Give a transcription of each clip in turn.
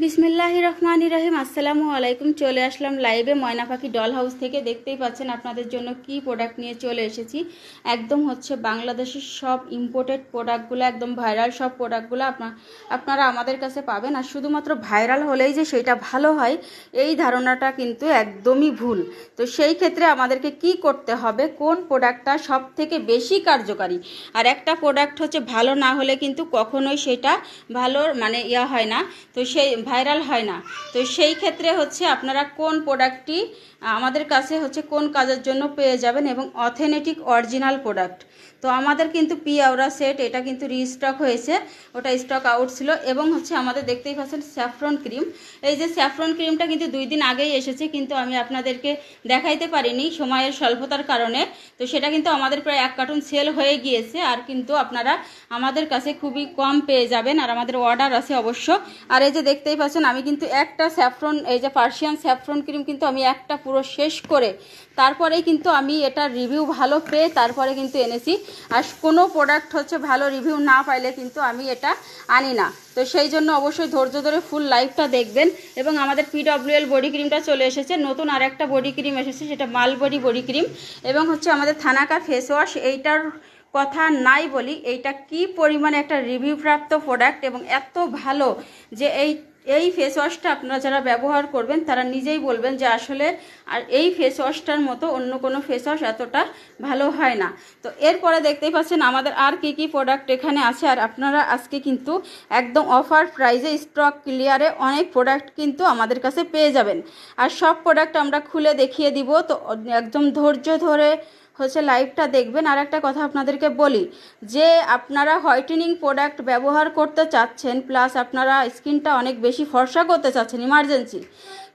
বিসমিল্লাহির রহমানির রহিম। আসসালামু আলাইকুম। চলে আসলাম লাইভে ময়না পাখি ডল হাউস থেকে। দেখতেই পাচ্ছেন আপনাদের জন্য কি প্রোডাক্ট নিয়ে চলে এসেছি। একদম হচ্ছে বাংলাদেশের সব ইম্পোর্টেড প্রোডাক্টগুলো, একদম ভাইরাল সব প্রোডাক্টগুলো আপনারা আমাদের কাছে পাবেন। আর শুধুমাত্র ভাইরাল হলেই যে সেটা ভালো হয় এই ধারণাটা কিন্তু একদমই ভুল। তো সেই ক্ষেত্রে আমাদেরকে কি করতে হবে, কোন প্রোডাক্টটা সব থেকে বেশি কার্যকারী। আর একটা প্রোডাক্ট হচ্ছে ভালো না হলে কিন্তু কখনোই সেটা ভালো মানে হয় না, তো সেই ভাইরাল হয় না। তো সেই ক্ষেত্রে হচ্ছে আপনারা কোন প্রোডাক্টটি আমাদের কাছে হচ্ছে কোন কাজের জন্য পেয়ে যাবেন, এবং অথেন্টিক অরিজিনাল প্রোডাক্ট। তো আমাদের কিন্তু পিয়াওরা সেট এটা কিন্তু রিস্টক হয়েছে, ওটা স্টক আউট ছিল। এবং হচ্ছে আমাদের দেখতেই পাচ্ছেন স্যাফরন ক্রিম। এই যে স্যাফরন ক্রিমটা কিন্তু 2 দিন আগেই এসেছে, কিন্তু আমি আপনাদেরকে দেখাইতে পারিনি সময়ের স্বল্পতার কারণে। তো সেটা কিন্তু আমাদের প্রায় 1 কার্টুন সেল হয়ে গিয়েছে। আর কিন্তু আপনারা আমাদের কাছে খুবই কম পেয়ে যাবেন, আর আমাদের অর্ডার আছে অবশ্য। আর এই যে দেখতেই পাচ্ছেন আমি কিন্তু একটা স্যাফরন, এই যে পার্সিয়ান স্যাফরন ক্রিম কিন্তু আমি একটা পুরো শেষ করে তারপরেই কিন্তু আমি এটার রিভিউ ভালো পেয়ে তারপরে কিন্তু এনেছি। আর কোনো প্রোডাক্ট হচ্ছে ভালো রিভিউ না পাইলে কিন্তু আমি এটা আনি না। তো সেই জন্য অবশ্যই ধৈর্য ধরে ফুল লাইভটা দেখবেন। এবং আমাদের PWL বডি ক্রিমটা চলে এসেছে, নতুন আর একটা বডি ক্রিম এসেছে, সেটা মালবডি বডি ক্রিম। এবং হচ্ছে আমাদের থানাকা ফেস ওয়াশ, এইটার কথা নাই বলি, এইটা কি পরিমাণে একটা রিভিউ প্রাপ্ত প্রোডাক্ট এবং এত ভালো যে এই ফেস ওয়াশটা আপনারা যারা ব্যবহার করবেন তারা নিজেই বলবেন যে আসলে আর এই ফেস ওয়াশটার মতো অন্য কোনো ফেস ওয়াশ এতটা ভালো হয় না। তো এরপরে দেখতেই পাচ্ছেন আমাদের আর কি কি প্রোডাক্ট এখানে আছে। আর আপনারা আজকে কিন্তু একদম অফার প্রাইজে স্টক ক্লিয়ারে অনেক প্রোডাক্ট কিন্তু আমাদের কাছে পেয়ে যাবেন। আর সব প্রোডাক্ট আমরা খুলে দেখিয়ে দিব, তো একদম ধৈর্য ধরে হচ্ছে লাইভটা দেখবেন। আর একটা কথা আপনাদেরকে বলি, যে আপনারা হোয়াইটেনিং প্রোডাক্ট ব্যবহার করতে চাচ্ছেন, প্লাস আপনারা স্কিনটা অনেক বেশি ফর্সা করতে চাচ্ছেন ইমার্জেন্সি,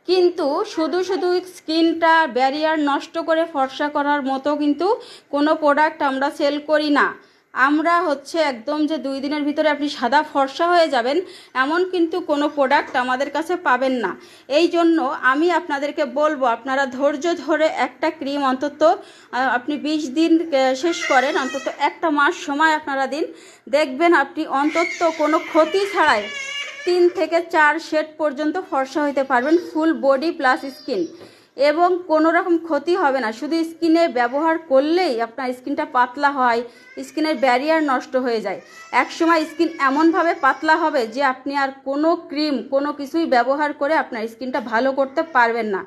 কিন্তু শুধু শুধু স্কিনটা ব্যারিয়ার নষ্ট করে ফর্সা করার মতো কিন্তু কোনো প্রোডাক্ট আমরা সেল করি না। আমরা হচ্ছে একদম যে 2 দিনের ভিতরে আপনি সাদা ফর্সা হয়ে যাবেন এমন কিন্তু কোনো প্রোডাক্ট আমাদের কাছে পাবেন না। এই জন্য আমি আপনাদেরকে বলবো আপনারা ধৈর্য ধরে একটা ক্রিম অন্তত আপনি 20 দিন শেষ করেন, অন্তত 1 মাস সময় আপনারা দিন, দেখবেন আপনি অন্তত কোনো ক্ষতি ছাড়াই 3 থেকে 4 শেড পর্যন্ত ফর্সা হইতে পারবেন, ফুল বডি প্লাস স্কিন, এবং কোনো রকম ক্ষতি হবে না। শুধু স্কিনে ব্যবহার করলেই আপনার স্কিনটা পাতলা হয়, স্কিনের ব্যারিয়ার নষ্ট হয়ে যায়। একসময় স্কিন এমনভাবে পাতলা হবে যে আপনি আর কোনো ক্রিম কোনো কিছুই ব্যবহার করে আপনার স্কিনটা ভালো করতে পারবেন না।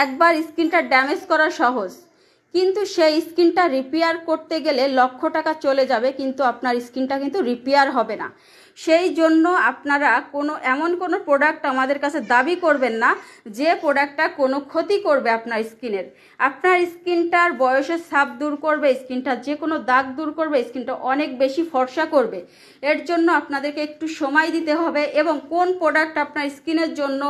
একবার স্কিনটা ড্যামেজ করা সহজ, কিন্তু সেই স্কিনটা রিপেয়ার করতে গেলে লক্ষ টাকা চলে যাবে, কিন্তু আপনার স্কিনটা কিন্তু রিপেয়ার হবে না। সেই জন্য আপনারা এমন কোনো প্রোডাক্ট আমাদের কাছে দাবি করবেন না যে প্রোডাক্টটা কোনো ক্ষতি করবে আপনার স্কিনের। আপনার স্কিনটার বয়সের ছাপ দূর করবে, স্কিনটার যে কোনো দাগ দূর করবে, স্কিনটা অনেক বেশি ফর্সা করবে। এর জন্য আপনাদেরকে একটু সময় দিতে হবে, এবং কোন প্রোডাক্ট আপনার স্কিনের জন্য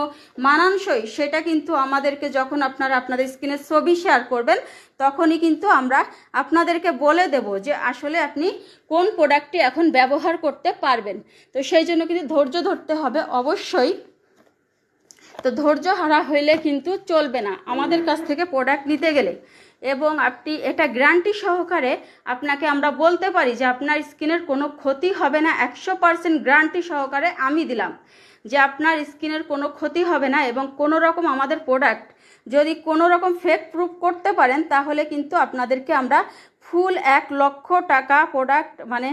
মানানসই সেটা কিন্তু আমাদেরকে যখন আপনারা আপনাদের স্কিনের ছবি শেয়ার করবেন তখনই কিন্তু আমরা আপনাদেরকে বলে দেব যে আসলে আপনি কোন প্রোডাক্টটি এখন ব্যবহার করতে পারবেন। তো সেই জন্য কিন্তু ধৈর্য ধরতে হবে অবশ্যই। তো ধৈর্য হারা হইলে কিন্তু চলবে না আমাদের কাছ থেকে প্রোডাক্ট নিতে গেলে। এবং আপনি এটা গ্যারান্টি সহকারে আপনাকে আমরা বলতে পারি যে আপনার স্কিনের কোনো ক্ষতি হবে না, 100% গ্যারান্টি সহকারে আমি দিলাম যে আপনার স্কিনের কোনো ক্ষতি হবে না। এবং কোনো রকম আমাদের প্রোডাক্ট যদি কোনো রকম ফেক প্রুফ করতে পারেন তাহলে কিন্তু আপনাদেরকে আমরা ফুল 1 লক্ষ টাকা প্রোডাক্ট মানে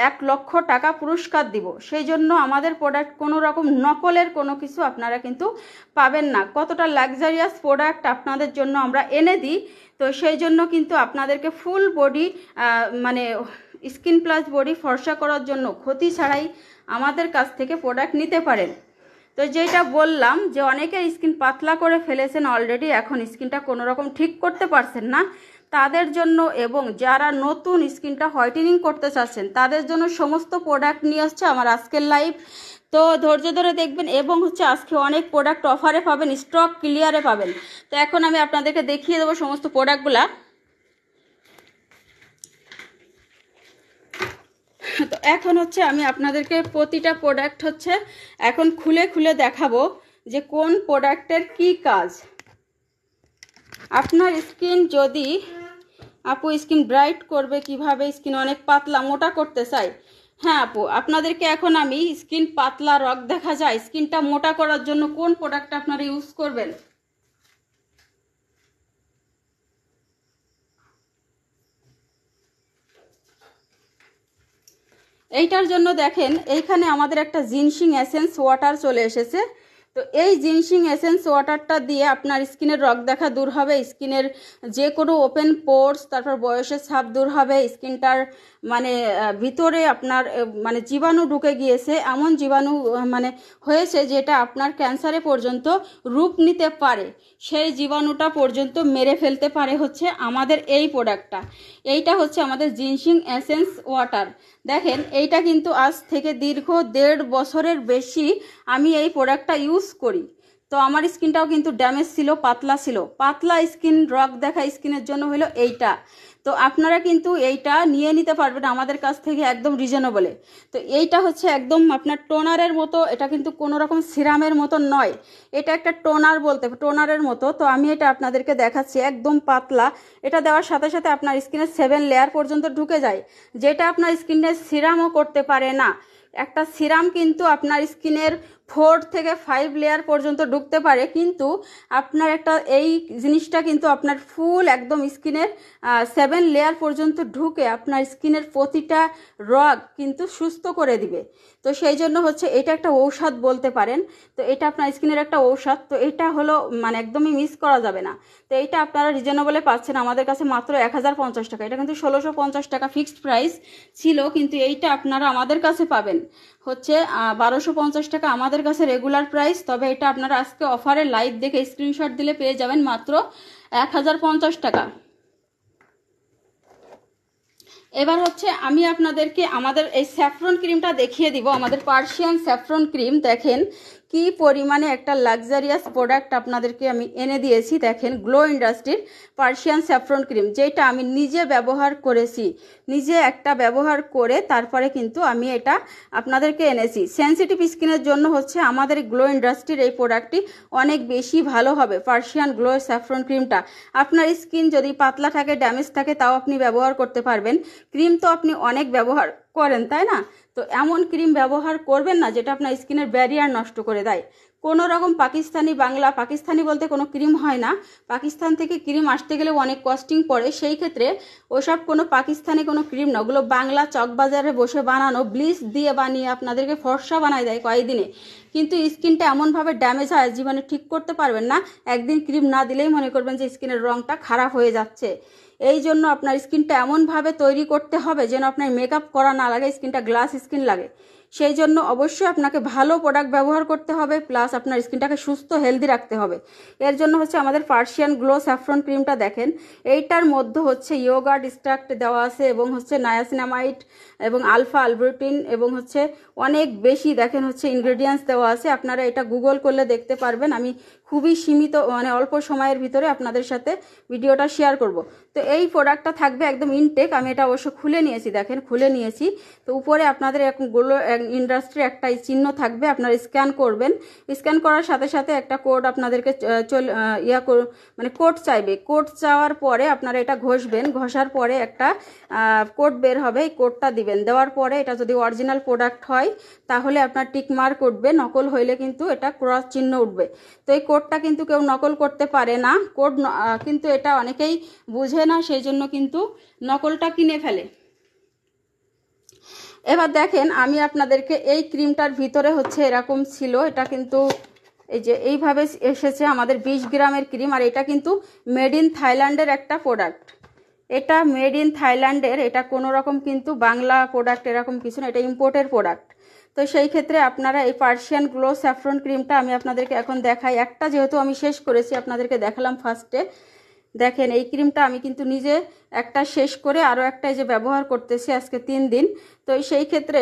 1 লক্ষ টাকা পুরস্কার দিব। সেই জন্য আমাদের প্রোডাক্ট কোনো রকম নকলের কোনো কিছু আপনারা কিন্তু পাবেন না। কতটা লাক্সারিয়াস প্রোডাক্ট আপনাদের জন্য আমরা এনে দিই। তো সেই জন্য কিন্তু আপনাদেরকে ফুল বডি মানে স্কিন প্লাস বডি ফর্সা করার জন্য ক্ষতি ছাড়াই আমাদের কাছ থেকে প্রোডাক্ট নিতে পারেন। তো যেটা বললাম যে অনেকের স্কিন পাতলা করে ফেলেছেন অলরেডি, এখন স্কিনটা কোনো রকম ঠিক করতে পারছেন না, তাদের জন্য, এবং যারা নতুন স্কিনটা হোয়াইটেনিং করতে চাচ্ছেন তাদের জন্য সমস্ত প্রোডাক্ট নিয়ে আসছে আমার আজকের লাইভ। তো ধৈর্য ধরে দেখবেন, এবং হচ্ছে আজকে অনেক প্রোডাক্ট অফারে পাবেন, স্টক ক্লিয়ারে পাবেন। তো এখন আমি আপনাদেরকে দেখিয়ে দেবো সমস্ত প্রোডাক্টগুলা। তো এখন হচ্ছে আমি আপনাদেরকে প্রতিটা প্রোডাক্ট হচ্ছে এখন খুলে খুলে দেখাবো যে কোন প্রোডাক্টের কি কাজ। আপনার স্কিন যদি আপু স্কিন ব্রাইট করবে কিভাবে, স্কিন অনেক পাতলা মোটা করতে চাই, হ্যাঁ আপু, আপনাদেরকে এখন আমি স্কিন পাতলা রগ দেখা যায়, স্কিনটা মোটা করার জন্য কোন প্রোডাক্ট আপনারা ইউজ করবেন। এইটার জন্য দেখেন এইখানে আমাদের একটা জিনসিং এসেন্স ওয়াটার চলে এসেছে। তো এই জিনসিং এসেন্স ওয়াটারটা দিয়ে আপনার স্কিনের রগ দেখা দূর হবে, স্কিনের যে কোনো ওপেন পোর্স, তারপর বয়সের ছাপ দূর হবে, স্কিনটার মানে ভিতরে আপনার মানে জীবাণু ঢুকে গিয়েছে, এমন জীবাণু মানে হয়েছে যেটা আপনার ক্যান্সারে পর্যন্ত রূপ নিতে পারে, সেই জীবাণুটা পর্যন্ত মেরে ফেলতে পারে হচ্ছে আমাদের এই প্রোডাক্টটা। এইটা হচ্ছে আমাদের জিনসিং এসেন্স ওয়াটার। দেখেন এইটা কিন্তু আজ থেকে দীর্ঘ 1.5 বছরের বেশি আমি এই প্রোডাক্টটা ইউজ করি। তো আমার স্কিনটাও কিন্তু ড্যামেজ ছিল, পাতলা ছিল, পাতলা স্কিন রগ দেখা স্কিনের জন্য হলো এইটা। তো আপনারা কিন্তু এইটা নিয়ে নিতে পারবেন আমাদের কাছ থেকে একদম রিজনেবলে। তো এইটা হচ্ছে একদম আপনার টোনারের মতো, এটা কিন্তু কোনো রকম সিরামের মতো নয়, এটা একটা টোনার বলতে টোনারের মতো। তো আমি এটা আপনাদেরকে দেখাচ্ছি, একদম পাতলা। এটা দেওয়ার সাথে সাথে আপনার স্কিনের 7 লেয়ার পর্যন্ত ঢুকে যায়, যেটা আপনার স্কিনের সিরামও করতে পারে না। একটা সিরাম কিন্তু আপনার স্কিনের 4 থেকে 5 লেয়ার পর্যন্ত ঢুকতে পারে, কিন্তু আপনার একটা এই জিনিসটা কিন্তু আপনার ফুল একদম স্কিনের 7 লেয়ার পর্যন্ত ঢুকে আপনার স্কিনের প্রতিটা রগ কিন্তু সুস্থ করে দিবে। তো সেই জন্য হচ্ছে এটা একটা ঔষধ বলতে পারেন। তো এটা আপনার স্কিনের একটা ঔষধ। তো এটা হলো মানে একদমই মিস করা যাবে না। তো এইটা আপনারা রিজনেবলে পাচ্ছেন আমাদের কাছে মাত্র 1050 টাকা। এটা কিন্তু 1650 টাকা ফিক্সড প্রাইস ছিল, কিন্তু এইটা আপনারা আমাদের কাছে পাবেন হচ্ছে 1250 টাকা আমাদের কাছে রেগুলার প্রাইস। তবে এটা আপনারা আজকে অফারে লাইভ দেখে স্ক্রিনশট দিলে পেয়ে যাবেন মাত্র 1050 টাকা। এবার হচ্ছে আমি আপনাদেরকে আমাদের এই স্যাফরন ক্রিমটা দেখিয়ে দিব। আমাদের পার্সিয়ান স্যাফরন ক্রিম দেখেন কি পরিমাণে একটা লাক্সারিয়াস প্রোডাক্ট আপনাদেরকে আমি এনে দিয়েছি। দেখেন গ্লো ইন্ডাস্ট্রির পার্সিয়ান স্যাফরন ক্রিম, যেটা আমি নিজে ব্যবহার করেছি, নিজে একটা ব্যবহার করে তারপরে কিন্তু আমি এটা আপনাদেরকে এনেছি। সেনসিটিভ স্কিনের জন্য হচ্ছে আমাদের গ্লো ইন্ডাস্ট্রির এই প্রোডাক্টটি অনেক বেশি ভালো হবে। পার্সিয়ান গ্লো স্যাফরন ক্রিমটা আপনার স্কিন যদি পাতলা থাকে, ড্যামেজ থাকে, তাও আপনি ব্যবহার করতে পারবেন। ক্রিম তো আপনি অনেক ব্যবহার করেন তাই না? তো এমন ক্রিম ব্যবহার করবেন না যেটা আপনার স্কিনের ব্যারিয়ার নষ্ট করে দেয়। কোনো রকম পাকিস্তানি বাংলা, পাকিস্তানি বলতে কোনো ক্রিম হয় না, পাকিস্তান থেকে ক্রিম আসতে গেলে অনেক কস্টিং পড়ে, সেই ক্ষেত্রে ওসব কোনো পাকিস্তানি কোনো ক্রিম না, ওগুলো বাংলা চকবাজারে বসে বানানো, ব্লিচ দিয়ে বানিয়ে আপনাদেরকে ফর্সা বানায় দেয় কয়েকদিনে, কিন্তু স্কিনটা এমনভাবে ড্যামেজ হয় জীবনে ঠিক করতে পারবেন না। একদিন ক্রিম না দিলেই মনে করবেন যে স্কিনের রঙটা খারাপ হয়ে যাচ্ছে। এই জন্য আপনার স্কিনটা এমনভাবে তৈরি করতে হবে যেন আপনার মেকআপ করা না লাগে, স্কিনটা গ্লাস স্কিন লাগে। সেই জন্য অবশ্যই আপনাকে ভালো প্রোডাক্ট ব্যবহার করতে হবে, প্লাস আপনার স্কিনটাকে সুস্থ হেলদি রাখতে হবে। এর জন্য হচ্ছে আমাদের পার্সিয়ান গ্লো স্যাফরন ক্রিমটা দেখেন, এইটার মধ্যে হচ্ছে ইয়োগার্ড এক্সট্রাক্ট দেওয়া আছে এবং হচ্ছে নায়াসিনামাইড এবং আলফা আলবুটিন এবং হচ্ছে অনেক বেশি দেখেন হচ্ছে ইনগ্রেডিয়েন্টস দেওয়া আছে। আপনারা এটা গুগল করলে দেখতে পারবেন। আমি খুবই সীমিত মানে অল্প সময়ের ভিতরে আপনাদের সাথে ভিডিওটা শেয়ার করব। তো এই প্রোডাক্টটা থাকবে একদম ইনটেক, আমি এটা অবশ্য খুলে নিয়েছি, দেখেন খুলে নিয়েছি। তো উপরে আপনাদের গ্লো ইন্ডাস্ট্রি একটা চিহ্ন থাকবে, আপনারা স্ক্যান করবেন। স্ক্যান করার সাথে সাথে একটা কোড আপনাদেরকে মানে কোড চাইবে। কোড চাওয়ার পরে আপনারা এটা ঘষবেন, ঘষার পরে একটা কোড বের হবে, এই কোডটা দিবেন। দেওয়ার পরে এটা যদি অরিজিনাল প্রোডাক্ট হয় তাহলে আপনার টিক মার্ক উঠবে, নকল হইলে কিন্তু এটা ক্রস চিহ্ন উঠবে। তো এই কোডটা কিন্তু কেউ নকল করতে পারে না, কোড কিন্তু এটা অনেকেই বুঝে না, সেই জন্য কিন্তু নকলটা কিনে ফেলে। এবার দেখেন আমি আপনাদেরকে এই ক্রিমটার ভিতরে হচ্ছে এরকম ছিল, এটা কিন্তু এই যে এইভাবে এসেছে আমাদের 20 গ্রামের ক্রিম। আর এটা কিন্তু মেড ইন থাইল্যান্ডের একটা প্রোডাক্ট, এটা মেড ইন থাইল্যান্ডের, এটা কোনো রকম কিন্তু বাংলা প্রোডাক্ট এরকম কিছু না, এটা ইম্পোর্টের প্রোডাক্ট। তো সেই ক্ষেত্রে আপনারা এই পার্সিয়ান গ্লো স্যাফরন ক্রিমটা আমি আপনাদেরকে এখন দেখাই। একটা যেহেতু আমি শেষ করেছি আপনাদেরকে দেখালাম ফার্স্টে। দেখেন এই ক্রিমটা আমি কিন্তু নিজে একটা শেষ করে আরও একটা যে ব্যবহার করতেছি আজকে 3 দিন। তো সেই ক্ষেত্রে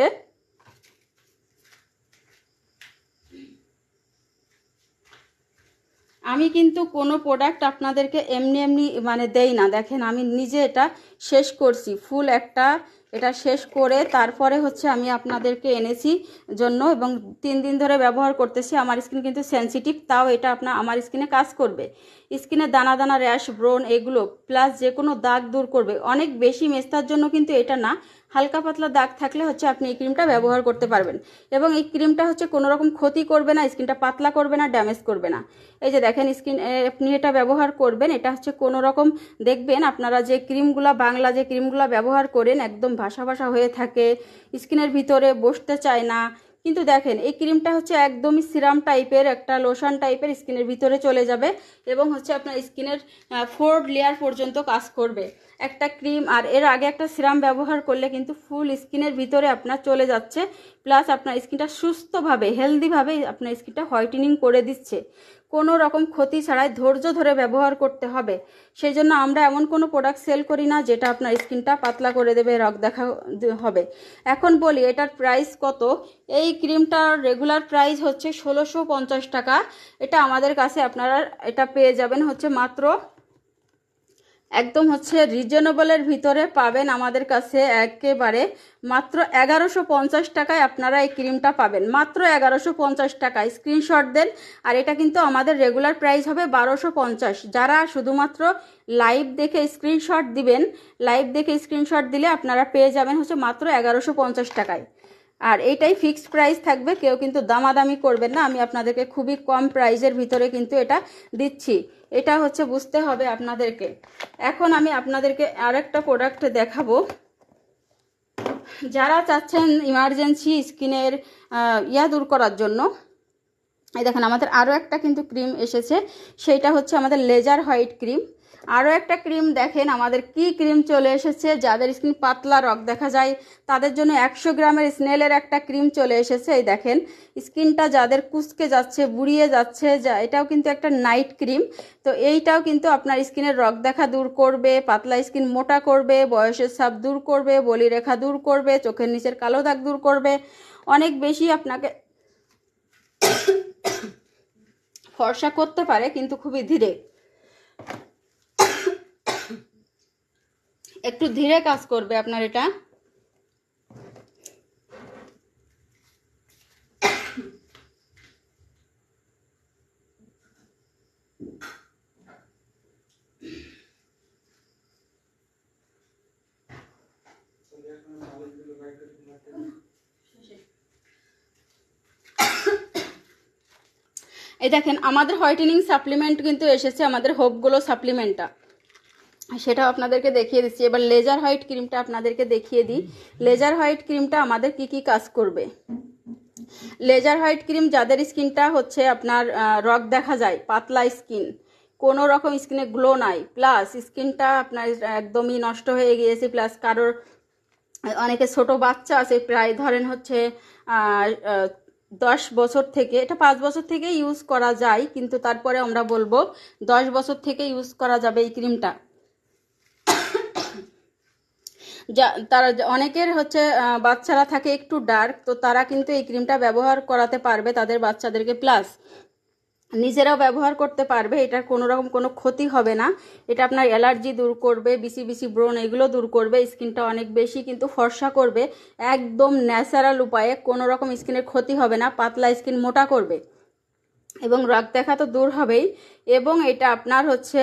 আমি কিন্তু কোনো প্রোডাক্ট আপনাদেরকে এমনি এমনি মানে দেই না। দেখেন আমি নিজে এটা শেষ করছি, ফুল একটা এটা শেষ করে তারপরে হচ্ছে আমি আপনাদেরকে এনেছি জন্য, এবং 3 দিন ধরে ব্যবহার করতেছি। আমার স্কিন কিন্তু সেনসিটিভ, তাও এটা আমার স্কিনে কাজ করবে। স্কিনে দানা দানা র্যাশ ব্রন এগুলো প্লাস যে কোনো দাগ দূর করবে। অনেক বেশি মেস্তার জন্য কিন্তু এটা না, হালকা পাতলা দাগ থাকলে হচ্ছে আপনি এই ক্রিমটা ব্যবহার করতে পারবেন। এবং এই ক্রিমটা হচ্ছে কোনো রকম ক্ষতি করবে না, স্কিনটা পাতলা করবে না, ড্যামেজ করবে না। এই যে দেখেন স্কিন, আপনি এটা ব্যবহার করবেন, এটা হচ্ছে কোনো রকম দেখবেন আপনারা যে ক্রিমগুলো বাংলা যে ক্রিমগুলো ব্যবহার করেন একদম ভাসা ভাসা হয়ে থাকে, স্কিনের ভিতরে বসতে চায় না, কিন্তু দেখেন এই ক্রিমটা হচ্ছে একদমই সিরাম টাইপের, একটা লোশন টাইপের, স্কিনের ভিতরে চলে যাবে এবং হচ্ছে আপনার স্কিনের 4 লেয়ার পর্যন্ত কাজ করবে একটা ক্রিম। আর এর আগে একটা সিরাম ব্যবহার করলে কিন্তু ফুল স্কিনের ভিতরে আপনার চলে যাচ্ছে, প্লাস আপনার স্কিনটা সুস্থভাবে হেলদিভাবে আপনার স্কিনটা হোয়াইটেনিং করে দিচ্ছে, কোনো রকম ক্ষতি ছাড়াই ধৈর্য ধরে ব্যবহার করতে হবে। সেই জন্য আমরা এমন কোনো প্রোডাক্ট সেল করি না যেটা আপনার স্কিনটা পাতলা করে দেবে, রগ দেখা হবে। এখন বলি এটার প্রাইস কত। এই ক্রিমটার রেগুলার প্রাইস হচ্ছে 1650 টাকা। এটা আমাদের কাছে আপনারা এটা পেয়ে যাবেন হচ্ছে মাত্র একদম হচ্ছে রিজনেবলের ভিতরে পাবেন আমাদের কাছে, একেবারে মাত্র 1150 টাকায় আপনারা এই ক্রিমটা পাবেন, মাত্র 1150 টাকায়। স্ক্রিনশট দেন। আর এটা কিন্তু আমাদের রেগুলার প্রাইস হবে 1250। যারা শুধুমাত্র লাইভ দেখে স্ক্রিনশট দিবেন, লাইভ দেখে স্ক্রিনশট দিলে আপনারা পেয়ে যাবেন হচ্ছে মাত্র 1150 টাকায়। আর এইটাই ফিক্সড প্রাইস থাকবে, কেউ কিন্তু দামাদামি করবেন না, আমি আপনাদেরকে খুবই কম প্রাইসের ভিতরে কিন্তু এটা দিচ্ছি, এটা হচ্ছে বুঝতে হবে আপনাদেরকে। এখন আমি আপনাদেরকে আরেকটা প্রোডাক্ট দেখাবো, যারা চাচ্ছেন ইমার্জেন্সি স্কিনের দূর করার জন্য। এই দেখেন আমাদের আরও একটা কিন্তু ক্রিম এসেছে, সেইটা হচ্ছে আমাদের লেজার হোয়াইট ক্রিম। আরও একটা ক্রিম দেখেন আমাদের কি ক্রিম চলে এসেছে, যাদের স্কিন পাতলা রগ দেখা যায় তাদের জন্য 100 গ্রামের স্নেলের একটা ক্রিম চলে এসেছে। এই দেখেন স্কিনটা যাদের কুচকে যাচ্ছে, বুড়িয়ে যাচ্ছে, এটাও কিন্তু একটা নাইট ক্রিম। তো এইটাও কিন্তু আপনার স্কিনের রগ দেখা দূর করবে, পাতলা স্কিন মোটা করবে, বয়সের ছাপ দূর করবে, বলিরেখা দূর করবে, চোখের নিচের কালো দাগ দূর করবে, অনেক বেশি আপনাকে ফর্সা করতে পারে, কিন্তু খুবই ধীরে, একটু ধীরে কাজ করবে আপনার এটা। এই দেখেন আমাদের হোয়াইটেনিং সাপ্লিমেন্ট কিন্তু এসেছে, আমাদের হোপগুলো সাপ্লিমেন্টটা, সেটাও আপনাদেরকে দেখিয়ে দিচ্ছি। এবার লেজার হোয়াইট ক্রিমটা আপনাদেরকে দেখিয়ে দিই। লেজার হোয়াইট ক্রিমটা আমাদের কি কি কাজ করবে। লেজার হোয়াইট ক্রিম যাদের স্কিনটা হচ্ছে আপনার রগ দেখা যায়, পাতলা স্কিন, কোনো রকম স্কিনে গ্লো নাই, প্লাস স্কিনটা আপনার একদমই নষ্ট হয়ে গিয়েছে, প্লাস কারোর অনেকে ছোট বাচ্চা আছে, প্রায় ধরেন হচ্ছে 10 বছর থেকে, এটা 5 বছর থেকে ইউজ করা যায়, কিন্তু তারপরে আমরা বলবো 10 বছর থেকে ইউজ করা যাবে এই ক্রিমটা। তারা অনেকের হচ্ছে বাচ্চারা থাকে একটু ডার্ক, তো তারা কিন্তু এই ক্রিমটা ব্যবহার করাতে পারবে তাদের বাচ্চাদেরকে, প্লাস নিজেরাও ব্যবহার করতে পারবে, এটার কোনো রকম কোনো ক্ষতি হবে না। এটা আপনার অ্যালার্জি দূর করবে, বিসি বিসি ব্রণ এগুলো দূর করবে, স্কিনটা অনেক বেশি কিন্তু ফর্সা করবে, একদম ন্যাচারাল উপায়ে, কোনো রকম স্কিনের ক্ষতি হবে না, পাতলা স্কিন মোটা করবে এবং রগ দেখা তো দূর হবেই। এবং এটা আপনার হচ্ছে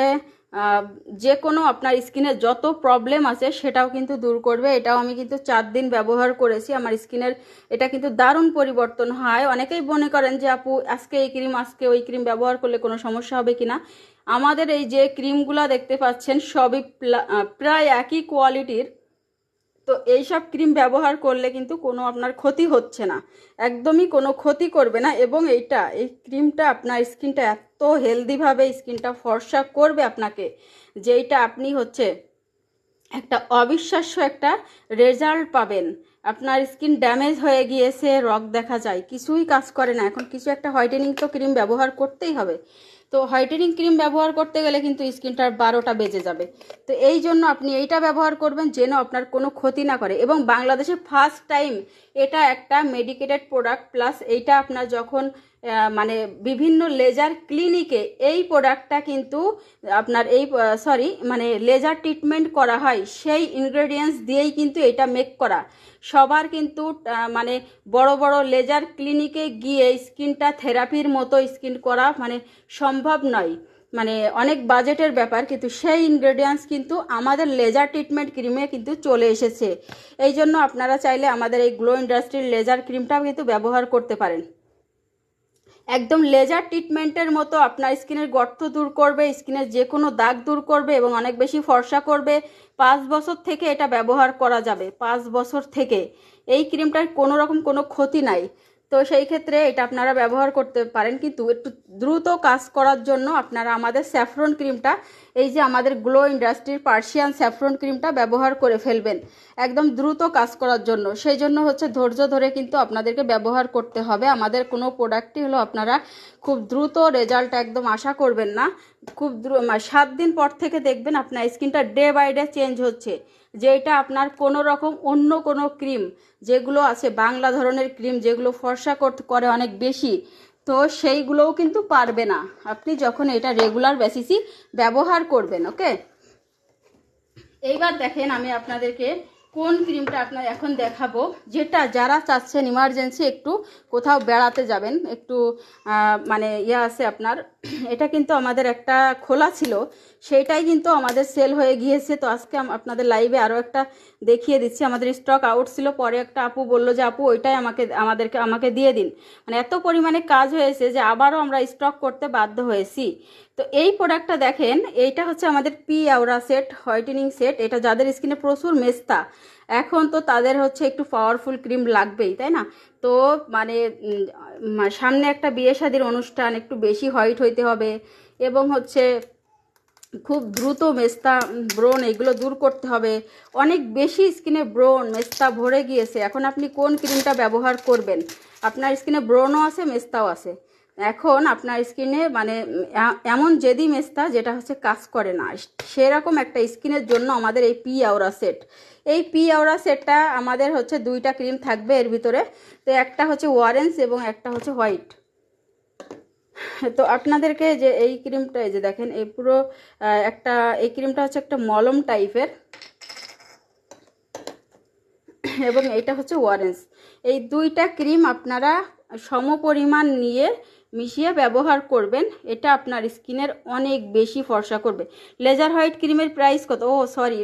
যে কোনো আপনার স্কিনের যত প্রবলেম আছে সেটাও কিন্তু দূর করবে। এটাও আমি কিন্তু 4 দিন ব্যবহার করেছি, আমার স্কিনের এটা কিন্তু দারুণ পরিবর্তন হয়। অনেকেই মনে করেন যে আপু আজকে এই ক্রিম আজকে ওই ক্রিম ব্যবহার করলে কোনো সমস্যা হবে কিনা। আমাদের এই যে ক্রিমগুলো দেখতে পাচ্ছেন সবই প্রায় একই কোয়ালিটির, তো এইসব ক্রিম ব্যবহার করলে কিন্তু কোনো আপনার ক্ষতি হচ্ছে না, একদমই কোনো ক্ষতি করবে না। এবং এই ক্রিমটা আপনার স্কিনটা এত হেলদিভাবে স্কিনটা ফর্সা করবে আপনাকে, যেইটা আপনি হচ্ছে একটা অবিশ্বাস্য একটা রেজাল্ট পাবেন। আপনার স্কিন ড্যামেজ হয়ে গিয়েছে, রগ দেখা যায়, কিছুই কাজ করে না, এখন কিছু একটা হোয়াইটেনিং তো ক্রিম ব্যবহার করতেই হবে। তো হোয়াইটেনিং ক্রিম ব্যবহার করতে গেলে কিন্তু স্কিনটার 12টা বেজে যাবে। তো এই জন্য আপনি এইটা ব্যবহার করবেন যেন আপনার কোনো ক্ষতি না করে। এবং বাংলাদেশে ফার্স্ট টাইম এটা একটা মেডিকেটেড প্রোডাক্ট, প্লাস এইটা আপনার যখন মানে বিভিন্ন লেজার ক্লিনিকে এই প্রোডাক্টটা কিন্তু আপনার মানে লেজার ট্রিটমেন্ট করা হয়, সেই ইনগ্রেডিয়েন্টস দিয়েই কিন্তু এটা মেক করা। সবার কিন্তু মানে বড় বড় লেজার ক্লিনিকে গিয়ে স্কিনটা থেরাপির মতো স্কিন করা মানে সম্ভব নয়। মানে অনেক বাজেটের ব্যাপার, কিন্তু সেই ইনগ্রেডিয়েন্টস কিন্তু আমাদের লেজার ট্রিটমেন্ট ক্রিমে কিন্তু চলে এসেছে। এই জন্য আপনারা চাইলে আমাদের এই গ্লো ইন্ডাস্ট্রির লেজার ক্রিমটাও কিন্তু ব্যবহার করতে পারেন। একদম লেজার ট্রিটমেন্টের মতো আপনার স্কিনের গর্ত দূর করবে, স্কিনের যে কোনো দাগ দূর করবে এবং অনেক বেশি ফর্সা করবে। 5 বছর থেকে এটা ব্যবহার করা যাবে, 5 বছর থেকে। এই ক্রিমটার কোনো রকম কোনো ক্ষতি নাই। তো সেই ক্ষেত্রে এটা আপনারা ব্যবহার করতে পারেন, কিন্তু একটু দ্রুত কাজ করার জন্য আপনারা আমাদের স্যাফরন ক্রিমটা, এই যে আমাদের গ্লো ইন্ডাস্ট্রির পার্সিয়ান স্যাফরন ক্রিমটা ব্যবহার করে ফেলবেন একদম দ্রুত কাজ করার জন্য। সেই জন্য হচ্ছে ধৈর্য ধরে কিন্তু আপনাদেরকে ব্যবহার করতে হবে। আমাদের কোনো প্রোডাক্টই হলো আপনারা খুব দ্রুত রেজাল্ট একদম আশা করবেন না। খুব 7 দিন পর থেকে দেখবেন আপনার স্কিনটা ডে বাই ডে চেঞ্জ হচ্ছে, যেটা আপনার কোনো রকম অন্য কোনো ক্রিম যেগুলো আছে বাংলা ধরনের ক্রিম যেগুলো ফর্সা করে অনেক বেশি, তো সেইগুলোও কিন্তু পারবে না আপনি যখন এটা রেগুলার বেসিসই ব্যবহার করবেন। ওকে, এইবার দেখেন আমি আপনাদেরকে কোন ক্রিমটা আপনার এখন দেখাবো, যেটা যারা চাচ্ছেন ইমার্জেন্সি একটু কোথাও বেড়াতে যাবেন, একটু মানে আছে আপনার। এটা কিন্তু আমাদের একটা খোলা ছিল, সেইটাই কিন্তু আমাদের সেল হয়ে গিয়েছে। তো আজকে আপনাদের লাইভে আরও একটা দেখিয়ে দিচ্ছি। আমাদের স্টক আউট ছিল, পরে একটা আপু বললো যে আপু ওইটাই আমাকে দিয়ে দিন। মানে এত পরিমাণে কাজ হয়েছে যে আবারও আমরা স্টক করতে বাধ্য হয়েছি। তো এই প্রোডাক্টটা দেখেন, এইটা হচ্ছে আমাদের পি আওরা সেট হোয়াইটেনিং সেট। এটা যাদের স্কিনে প্রচুর মেস্তা, এখন তো তাদের হচ্ছে একটু পাওয়ারফুল ক্রিম লাগবেই, তাই না? তো মানে সামনে একটা বিয়ে শাদির অনুষ্ঠান, একটু বেশি হোয়াইট হইতে হবে এবং হচ্ছে খুব দ্রুত মেস্তা ব্রণ এগুলো দূর করতে হবে। অনেক বেশি স্কিনে ব্রণ মেস্তা ভরে গিয়েছে, এখন আপনি কোন ক্রিমটা ব্যবহার করবেন? আপনার স্কিনে ব্রণও আছে, মেস্তাও আছে। এখন আপনার স্কিনে মানে এমন জেদি মেস্তা যেটা হচ্ছে কাজ করে না, সেরকম একটা স্কিনের জন্য আমাদের এই পি আওরা সেট। এই পি আওরা সেটটা আমাদের হচ্ছে 2টা ক্রিম থাকবে এর ভিতরে। তো একটা হচ্ছে অরেঞ্জ এবং একটা হচ্ছে হোয়াইট। তো আপনাদেরকে যে এই ক্রিমটা, এই যে দেখেন এই পুরো একটা, এই ক্রিমটা হচ্ছে একটা মলম টাইপের এবং এইটা হচ্ছে অরেঞ্জ। এই 2টা ক্রিম আপনারা সমপরিমাণ নিয়ে মিশিয়ে ব্যবহার করবেন, এটা আপনার স্কিনের অনেক বেশি ফর্সা করবে। লেজার হোয়াইট ক্রিমের প্রাইস কত? ও সরি,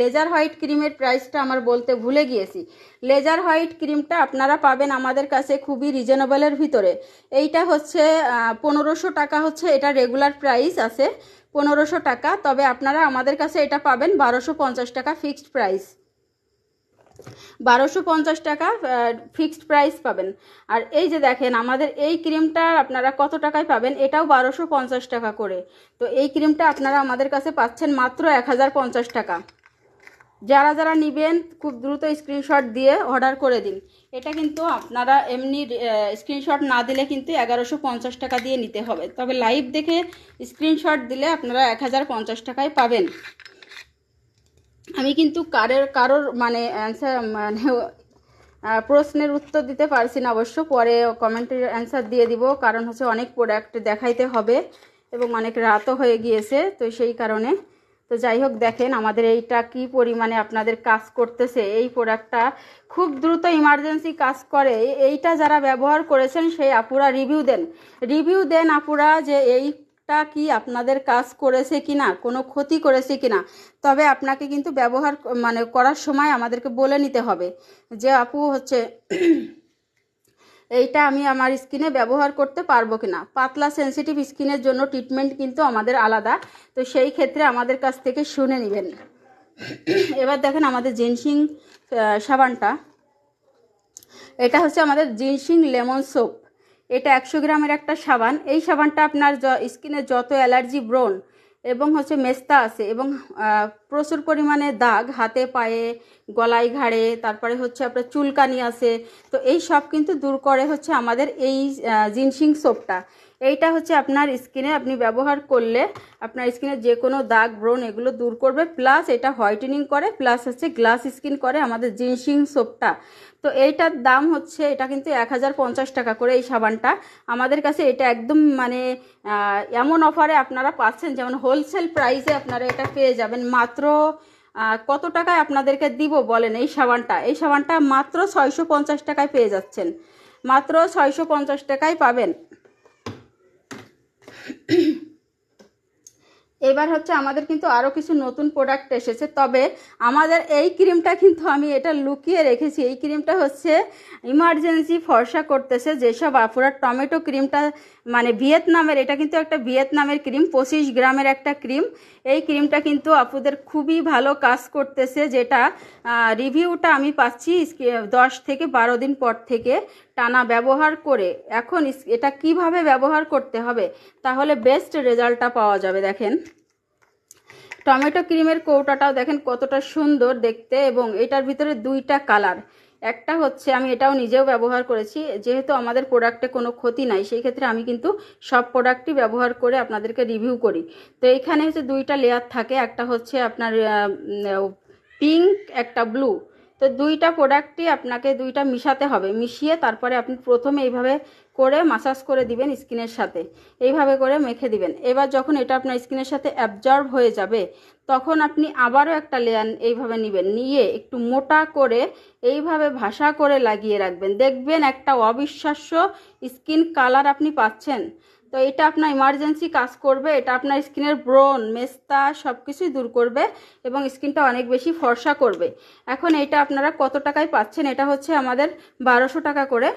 লেজার হোয়াইট ক্রিমের প্রাইসটা আমার বলতে ভুলে গিয়েছি। লেজার হোয়াইট ক্রিমটা আপনারা পাবেন আমাদের কাছে খুবই রিজনেবলের ভিতরে। এইটা হচ্ছে 1500 টাকা হচ্ছে এটা রেগুলার প্রাইস আছে, 1500 টাকা। তবে আপনারা আমাদের কাছে এটা পাবেন 1250 টাকা ফিক্সড প্রাইস, 1250 টাকা ফিক্সড প্রাইস পাবেন। আর এই যে দেখেন আমাদের এই ক্রিমটা আপনারা কত টাকায় পাবেন? এটাও 1250 টাকা করে। তো এই ক্রিমটা আপনারা আমাদের কাছে পাচ্ছেন মাত্র 1050 টাকা। যারা যারা নেবেন খুব দ্রুত স্ক্রিনশট দিয়ে অর্ডার করে দিন। এটা কিন্তু আপনারা এমনি স্ক্রিনশট না দিলে কিন্তু 1150 টাকা দিয়ে নিতে হবে, তবে লাইভ দেখে স্ক্রিনশট দিলে আপনারা 1050 টাকায় পাবেন। আমি কিন্তু কারোর মানে অ্যান্সার মানে প্রশ্নের উত্তর দিতে পারছি না, অবশ্য পরে কমেন্টের অ্যান্সার দিয়ে দিব, কারণ হচ্ছে অনেক প্রোডাক্ট দেখাইতে হবে এবং অনেক রাতও হয়ে গিয়েছে, তো সেই কারণে। তো যাই হোক, দেখেন আমাদের এইটা কি পরিমাণে আপনাদের কাজ করতেছে। এই প্রোডাক্টটা খুব দ্রুত ইমার্জেন্সি কাজ করে। এইটা যারা ব্যবহার করেছেন সেই আপুরা রিভিউ দেন আপুরা যে এইটা কি আপনাদের কাজ করেছে কিনা, কোনো ক্ষতি করেছে কিনা। তবে আপনাকে কিন্তু ব্যবহার মানে করার সময় আমাদেরকে বলে নিতে হবে যে আপু হচ্ছে এইটা আমি আমার স্কিনে ব্যবহার করতে পারবো কিনা। পাতলা সেনসিটিভ স্কিনের জন্য ট্রিটমেন্ট কিন্তু আমাদের আলাদা, তো সেই ক্ষেত্রে আমাদের কাছ থেকে শুনে নেবেন। এবার দেখেন আমাদের জিনসিং সাবানটা, এটা হচ্ছে আমাদের জিনসিং লেমন সোপ। এটা 100 গ্রামের একটা সাবান। এই সাবানটা আপনার স্কিনে যত অ্যালার্জি ব্রণ এবং হচ্ছে মেস্তা আছে এবং প্রচুর পরিমাণে দাগ হাতে পায়ে গলায় ঘাড়ে, তারপরে হচ্ছে আপনার চুলকানি আছে, তো এই সব কিন্তু দূর করে হচ্ছে আমাদের এই জিনসিং সোপটা। এইটা হচ্ছে আপনার স্কিনে আপনি ব্যবহার করলে আপনার স্কিনে যে কোনো দাগ ব্রণ এগুলো দূর করবে, প্লাস এটা হোয়াইটেনিং করে, প্লাস হচ্ছে গ্লাস স্কিন করে আমাদের জিনসিং সোপটা। তো এইটার দাম হচ্ছে, এটা কিন্তু 1050 টাকা করে এই সাবানটা আমাদের কাছে। এটা একদম মানে এমন অফারে আপনারা পাচ্ছেন, যেমন হোলসেল প্রাইসে আপনারা এটা পেয়ে যাবেন মাত্র কত টাকায় আপনাদেরকে দিব বলেন? এই সাবানটা মাত্র 650 টাকায় পেয়ে যাচ্ছেন, মাত্র 650 টাকায় পাবেন। এবার হচ্ছে আমাদের কিন্তু আরও কিছু নতুন প্রোডাক্ট এসেছে, তবে আমাদের এই ক্রিমটা কিন্তু আমি এটা লুকিয়ে রেখেছি। এই ক্রিমটা হচ্ছে ইমার্জেন্সি ফর্সা করতেছে যেসব আপুরা টমেটো ক্রিমটা মানে ভিয়েতনামের, এটা কিন্তু একটা ভিয়েতনামের ক্রিম, 25 গ্রামের একটা ক্রিম। এই ক্রিমটা কিন্তু আপুদের খুবই ভালো কাজ করতেছে, যেটা রিভিউটা আমি পাচ্ছি 10 থেকে 12 দিন পর থেকে টানা ব্যবহার করে। এখন এটা কিভাবে ব্যবহার করতে হবে তাহলে বেস্ট রেজাল্টটা পাওয়া যাবে। দেখেন টমেটো ক্রিমের কৌটাটাও দেখেন কতটা সুন্দর দেখতে, এবং এটার ভিতরে দুইটা কালার। একটা হচ্ছে আমি এটাও নিজেও ব্যবহার করেছি, যেহেতু আমাদের প্রোডাক্টে কোনো ক্ষতি নাই সেই ক্ষেত্রে আমি কিন্তু সব প্রোডাক্টই ব্যবহার করে আপনাদেরকে রিভিউ করি। তো এইখানে হচ্ছে দুইটা লেয়ার থাকে, একটা হচ্ছে আপনার পিঙ্ক, একটা ব্লু। তো দুইটা প্রোডাক্টই আপনাকে দুইটা মিশাতে হবে, মিশিয়ে তারপরে আপনি প্রথমে এইভাবে করে মাসাজ করে দিবেন স্কিনের সাথে, এইভাবে করে মেখে দিবেন। এবার যখন এটা আপনার স্কিনের সাথে অ্যাবজর্ব হয়ে যাবে তখন আপনি আবারও একটা লেয়ার এইভাবে নেবেন, নিয়ে একটু মোটা করে এইভাবে ভাসা করে লাগিয়ে রাখবেন। দেখবেন একটা অবিশ্বাস্য স্কিন কালার আপনি পাচ্ছেন। তো এটা আপনার ইমার্জেন্সি কাজ করবে, এটা আপনার স্কিনের ব্রণ, মেস্তা সব কিছুই দূর করবে এবং স্কিনটা অনেক বেশি ফর্সা করবে। এখন এটা আপনারা কত টাকায় পাচ্ছেন, এটা হচ্ছে আমাদের 1200 টাকা করে।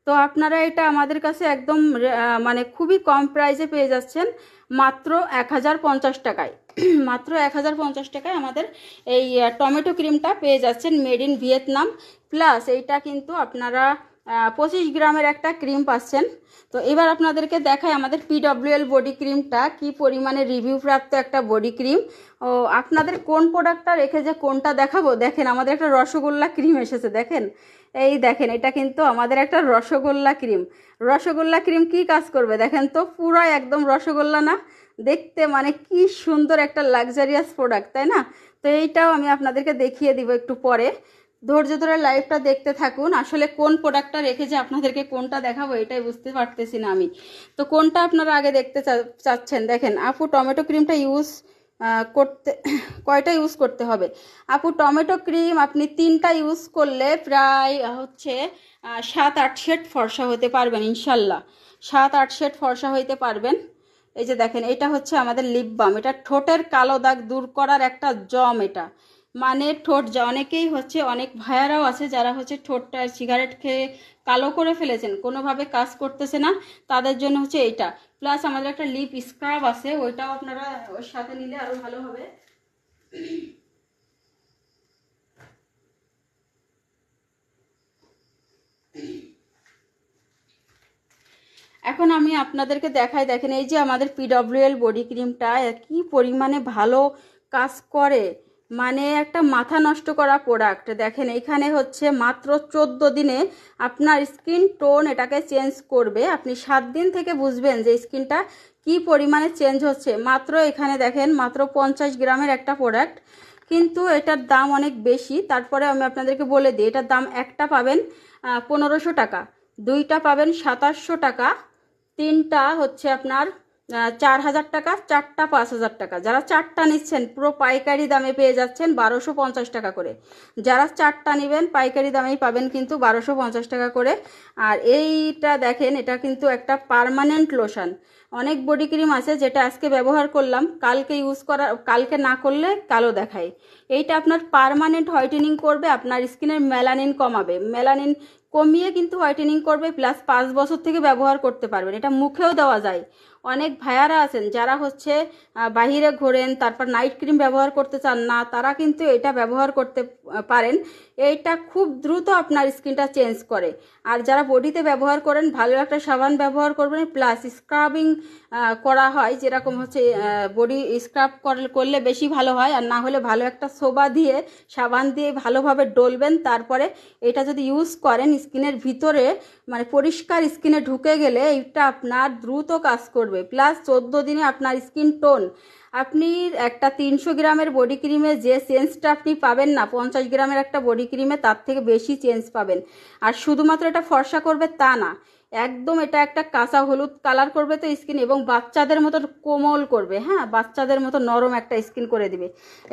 তো আপনারা এটা আমাদের কাছে একদম মানে খুবই কম প্রাইসে পেয়ে যাচ্ছেন, মাত্র 1050 টাকায়। মাত্র 1050 টাকায় আমাদের এই টমেটো ক্রিমটা পেয়ে যাচ্ছেন, মেড ইন ভিয়েতনাম। প্লাস এইটা কিন্তু আপনারা 25 গ্রামের একটা ক্রিম পাচ্ছেন। তো এবার আপনাদেরকে দেখাই আমাদের PWL বডি ক্রিমটা কি পরিমাণে রিভিউ প্রাপ্ত একটা বডি ক্রিম। ও আপনাদের কোন প্রোডাক্টটা রেখে যে কোনটা দেখাবো, দেখেন আমাদের একটা রসগোল্লা ক্রিম এসেছে। দেখেন এই দেখেন এটা কিন্তু আমাদের একটা রসগোল্লা ক্রিম। রসগোল্লা ক্রিম কি কাজ করবে দেখেন তো, পুরো একদম রসগোল্লা না দেখতে, মানে কি সুন্দর একটা লাক্সারিয়াস প্রোডাক্ট, তাই না? তো এইটাও আমি আপনাদেরকে দেখিয়ে দিব একটু পরে। ধৈর্য ধরে লাইভটা দেখতে থাকুন। আসলে কোন প্রোডাক্টটা রেখে যে আপনাদেরকে কোনটা দেখাবো এটাই বুঝতে পারতেছি না আমি। তো কোনটা আপনারা আগে দেখতে চাচ্ছেন? দেখেন আপু টমেটো ক্রিমটা ইউজ করতে কয়টা ইউজ করতে হবে? আপু টমেটো ক্রিম আপনি 3টা ইউজ করলে প্রায় হচ্ছে 7-8 শেড ফর্সা হতে পারবেন ইনশাল্লাহ। 7-8 শেড ফর্সা হইতে পারবেন। এই যে দেখেন এটা হচ্ছে আমাদের লিপ বাম, এটা ঠোঁটের কালো দাগ দূর করার একটা জম। এটা মানে ঠোঁট যা অনেকেই হচ্ছে, অনেক ভাইয়ারাও আছে যারা হচ্ছে ঠোঁটটা সিগারেট খেয়ে কালো করে ফেলেছেন, কোনোভাবে কাজ করতেছে না, তাদের জন্য হচ্ছে এইটা। প্লাস আমাদের একটা লিপ স্ক্রাব আছে, ওইটাও আপনারা ওর সাথে নিলে আরো ভালো হবে। এখন আমি আপনাদেরকে দেখাই, দেখেন এই যে আমাদের PWL বডি ক্রিমটা কি পরিমাণে ভালো কাজ করে, মানে একটা মাথা নষ্ট করা প্রোডাক্ট। দেখেন এখানে হচ্ছে মাত্র 14 দিনে আপনার স্কিন টোন এটাকে চেঞ্জ করবে। আপনি 7 দিন থেকে বুঝবেন যে স্কিনটা কি পরিমাণে চেঞ্জ হচ্ছে। মাত্র এখানে দেখেন মাত্র 50 গ্রামের একটা প্রোডাক্ট, কিন্তু এটার দাম অনেক বেশি। তারপরে আমি আপনাদেরকে বলে দিই, এটার দাম একটা পাবেন 1500 টাকা, দুইটা পাবেন 2700 টাকা, তিনটা হচ্ছে আপনার 4000 টাকা, চারটা 5000 টাকা। যারা চারটা নিচ্ছেন পুরো পাইকারি দামে পেয়ে যাচ্ছেন 1250 টাকা করে। যারা চারটা নেবেন পাইকারি দামেই পাবেন কিন্তু 1250 টাকা করে। আর এইটা দেখেন এটা কিন্তু একটা পার্মানেন্ট লোশন। অনেক বডি ক্রিম আছে যেটা আজকে ব্যবহার করলাম, কালকে ইউজ করা, কালকে না করলে কালো দেখায়। এইটা আপনার পার্মানেন্ট হোয়াইটেনিং করবে, আপনার স্কিনের মেলানিন কমাবে, মেলানিন কমিয়ে কিন্তু হোয়াইটেনিং করবে। প্লাস 5 বছর থেকে ব্যবহার করতে পারবেন। এটা মুখেও দেওয়া যায়। অনেক ভাইয়ারা আছেন যারা হচ্ছে বাহিরে ঘোরেন, তারপর নাইট ক্রিম ব্যবহার করতে চান না, তারা কিন্তু এটা ব্যবহার করতে পারেন। এইটা খুব দ্রুত আপনার স্কিনটা চেঞ্জ করে। আর যারা বডিতে ব্যবহার করেন ভালো একটা সাবান ব্যবহার করবেন, প্লাস স্ক্রাবিং করা হয়, যেরকম হচ্ছে বডি স্ক্রাব করলে বেশি ভালো হয়। আর না হলে ভালো একটা সোবা দিয়ে সাবান দিয়ে ভালোভাবে ডলবেন, তারপরে এটা যদি ইউজ করেন স্কিনের ভিতরে মানে পরিষ্কার স্কিনে ঢুকে গেলে এটা আপনার দ্রুত কাজ করবে। প্লাস 14 দিনে আপনার স্কিন টোন, আপনি একটা 300 গ্রামের বডি ক্রিমে যে চেঞ্জটা আপনি পাবেন না, 50 গ্রামের একটা বডি ক্রিমে তার থেকে বেশি চেঞ্জ পাবেন। আর শুধুমাত্র এটা ফর্সা করবে তা না, একদম এটা একটা কাঁচা হলুদ কালার করবে তো স্কিন, এবং বাচ্চাদের মতো কোমল করবে। হ্যাঁ, বাচ্চাদের মতো নরম একটা স্কিন করে দিবে।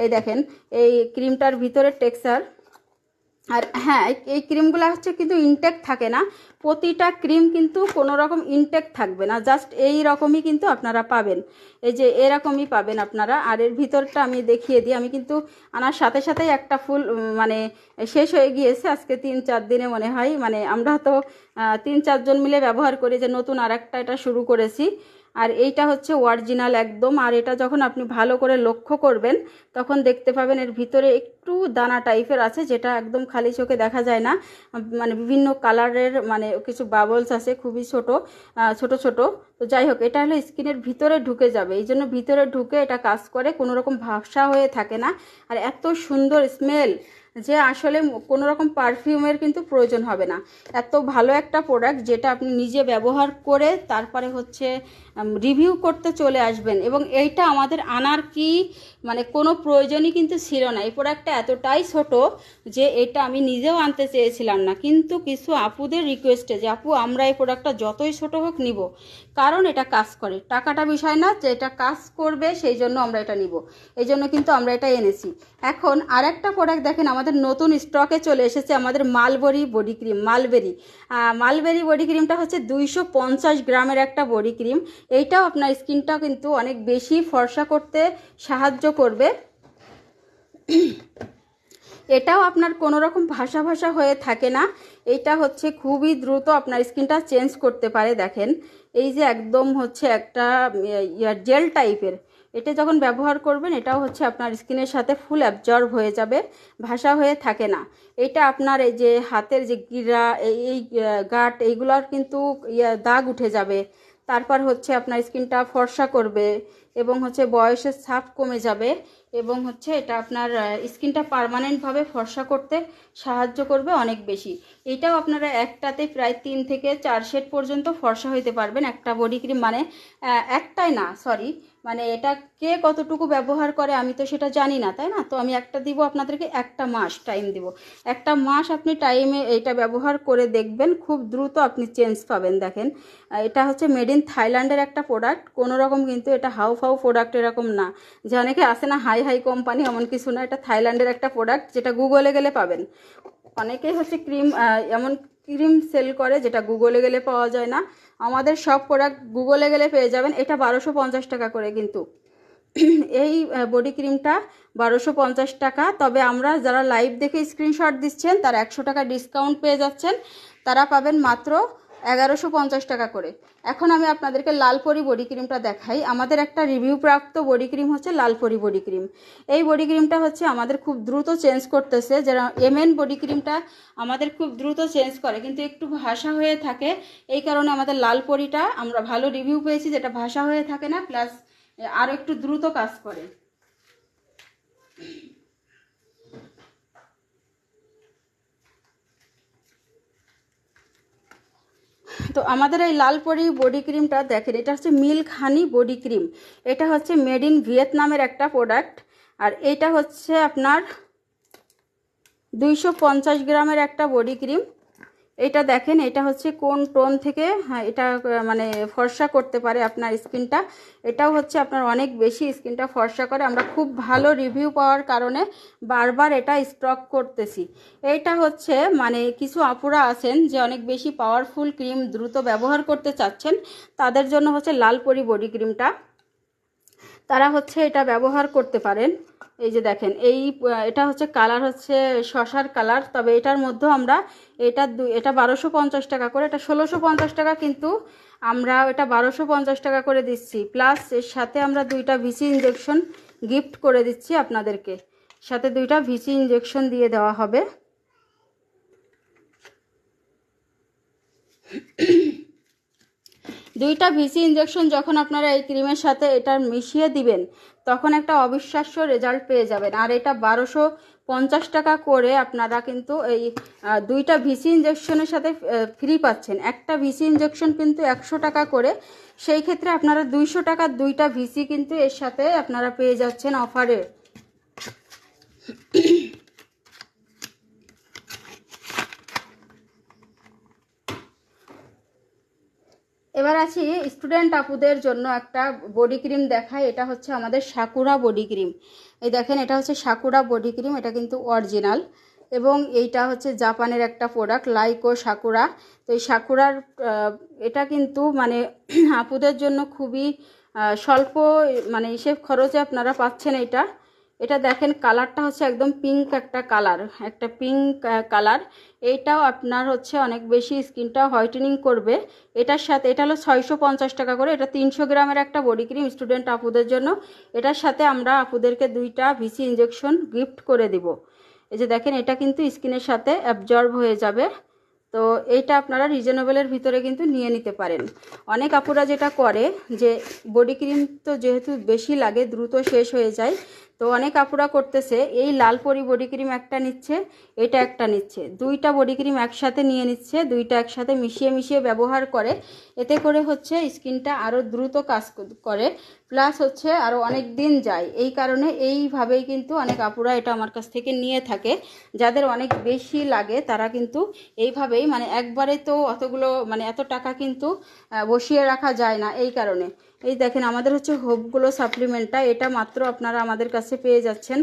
এই দেখেন এই ক্রিমটার ভিতরে টেক্সচার, আর হ্যাঁ, এই ক্রিমগুলো হচ্ছে কিন্তু ইনটেক থাকে না, প্রতিটা ক্রিম কিন্তু কোনো রকম ইনটেক থাকবে না, জাস্ট এই রকমই কিন্তু আপনারা পাবেন, এই যে এরকমই পাবেন আপনারা। আর এর ভিতরটা আমি দেখিয়ে দিই, আমি কিন্তু আনার সাথে সাথেই একটা ফুল মানে শেষ হয়ে গিয়েছে আজকে 3-4 দিনে মনে হয়, মানে আমরা তো 3-4 জন মিলে ব্যবহার করি, যে নতুন আর একটা এটা শুরু করেছি। আর এইটা হচ্ছে অরিজিনাল একদম। আর এটা যখন আপনি ভালো করে লক্ষ্য করবেন তখন দেখতে পাবেন এর ভিতরে একটু দানা টাইপের আছে, যেটা একদম খালি চোখে দেখা যায় না, মানে বিভিন্ন কালারের, মানে কিছু বাবলস আছে খুবই ছোট ছোট ছোট। তো যাই হোক, এটা হলো স্কিনের ভিতরে ঢুকে যাবে, এই জন্য ভিতরে ঢুকে এটা কাজ করে, কোনো রকম ভাবসা হয়ে থাকে না। আর এত সুন্দর স্মেল যে আসলে কোনো রকম পারফিউমের কিন্তু প্রয়োজন হবে না। এত ভালো একটা প্রোডাক্ট, যেটা আপনি নিজে ব্যবহার করে তারপরে হচ্ছে রিভিউ করতে চলে আসবেন। এবং এইটা আমাদের আনার কি মানে কোনো প্রয়োজনই কিন্তু ছিল না, এই প্রোডাক্টটা এতটাই ছোট যে এটা আমি নিজেও আনতে চেয়েছিলাম না, কিন্তু কিছু আপুদের রিকোয়েস্টে যে আপু আমরা এই প্রোডাক্টটা যতই ছোট হোক নিব, কারণ এটা কাজ করে, টাকাটা বিষয় না, যে এটা কাজ করবে সেই জন্য আমরা এটা নিব, এই জন্য কিন্তু আমরা এটা এনেছি। এখন আরেকটা প্রোডাক্ট দেখেন, আমাদের নতুন স্টকে চলে এসেছে আমাদের mulberry body cream. Mulberry body ক্রিমটা হচ্ছে 250 গ্রামের একটা বডি ক্রিম। এইটাও আপনার স্কিনটা কিন্তু অনেক বেশি ফর্সা করতে সাহায্য করবে। এটাও আপনার কোনো রকম ভাসা ভাসা হয়ে থাকে না, এইটা হচ্ছে খুবই দ্রুত আপনার স্কিনটা চেঞ্জ করতে পারে। দেখেন এই যে একদম হচ্ছে একটা জেল টাইপের, এটা যখন ব্যবহার করবেন এটাও হচ্ছে আপনার স্কিনের সাথে ফুল অ্যাবজর্ব হয়ে যাবে, ভাসা হয়ে থাকে না। এটা আপনার এই যে হাতের যে গিরা, এই গাঁট, এইগুলোর কিন্তু দাগ উঠে যাবে, তারপর হচ্ছে আপনার স্কিনটা ফর্সা করবে, এবং হচ্ছে বয়সের ছাপ কমে যাবে, এবং হচ্ছে এটা আপনার স্কিনটা পার্মানেন্টভাবে ফর্সা করতে সাহায্য করবে অনেক বেশি। এটাও আপনারা একটাতে প্রায় 3 থেকে 4 শেড পর্যন্ত ফর্সা হইতে পারবেন একটা বডি ক্রিম, মানে একটাই না, সরি, মানে এটা কে কতটুকু ব্যবহার করে আমি তো সেটা জানি না, তাই না? তো আমি একটা দিব আপনাদেরকে, একটা মাস টাইম দিব, একটা মাস আপনি টাইমে এটা ব্যবহার করে দেখবেন, খুব দ্রুত আপনি চেঞ্জ পাবেন। দেখেন এটা হচ্ছে মেড ইন থাইল্যান্ডের একটা প্রোডাক্ট, কোনো রকম কিন্তু এটা হাউফাউ প্রোডাক্ট এরকম না, যে অনেকে আসে না হাই হাই কোম্পানি, এমন কিছু না, এটা থাইল্যান্ডের একটা প্রোডাক্ট, যেটা গুগলে গেলে পাবেন। অনেকেই হচ্ছে ক্রিম এমন ক্রিম সেল করে যেটা গুগলে গেলে পাওয়া যায় না, আমাদের সব প্রোডাক্ট গুগলে গেলে পেয়ে যাবেন। এটা 1250 টাকা করে কিন্তু এই বডি ক্রিমটা 1250 টাকা। তবে আমরা যারা লাইভ দেখে স্ক্রিনশট দিচ্ছেন তারা 100 টাকা ডিসকাউন্ট পেয়ে যাচ্ছেন, তারা পাবেন মাত্র 1150 টাকা করে। এখন আমি আপনাদেরকে লালপরি বডি ক্রিমটা দেখাই। আমাদের একটা রিভিউ প্রাপ্ত বডি ক্রিম হচ্ছে লালপরি বডি ক্রিম। এই বডি ক্রিমটা হচ্ছে আমাদের খুব দ্রুত চেঞ্জ করতেছে, যারা এমএন বডি ক্রিমটা আমাদের খুব দ্রুত চেঞ্জ করে কিন্তু একটু ভাসা হয়ে থাকে, এই কারণে আমাদের লালপরিটা আমরা ভালো রিভিউ পেয়েছি, যেটা ভাসা হয়ে থাকে না, প্লাস আরও একটু দ্রুত কাজ করে। তো আমাদের এই লালপরি বডি ক্রিমটা দেখেন, এটা হচ্ছে মিল্ক হানি বডি ক্রিম, এটা হচ্ছে মেড ইন ভিয়েতনামের একটা প্রোডাক্ট। আর এটা হচ্ছে আপনার 250 গ্রামের একটা বডি ক্রিম। এটা দেখেন, এটা হচ্ছে কোন টোন থেকে, হ্যাঁ এটা মানে ফর্সা করতে পারে আপনার স্কিনটা, এটাও হচ্ছে আপনার অনেক বেশি স্কিনটা ফর্সা করে। আমরা খুব ভালো রিভিউ পাওয়ার কারণে বারবার এটা স্টক করতেছি। এইটা হচ্ছে মানে কিছু আপুরা আছেন যে অনেক বেশি পাওয়ারফুল ক্রিম দ্রুত ব্যবহার করতে চাচ্ছেন, তাদের জন্য হচ্ছে লালপরি বডি ক্রিমটা, তারা হচ্ছে এটা ব্যবহার করতে পারেন। এই যে দেখেন এটা হচ্ছে কালার হচ্ছে শশার কালার, তবে এটার মধ্যেও আমরা এটা 1250 টাকা করে, এটা 1650 টাকা, কিন্তু আমরা এটা 1250 টাকা করে দিচ্ছি। প্লাস এর সাথে আমরা 2টা ভিসি ইঞ্জেকশন গিফট করে দিচ্ছি আপনাদেরকে, সাথে 2টা ভিসি ইঞ্জেকশন দিয়ে দেওয়া হবে। দুইটা ভিসি ইঞ্জেকশন যখন আপনারা এই ক্রিমের সাথে এটা মিশিয়ে দিবেন তখন একটা অবিশ্বাস্য রেজাল্ট পেয়ে যাবেন। আর এটা 1250 টাকা করে আপনারা কিন্তু এই 2টা ভিসি ইঞ্জেকশনের সাথে ফ্রি পাচ্ছেন। একটা ভিসি ইঞ্জেকশন কিন্তু 100 টাকা করে, সেই ক্ষেত্রে আপনারা 200 টাকার 2টা ভিসি কিন্তু এর সাথে আপনারা পেয়ে যাচ্ছেন অফারে। এবার আছি স্টুডেন্ট আপুদের জন্য একটা বডি ক্রিম দেখাই। এটা হচ্ছে আমাদের সাকুরা বডি ক্রিম। এই দেখেন, এটা হচ্ছে সাকুরা বডি ক্রিম, এটা কিন্তু অরিজিনাল। এবং এইটা হচ্ছে জাপানের একটা প্রোডাক্ট লাইকো সাকুরা। তো এই সাকুরার এটা কিন্তু মানে আপুদের জন্য খুবই স্বল্প মানে হিসেব খরচে আপনারা পাচ্ছেন। এটা দেখেন কালারটা হচ্ছে একদম পিঙ্ক একটা কালার, একটা পিঙ্ক কালার। এইটাও আপনার হচ্ছে অনেক বেশি স্কিনটা হোয়াইটেনিং করবে। এটার সাথে এটা হলো 650 টাকা করে, এটা 300 গ্রামের একটা বডি ক্রিম স্টুডেন্ট আপুদের জন্য। এটার সাথে আমরা আপুদেরকে 2টা ভিসি ইঞ্জেকশন গিফট করে দিব। এই যে দেখেন এটা কিন্তু স্কিনের সাথে অ্যাবজর্ব হয়ে যাবে। তো এইটা আপনারা রিজনেবলের ভিতরে কিন্তু নিয়ে নিতে পারেন। অনেক আপুরা যেটা করে যে বডি ক্রিম তো যেহেতু বেশি লাগে দ্রুত শেষ হয়ে যায়, তো অনেক আপুরা করতেছে এই লালপরি বডি ক্রিম একটা নিচ্ছে, এটা একটা নিচ্ছে, 2টা বডি ক্রিম একসাথে নিয়ে নিচ্ছে, 2টা একসাথে মিশিয়ে মিশিয়ে ব্যবহার করে। এতে করে হচ্ছে স্কিনটা আরও দ্রুত কাজ করে, প্লাস হচ্ছে আরও অনেক দিন যায়। এই কারণে এইভাবেই কিন্তু অনেক আপুরা এটা আমার কাছ থেকে নিয়ে থাকে। যাদের অনেক বেশি লাগে তারা কিন্তু এইভাবেই মানে একবারে তো অতগুলো মানে এত টাকা কিন্তু বসিয়ে রাখা যায় না। এই কারণে এই দেখেন আমাদের হচ্ছে হোপগুলো সাপ্লিমেন্টটা, এটা মাত্র আপনারা আমাদের কাছে পেয়ে যাচ্ছেন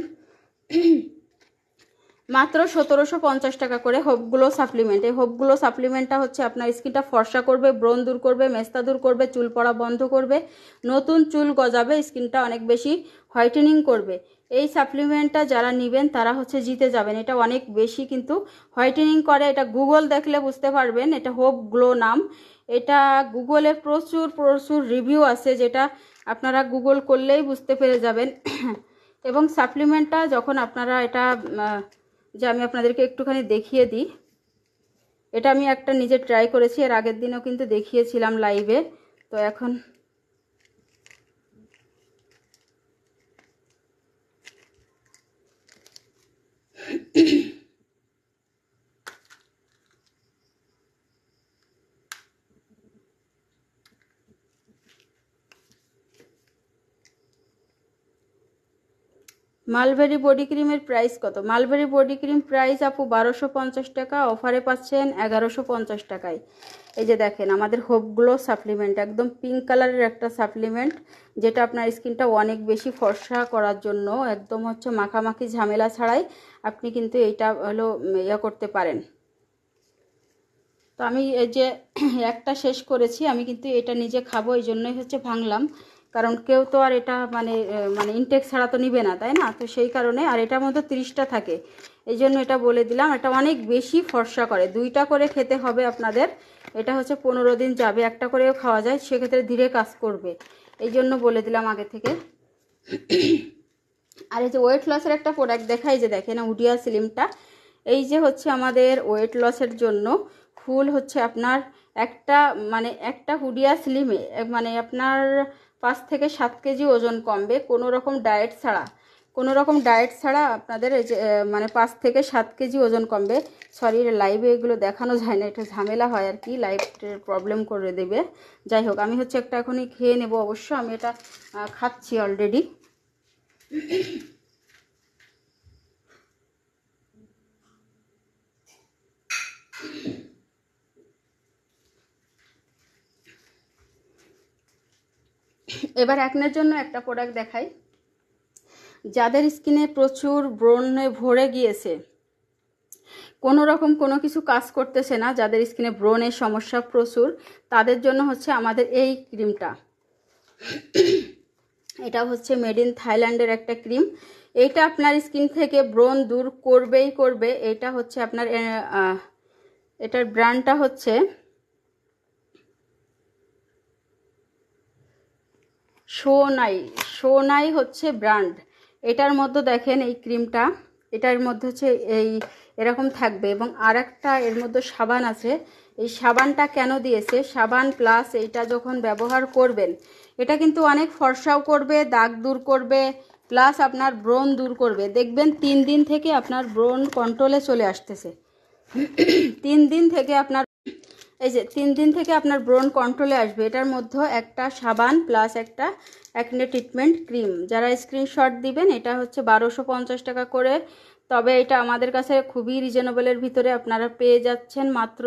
মাত্র 1750 টাকা করে হোপগুলো সাপ্লিমেন্ট। এই হোপগুলো সাপ্লিমেন্টটা হচ্ছে আপনার স্কিনটা ফর্সা করবে, ব্রণ দূর করবে, মেস্তা দূর করবে, চুল পড়া বন্ধ করবে, নতুন চুল গজাবে, স্কিনটা অনেক বেশি হোয়াইটেনিং করবে। এই সাপ্লিমেন্টটা যারা নেবেন তারা হচ্ছে জিতে যাবেন। এটা অনেক বেশি কিন্তু হোয়াইটেনিং করে। এটা গুগল দেখলে বুঝতে পারবেন, এটা হোপ গ্লো নাম। এটা গুগলে প্রচুর প্রচুর রিভিউ আছে, যেটা আপনারা গুগল করলেই বুঝতে পেরে যাবেন। এবং সাপ্লিমেন্টটা যখন আপনারা এটা যে আমি আপনাদেরকে একটুখানি দেখিয়ে দিই, এটা আমি একটা নিজে ট্রাই করেছি, এর আগের দিনও কিন্তু দেখিয়েছিলাম লাইভে। তো এখন মালবেরি বডি ক্রিমের প্রাইস কত? মালবেরি বডি ক্রিম প্রাইস আপু 1250 টাকা, অফারে পাচ্ছেন 1150 টাকায়। এই যে দেখেন আমাদের হোপগুলো সাপ্লিমেন্ট, একদম পিঙ্ক কালারের একটা সাপ্লিমেন্ট, যেটা আপনার স্কিনটা অনেক বেশি ফর্সা করার জন্য একদম হচ্ছে মাখামাখি ঝামেলা ছাড়াই আপনি কিন্তু এইটা হলো ইয়া করতে পারেন। তো আমি এই যে একটা শেষ করেছি, আমি কিন্তু এটা নিজে খাবো, এই জন্যই হচ্ছে ভাঙলাম, কারণ কেউ তো আর এটা মানে মানে ইনটেক ছাড়া তো নিবে না, তাই না? তো সেই কারণে, আর এটার মধ্যে 30টা থাকে, এই জন্য এটা বলে দিলাম। এটা অনেক বেশি ফর্সা করে, 2টা করে খেতে হবে আপনাদের। এটা হচ্ছে 15 দিন যাবে, একটা করেও খাওয়া যায়, সেক্ষেত্রে ধীরে কাজ করবে, এই জন্য বলে দিলাম আগে থেকে। আর এই যে ওয়েট লসের একটা প্রোডাক্ট দেখাই, যে দেখেন উডিয়া স্লিমটা, এই যে হচ্ছে আমাদের ওয়েট লসের জন্য ফুল হচ্ছে আপনার একটা হুডিয়া স্লিমে মানে আপনার 5 থেকে 7 কেজি ওজন কমবে কোনো রকম ডায়েট ছাড়া আপনাদের এই যে মানে 5 থেকে 7 কেজি ওজন কমবে। সরি, লাইভে এগুলো দেখানো যায় না, এটা ঝামেলা হয় আর কি, লাইভ প্রবলেম করে দেবে। যাই হোক, আমি হচ্ছে একটা এখনই খেয়ে নেব, অবশ্য আমি এটা খাচ্ছি অলরেডি। এবার একনের জন্য একটা প্রোডাক্ট দেখাই, যাদের স্কিনে প্রচুর ব্রণে ভরে গিয়েছে, কোনো রকম কোনো কিছু কাজ করতেছে না, যাদের স্কিনে ব্রণের সমস্যা প্রচুর, তাদের জন্য হচ্ছে আমাদের এই ক্রিমটা। এটা হচ্ছে মেড ইন থাইল্যান্ডের একটা ক্রিম। এইটা আপনার স্কিন থেকে ব্রণ দূর করবেই করবে। এটা হচ্ছে আপনার এটার ব্র্যান্ডটা হচ্ছে সোনাই হচ্ছে ব্র্যান্ড। এটার মধ্যে দেখেন এই ক্রিমটা, এটার মধ্যে হচ্ছে এরকম থাকবে, এবং আর একটা এর মধ্যে সাবান আছে। এই সাবানটা কেন দিয়েছে, সাবান প্লাস এইটা যখন ব্যবহার করবেন, এটা কিন্তু অনেক ফর্সাও করবে, দাগ দূর করবে, প্লাস আপনার ব্রণ দূর করবে। দেখবেন 3 দিন থেকে আপনার ব্রণ কন্ট্রোলে চলে আসতেছে। 3 দিন থেকে আপনার এই যে 3 দিন থেকে আপনার ব্রণ কন্ট্রোলে আসবে। এটার মধ্যে একটা সাবান প্লাস একটা অ্যাকনে ট্রিটমেন্ট ক্রিম। যারা স্ক্রিনশট দিবেন, এটা হচ্ছে 1250 টাকা করে, তবে এটা আমাদের কাছে খুবই রিজনেবলের ভিতরে আপনারা পেয়ে যাচ্ছেন, মাত্র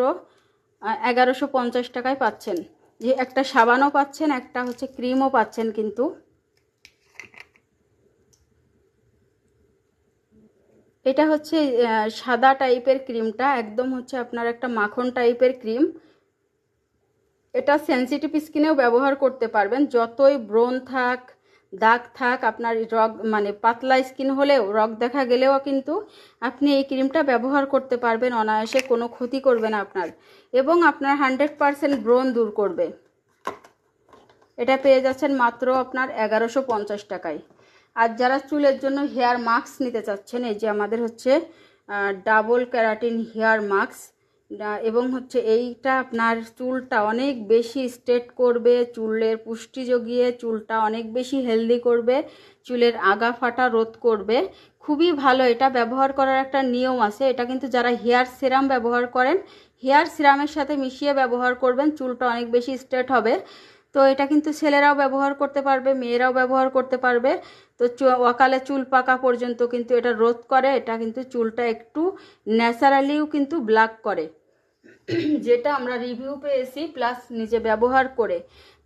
1150 টাকায় পাচ্ছেন। যে একটা সাবানও পাচ্ছেন, একটা হচ্ছে ক্রিমও পাচ্ছেন। কিন্তু এটা হচ্ছে সাদা টাইপের ক্রিমটা, একদম হচ্ছে আপনার একটা মাখন টাইপের ক্রিম। এটা সেনসিটিভ স্কিনেও ব্যবহার করতে পারবেন, যতই ব্রণ থাক, দাগ থাক, আপনার রগ মানে পাতলা স্কিন হলেও, রগ দেখা গেলেও কিন্তু আপনি এই ক্রিমটা ব্যবহার করতে পারবেন অনায়াসে, কোনো ক্ষতি করবে না আপনার, এবং আপনার 100% ব্রণ দূর করবে। এটা পেয়ে যাচ্ছেন মাত্র আপনার 1150 টাকায়। আর যারা চুলের জন্য হেয়ার মাস্ক নিতে চাচ্ছেন, এই যে আমাদের হচ্ছে ডাবল ক্যারাটিন হেয়ার মাস্ক, এবং হচ্ছে এইটা আপনার চুলটা অনেক বেশি স্ট্রেট করবে, চুলের পুষ্টি জগিয়ে চুলটা অনেক বেশি হেলদি করবে, চুলের আগা ফাটা রোধ করবে। খুবই ভালো, এটা ব্যবহার করার একটা নিয়ম আছে। এটা কিন্তু যারা হেয়ার সিরাম ব্যবহার করেন, হেয়ার সিরামের সাথে মিশিয়ে ব্যবহার করবেন, চুলটা অনেক বেশি স্ট্রেট হবে। তো এটা কিন্তু ছেলেরাও ব্যবহার করতে পারবে, মেয়েরাও ব্যবহার করতে পারবে। তো অকালে চুল পাকা পর্যন্ত কিন্তু এটা রোধ করে। এটা কিন্তু চুলটা একটু ন্যাচারালিও কিন্তু ব্ল্যাক করে, যেটা আমরা রিভিউ পেয়েছি প্লাস নিজে ব্যবহার করে।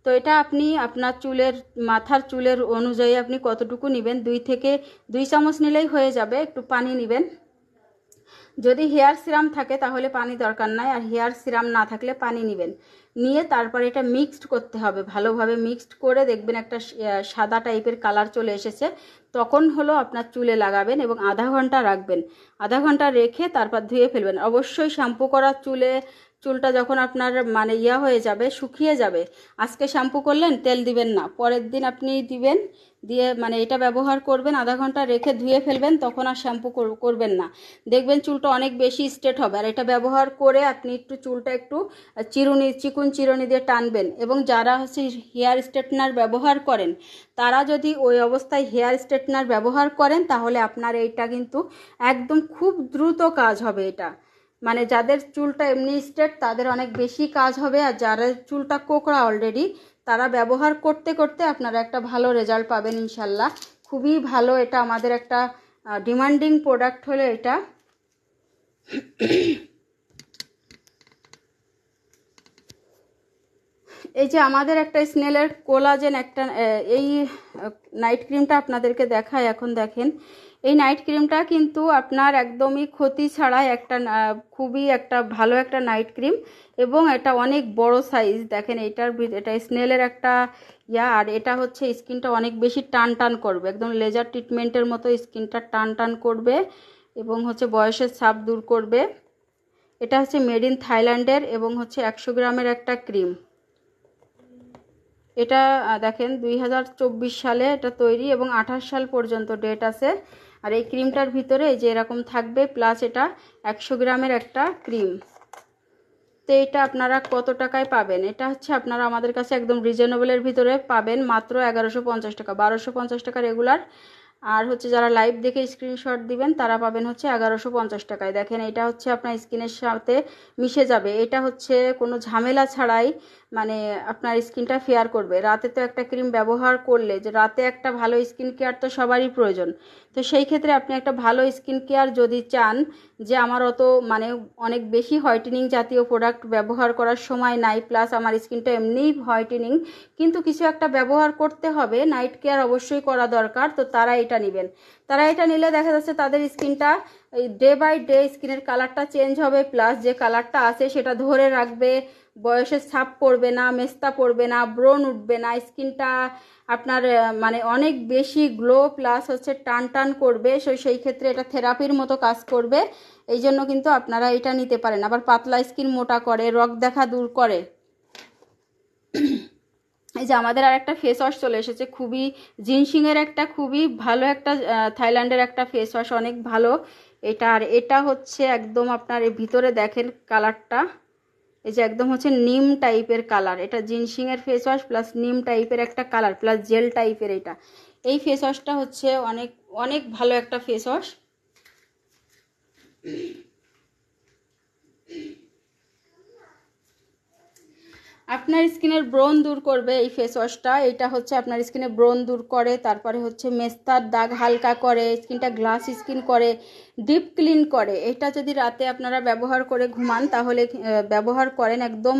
তো এটা আপনি আপনার চুলের, মাথার চুলের অনুযায়ী আপনি কতটুকু নেবেন, 2 চামচ নিলেই হয়ে যাবে। একটু পানি নেবেন, যদি হেয়ার সিরাম থাকে তাহলে পানি দরকার নাই, আর হেয়ার সিরাম না থাকলে পানি নেবেন। নিয়ে তারপরে এটা মিক্সড করতে হবে, ভালোভাবে মিক্সড করে দেখবেন একটা সাদা টাইপের কালার চলে এসেছে, তখন হলো আপনার চুলে লাগাবেন এবং আধা ঘন্টা রাখবেন। আধা ঘন্টা রেখে তারপর ধুয়ে ফেলবেন। অবশ্যই শ্যাম্পু করা চুলটা যখন আপনার মানে হয়ে যাবে, শুকিয়ে যাবে, আজকে শ্যাম্পু করলেন, তেল দিবেন না, পরের দিন আপনি দিবেন, দিয়ে মানে এটা ব্যবহার করবেন, আধা ঘন্টা রেখে ধুয়ে ফেলবেন, তখন আর শ্যাম্পু করবেন না। দেখবেন চুলটা অনেক বেশি স্ট্রেট হবে। আর এটা ব্যবহার করে আপনি একটু চুলটা একটু চিকুন চিরুনি দিয়ে টানবেন। এবং যারা হচ্ছে হেয়ার স্ট্রেটনার ব্যবহার করেন, তারা যদি ওই অবস্থায় হেয়ার স্ট্রেটনার ব্যবহার করেন, তাহলে আপনার এইটা কিন্তু একদম খুব দ্রুত কাজ হবে। এটা মানে যাদের চুলটা এমনি স্ট্রেট তাদের অনেক বেশি কাজ হবে, আর যারা চুলটা কোঁকড়া অলরেডি, তারা ব্যবহার করতে করতে আপনারা একটা ভালো রেজাল্ট পাবেন ইনশাল্লাহ। খুবই ভালো, এটা আমাদের একটা ডিমান্ডিং প্রোডাক্ট হলো এটা। এই যে আমাদের একটা স্নেলের কোলাজেন একটা এই নাইট ক্রিমটা আপনাদেরকে দেখায়, এখন দেখেন। এই নাইট ক্রিমটা কিন্তু আপনার একদমই ক্ষতি ছাড়াই একটা খুবই একটা ভালো একটা নাইট ক্রিম, এবং এটা অনেক বড় সাইজ। দেখেন এটা স্নেলের একটা আর এটা হচ্ছে স্কিনটা অনেক বেশি টান টান করবে, একদম লেজার ট্রিটমেন্টের মতো স্কিনটা টান টান করবে, এবং হচ্ছে বয়সের ছাপ দূর করবে। এটা হচ্ছে মেড ইন থাইল্যান্ডের, এবং হচ্ছে 100 গ্রামের একটা ক্রিম। এটা দেখেন 2024 সালে এটা তৈরি, এবং 28 সাল পর্যন্ত ডেট আছে। আর এই ক্রিমটার ভিতরে এই যে এরকম থাকবে, প্লাস এটা 100 গ্রামের একটা ক্রিম। তো এটা আপনারা কত টাকায় পাবেন? এটা হচ্ছে আপনারা আমাদের কাছে একদম রিজনেবলের ভিতরে পাবেন, মাত্র 1150 টাকা, 1250 টাকা রেগুলার। আর হচ্ছে যারা লাইভ দেখে স্ক্রিনশট দিবেন তারা পাবেন হচ্ছে 1150 টাকায়। দেখেন এটা হচ্ছে আপনার স্কিনের সাথে মিশে যাবে, এটা হচ্ছে কোনো ঝামেলা ছাড়াই মানে আপনার স্কিনটা ফেয়ার করবে। রাতে তো একটা ক্রিম ব্যবহার করলে, যে রাতে একটা ভালো স্কিন কেয়ার তো সবারই প্রয়োজন। তো সেই ক্ষেত্রে আপনি একটা ভালো স্কিন কেয়ার যদি চান, যে আমার অত মানে অনেক বেশি হোয়াইটেনিং জাতীয় প্রোডাক্ট ব্যবহার করার সময় নাই, প্লাস আমার স্কিনটা এমনিই হোয়াইটেনিং, কিন্তু কিছু একটা ব্যবহার করতে হবে, নাইট কেয়ার অবশ্যই করা দরকার, তো তারা এটা নেবেন। তারা এটা নিলে দেখা যাচ্ছে তাদের স্কিনটা ডে বাই ডে স্কিনের কালারটা চেঞ্জ হবে, প্লাস যে কালারটা আছে সেটা ধরে রাখবে, বয়সের ছাপ পড়বে না, মেস্তা পড়বে না, ব্রণ উঠবে না, স্কিনটা আপনার মানে অনেক বেশি গ্লো, প্লাস হচ্ছে টান টান করবে। সেই ক্ষেত্রে এটা থেরাপির মতো কাজ করবে। এই জন্য কিন্তু আপনারা এটা নিতে পারেন। আবার পাতলা স্কিন মোটা করে, রগ দেখা দূর করে। এই যে আমাদের আর একটা ফেস ওয়াশ চলে এসেছে, খুবই জিনসিংয়ের একটা খুবই ভালো একটা থাইল্যান্ডের একটা ফেস ওয়াশ, অনেক ভালো এটা। আর এটা হচ্ছে একদম আপনার এর ভিতরে দেখেন কালারটা, এই যে একদম হচ্ছে নিম টাইপের কালার। এটা জিনসিংয়ের ফেস ওয়াশ প্লাস নিম টাইপের একটা কালার প্লাস জেল টাইপের। এটা এই ফেস ওয়াশটা হচ্ছে অনেক অনেক ভালো একটা ফেস ওয়াশ। আপনার স্কিনের ব্রণ দূর করবে এই ফেস ওয়াশটা। এটা হচ্ছে আপনার স্কিনে ব্রণ দূর করে, তারপরে হচ্ছে মেস্তার দাগ হালকা করে, স্কিনটা গ্লাস স্কিন করে, ডিপ ক্লিন করে। এটা যদি রাতে আপনারা ব্যবহার করে ঘুমান, তাহলে ব্যবহার করেন, একদম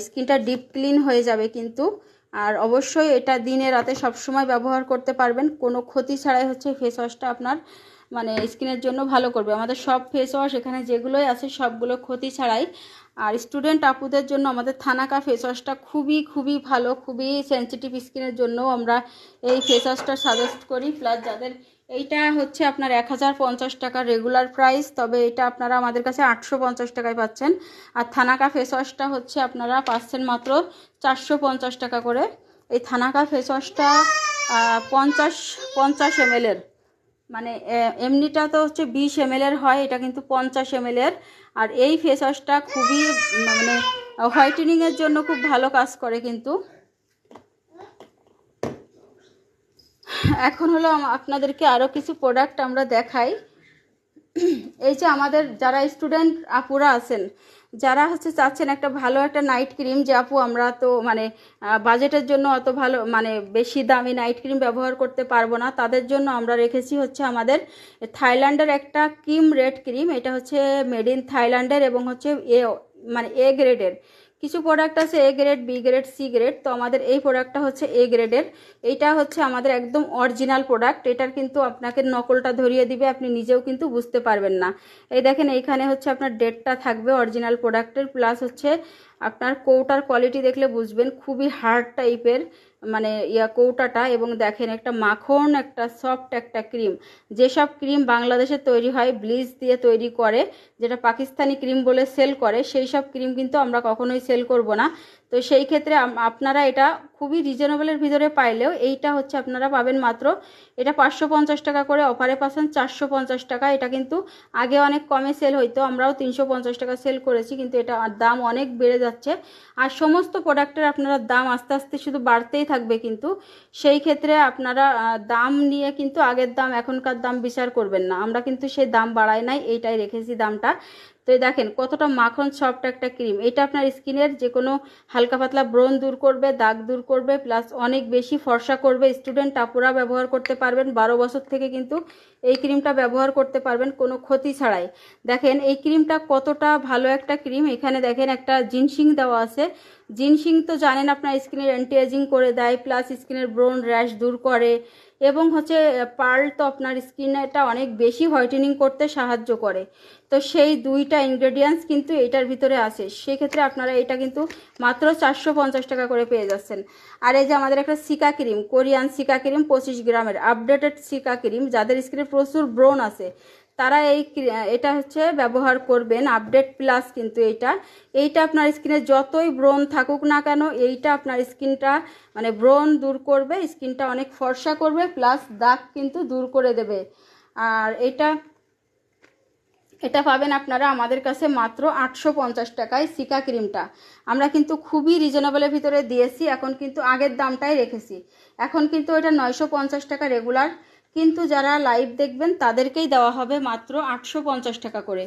স্কিনটা ডিপ ক্লিন হয়ে যাবে কিন্তু। আর অবশ্যই এটা দিনে রাতে সবসময় ব্যবহার করতে পারবেন, কোনো ক্ষতি ছাড়াই হচ্ছে ফেস ওয়াশটা আপনার মানে স্কিনের জন্য ভালো করবে। আমাদের সব ফেস ওয়াশ এখানে যেগুলোই আছে সবগুলো ক্ষতি ছাড়াই। আর স্টুডেন্ট আপুদের জন্য আমাদের থানাকা ফেস ওয়াশটা খুবই ভালো, খুবই সেনসিটিভ স্কিনের জন্য আমরা এই ফেস ওয়াশটা সাজেস্ট করি। প্লাস যাদের এইটা হচ্ছে আপনার 1050 টাকা রেগুলার প্রাইস, তবে এটা আপনারা আমাদের কাছে 850 টাকায় পাচ্ছেন। আর থানাকা ফেস ওয়াশটা হচ্ছে আপনারা পাচ্ছেন মাত্র 450 টাকা করে। এই থানাকা ফেস ওয়াশটা 50 ml এর, মানে এমনিটা তো হচ্ছে 20 ml এর হয়, এটা কিন্তু 50 ml এর। আর এই ফেস ওয়াশটা খুবই মানে হোয়াইটেনিংয়ের জন্য খুব ভালো কাজ করে কিন্তু। এখন হলো আপনাদেরকে আরও কিছু প্রোডাক্ট আমরা দেখাই। এই যে আমাদের যারা স্টুডেন্ট আপুরা আছেন, যারা হচ্ছে চাচ্ছেন একটা ভালো একটা নাইট ক্রিম, যে আপু আমরা তো মানে বাজেটের জন্য অত ভালো মানে বেশি দামি নাইট ক্রিম ব্যবহার করতে পারবো না, তাদের জন্য আমরা রেখেছি হচ্ছে আমাদের থাইল্যান্ডের একটা ক্রিম রেড ক্রিম। এটা হচ্ছে মেড ইন থাইল্যান্ডের এবং হচ্ছে মানে এ গ্রেডের। কিছু প্রোডাক্ট আছে A grade, B grade, C grade, তো আমাদের এই প্রোডাক্টটা হচ্ছে এ গ্রেডের। এইটা হচ্ছে আমাদের একদম অরিজিনাল প্রোডাক্ট। এটার কিন্তু আপনাকে নকলটা ধরিয়ে দিবে, আপনি নিজেও কিন্তু বুঝতে পারবেন না। এই দেখেন এইখানে হচ্ছে আপনার ডেটটা থাকবে অরিজিনাল প্রোডাক্টের, প্লাস হচ্ছে আপনার কৌটার কোয়ালিটি দেখলে বুঝবেন খুবই হার্ড টাইপের মানে কৌটাটা। এবং দেখেন একটা মাখন একটা সফট একটা ক্রিম। যেসব ক্রিম বাংলাদেশে তৈরি হয় ব্লিচ দিয়ে তৈরি করে, যেটা পাকিস্তানি ক্রিম বলে সেল করে, সেই সব ক্রিম কিন্তু আমরা কখনোই সেল করব না। তো সেই ক্ষেত্রে আপনারা এটা খুবই রিজনেবলের ভিতরে পাইলেও এইটা হচ্ছে আপনারা পাবেন মাত্র, এটা 550 টাকা করে, অফারে পাচ্ছেন 450 টাকা। এটা কিন্তু আগে অনেক কমে সেল হইতো, আমরাও 350 টাকা সেল করেছি, কিন্তু এটা দাম অনেক বেড়ে যাচ্ছে। আর সমস্ত প্রোডাক্টের আপনারা দাম আস্তে আস্তে শুধু বাড়তেই থাকবে, কিন্তু সেই ক্ষেত্রে আপনারা দাম নিয়ে কিন্তু আগের দাম এখনকার দাম বিচার করবেন না, আমরা কিন্তু সেই দাম বাড়াই নাই, এইটাই রেখেছি দামটা। তো দেখেন কতটা মাখন সফট একটা ক্রিম। এটা আপনার স্কিনের যে কোনো হালকা পাতলা ব্রণ দূর করবে, দাগ দূর করবে, প্লাস অনেক বেশি ফর্সা করবে। স্টুডেন্ট আপুরা ব্যবহার করতে পারবেন, 12 বছর থেকে কিন্তু এই ক্রিমটা ব্যবহার করতে পারবেন কোনো ক্ষতি ছাড়াই। দেখেন এই ক্রিমটা কতটা ভালো একটা ক্রিম। এখানে দেখেন একটা জিনসিং দেওয়া আছে। জিনসিং তো জানেন আপনার স্কিনের অ্যান্টি এজিং করে দেয়, প্লাস স্কিনের ব্রণ র্যাশ দূর করে, এবং হচ্ছে পার্ল তো আপনার স্কিনটা অনেক বেশি হোয়াইটেনিং করতে সাহায্য করে। তো সেই দুইটা ইনগ্রেডিয়েন্টস কিন্তু এটার ভিতরে আছে, সেক্ষেত্রে আপনারা এটা কিন্তু মাত্র 450 টাকা করে পেয়ে যাচ্ছেন। আর এই যে আমাদের একটা seeker cream, Korean seeker cream 25 গ্রামের আপডেটেড সিকা ক্রিম, যাদের স্কিনে প্রচুর ব্রণ আছে তারা এটা হচ্ছে ব্যবহার করবেন। আপডেট প্লাস কিন্তু এইটা আপনার স্কিনে যতই ব্রণ থাকুক না কেন, এইটা আপনার স্কিনটা মানে ব্রণ দূর করবে, স্কিনটা অনেক ফর্সা করবে, প্লাস দাগ কিন্তু দূর করে দেবে। আর এটা পাবেন আপনারা আমাদের কাছে মাত্র 850 টাকায়। সিকা ক্রিমটা আমরা কিন্তু খুবই রিজনেবলের ভিতরে দিয়েছি, এখন কিন্তু আগের দামটাই রেখেছি। এখন কিন্তু এটা 950 টাকা রেগুলার, কিন্তু যারা লাইভ দেখবেন তাদেরকেই দেওয়া হবে মাত্র 850 টাকা করে।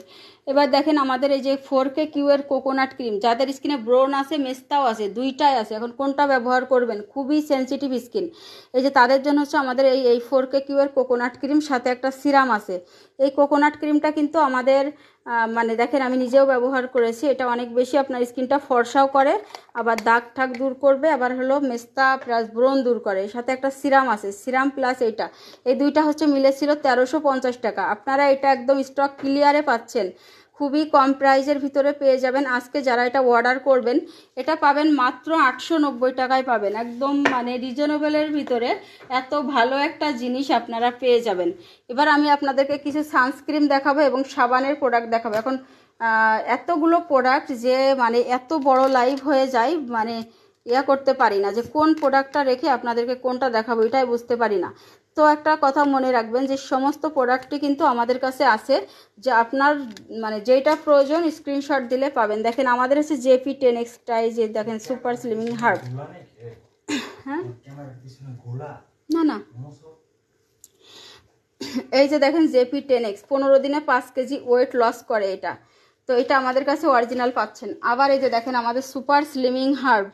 এবার দেখেন আমাদের এই যে 4K কিউ এর কোকোনাট ক্রিম, যাদের স্কিনে ব্রণ আছে মেস্তাও আছে, দুইটাই আছে, এখন কোনটা ব্যবহার করবেন, খুবই সেনসিটিভ স্কিন, এই যে তাদের জন্য হচ্ছে আমাদের এই 4K কিউ এর কোকোনাট ক্রিম, সাথে একটা সিরাম আছে। এই কোকোনাট ক্রিমটা কিন্তু আমাদের মানে দেখেন আমি নিজেও ব্যবহার করেছি, এটা অনেক বেশি আপনার স্কিনটা ফর্সাও করে, আবার দাগ ঠাক দূর করবে, আবার হলো মেস্তা প্লাস ব্রণ দূর করে। সাথে একটা সিরাম আছে, সিরাম প্লাস এইটা, এই দুইটা হচ্ছে মিলেছিল 1350 টাকা। আপনারা এটা একদম স্টক ক্লিয়ারে পাচ্ছেন, খুবই কম প্রাইসের ভিতরে পেয়ে যাবেন। আজকে যারা এটা অর্ডার করবেন এটা পাবেন মাত্র 890 টাকায় পাবেন, একদম মানে রিজনেবলের ভিতরে এত ভালো একটা জিনিস আপনারা পেয়ে যাবেন। এবার আমি আপনাদেরকে কিছু সানস্ক্রিন দেখাবো এবং সাবানের প্রোডাক্ট দেখাবো। এখন এতগুলো প্রোডাক্ট যে মানে এত বড় লাইভ হয়ে যায়, মানে করতে পারি না যে কোন প্রোডাক্টটা রেখে আপনাদেরকে কোনটা দেখাবো, এটাই বুঝতে পারি না। তো একটা কথা মনে রাখবেন যে সমস্ত প্রোডাক্টই কিন্তু আমাদের কাছে আছে, যে আপনার মানে যেটা প্রয়োজন স্ক্রিনশট দিলে পাবেন। দেখেন আমাদের হচ্ছে জেপি 10X টাই, যে দেখেন সুপার স্লিমিং হার্ব, হ্যাঁ না এই যে দেখেন জেপি 10X 15 দিনে 5 কেজি ওয়েট লস করে এটা। তো এটা আমাদের কাছে অরিজিনাল পাচ্ছেন। আবার এই যে দেখেন আমাদের সুপার স্লিমিং হার্ব,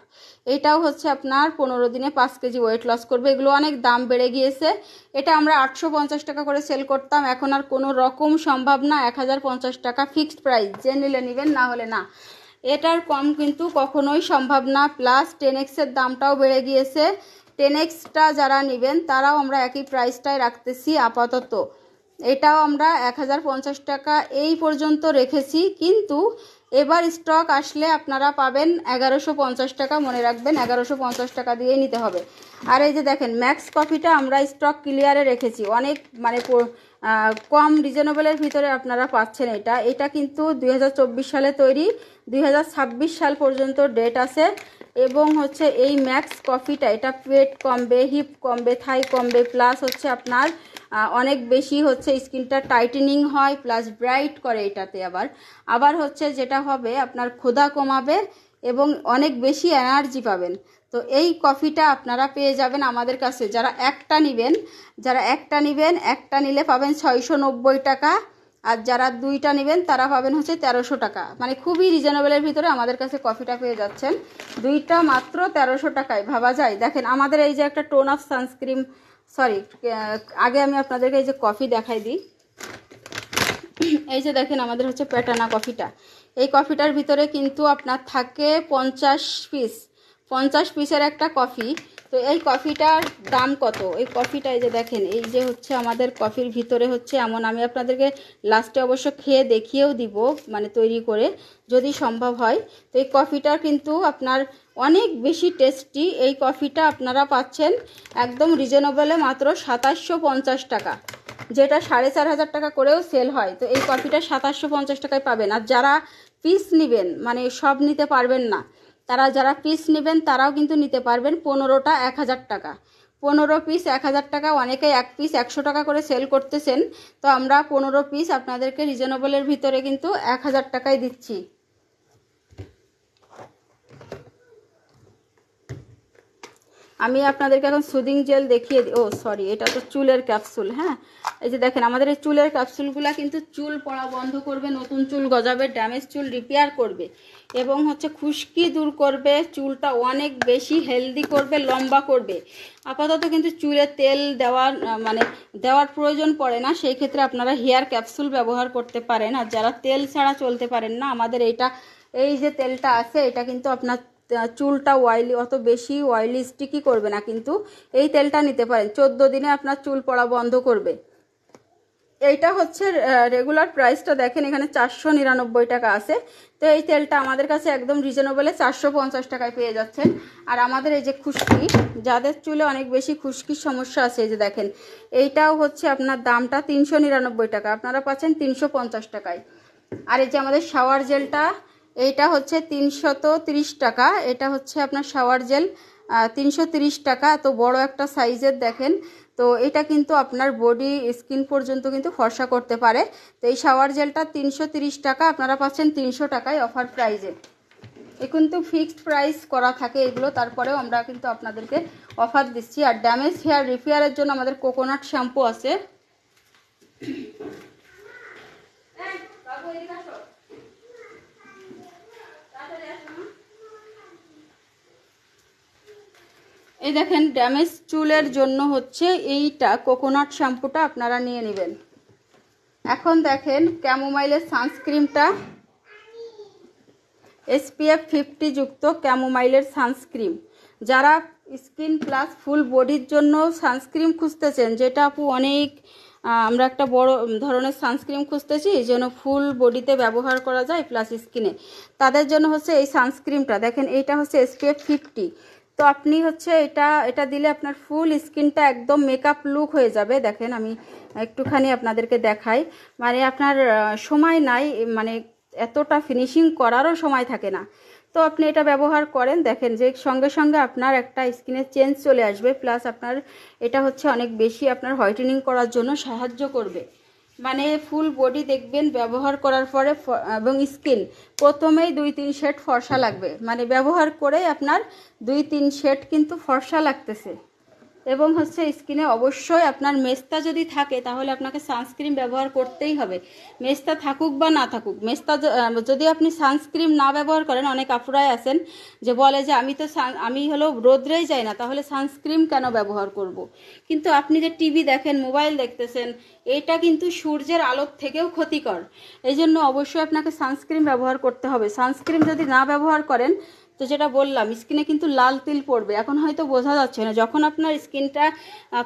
এটাও হচ্ছে আপনার 15 দিনে 5 কেজি ওয়েট লস করবে। এগুলো অনেক দাম বেড়ে গিয়েছে, এটা আমরা 850 টাকা করে সেল করতাম, এখন আর কোনো রকম সম্ভব না, 1050 টাকা ফিক্সড প্রাইস, যে নিলে নেবেন, না হলে না, এটার কম কিন্তু কখনোই সম্ভব না। প্লাস 10X এর দামটাও বেড়ে গিয়েছে, 10Xটা যারা নেবেন তারাও আমরা একই প্রাইসটাই রাখতেছি আপাতত। এটাও আমরা 1050 টাকা এই পর্যন্ত রেখেছি, কিন্তু এবার স্টক আসলে আপনারা পাবেন 1150 টাকা। মনে রাখবেন 1150 টাকা দিয়েই নিতে হবে। আর এই যে দেখেন ম্যাক্স কফিটা আমরা স্টক ক্লিয়ারে রেখেছি, অনেক মানে কম রিজনেবলের ভিতরে আপনারা পাচ্ছেন। এটা কিন্তু 2024 সালে তৈরি, 2026 সাল পর্যন্ত ডেট আছে। এবং হচ্ছে এই ম্যাক্স কফিটা এটা পেট কমবে, হিপ কমবে, থাই কমবে, প্লাস হচ্ছে আপনার অনেক বেশি হচ্ছে স্কিনটা টাইটেনিং হয়, প্লাস ব্রাইট করে এটাতে। আবার হচ্ছে যেটা হবে আপনার ক্ষুধা কমাবে এবং অনেক বেশি এনার্জি পাবেন। তো এই কফিটা আপনারা পেয়ে যাবেন আমাদের কাছে। যারা একটা নেবেন, একটা নিলে পাবেন 690 টাকা, আর যারা দুইটা নেবেন তারা পাবেন হচ্ছে 1300 টাকা। মানে খুবই রিজনেবলের ভিতরে আমাদের কাছে কফিটা পেয়ে যাচ্ছেন, দুইটা মাত্র 1300 টাকায়। ভাবা যায়? দেখেন আমাদের এই যে একটা টোন অফ সানস্ক্রিন, সরি আগে আমি আপনাদেরকে এই যে কফি দেখাই দিই। এই যে দেখেন আমাদের হচ্ছে প্যাটানা কফিটা, এই কফিটার ভিতরে কিন্তু আপনার থাকে 50 পিসের একটা কফি। তো এই কফিটার দাম কত? এই কফিটা এই যে দেখেন, এই যে হচ্ছে আমাদের কফির ভিতরে হচ্ছে এমন, আমি আপনাদেরকে লাস্টে অবশ্য খেয়ে দেখিয়েও দিব, মানে তৈরি করে যদি সম্ভব হয়। তো এই কফিটা কিন্তু আপনার অনেক বেশি টেস্টি। এই কফিটা আপনারা পাচ্ছেন একদম রিজনেবলে মাত্র 2750 টাকা, যেটা 4500 টাকা করেও সেল হয়। তো এই কফিটা 2750 টাকায় পাবেন। আর যারা পিস নেবেন, মানে সব নিতে পারবেন না, যারা পিস নেবেন তারাও কিন্তু নিতে পারবেন। 15টা 1000 টাকা, 15 পিস 1000 টাকা। অনেকে এক পিস 100 টাকা করে সেল করতেছেন, তো আমরা 15 পিস আপনাদেরকে রিজনেবলের ভিতরে কিন্তু 1000 টাকায় দিচ্ছি। আমি আপনাদেরকে এখন সুদিং জেল দেখিয়ে দিই। ও সরি, এটা তো চুলের ক্যাপসুল। হ্যাঁ, এই যে দেখেন আমাদের এই চুলের ক্যাপসুলগুলো কিন্তু চুল পড়া বন্ধ করবে, নতুন চুল গজাবে, ড্যামেজ চুল রিপেয়ার করবে এবং হচ্ছে খুশকি দূর করবে, চুলটা অনেক বেশি হেলদি করবে, লম্বা করবে। আপাতত কিন্তু চুলে তেল দেওয়ার প্রয়োজন পড়ে না, সেই ক্ষেত্রে আপনারা হেয়ার ক্যাপসুল ব্যবহার করতে পারেন। আর যারা তেল ছাড়া চলতে পারেন না, আমাদের এই যে তেলটা আছে, এটা কিন্তু আপনার চুলটা অয়েলি, অত বেশি অয়েলি স্টিকি করবে না, কিন্তু এই তেলটা নিতে পারেন। 14 দিনে আপনার চুল পড়া বন্ধ করবে। এইটা হচ্ছে রেগুলার প্রাইসটা দেখেন, এখানে 499 টাকা আছে। তো এই তেলটা আমাদের কাছে একদম রিজনেবলে 450 টাকায় পেয়ে যাচ্ছেন। আর আমাদের এই যে খুশকি, যাদের চুলে অনেক বেশি খুশকির সমস্যা আছে, এই যে দেখেন এইটাও হচ্ছে আপনার দামটা 399 টাকা, আপনারা পাচ্ছেন 350 টাকায়। আর এই যে আমাদের শাওয়ার জেলটা, এইটা হচ্ছে 330 টাকা। এটা হচ্ছে আপনার শাওয়ার জেল 330 টাকা, এত বড় একটা সাইজের দেখেন। তো এটা কিন্তু আপনার বডি স্কিন পর্যন্ত কিন্তু ফর্সা করতে পারে। তো এই শাওয়ার জেলটা 330 টাকা, আপনারা পাচ্ছেন 300 টাকায় অফার প্রাইজে। এ কিন্তু ফিক্সড প্রাইস করা থাকে এগুলো, তারপরেও আমরা কিন্তু আপনাদেরকে অফার দিচ্ছি। আর ড্যামেজ হেয়ার রিপেয়ারের জন্য আমাদের কোকোনাট শ্যাম্পু আছে। এই দেখেন ড্যামেজ চুলের জন্য হচ্ছে এইটা কোকোনাট শ্যাম্পুটা আপনারা নিয়ে নেবেন। এখন দেখেন ক্যামোমাইলের সানস্ক্রিনটা, SPF 50 যুক্ত ক্যামোমাইলের সানস্ক্রিন। যারা স্কিন প্লাস ফুল বডির জন্য সানস্ক্রিন খুঁজতেছেন, যেটা আপু অনেক আমরা একটা বড় ধরনের সানস্ক্রিন খুঁজতেছি যেন ফুল বডিতে ব্যবহার করা যায় প্লাস স্কিনে, তাদের জন্য হচ্ছে এই সানস্ক্রিনটা। দেখেন এইটা হচ্ছে SPF 50। তো আপনি হচ্ছে এটা দিলে আপনার ফুল স্কিনটা একদম মেকআপ লুক হয়ে যাবে। দেখেন আমি একটুখানি আপনাদেরকে দেখাই, মানে আপনার সময় নাই, মানে এতটা ফিনিশিং করারও সময় থাকে না। তো আপনি এটা ব্যবহার করেন, দেখেন যে সঙ্গে সঙ্গে আপনার একটা স্কিনের চেঞ্জ চলে আসবে, প্লাস আপনার এটা হচ্ছে অনেক বেশি আপনার হোয়াইটেনিং করার জন্য সাহায্য করবে। মানে ফুল বডি দেখবেন ব্যবহার করার পরে, এবং স্কিন প্রথমেই 2-3 শেড ফর্সা লাগবে, মানে ব্যবহার করে আপনার 2-3 শেড কিন্তু ফর্সা লাগতেছে। এবং হচ্ছে স্কিনে অবশ্যই আপনার মেস্তা যদি থাকে তাহলে আপনাকে সানস্ক্রিন ব্যবহার করতেই হবে, মেস্তা থাকুক বা না থাকুক। মেস্তা যদি আপনি সানস্ক্রিন না ব্যবহার করেন, অনেক আপুরাই আছেন যে বলে যে আমি হলো রোদ্রেই যাই না, তাহলে সানস্ক্রিন কেন ব্যবহার করব। কিন্তু আপনি যে টিভি দেখেন, মোবাইল দেখতেছেন, এটা কিন্তু সূর্যের আলোর থেকেও ক্ষতিকর। এই জন্য অবশ্যই আপনাকে সানস্ক্রিন ব্যবহার করতে হবে। সানস্ক্রিন যদি না ব্যবহার করেন তো যেটা বললাম, স্কিনে কিন্তু লাল তিল পড়বে। এখন হয়তো বোঝা যাচ্ছে না, যখন আপনার স্কিনটা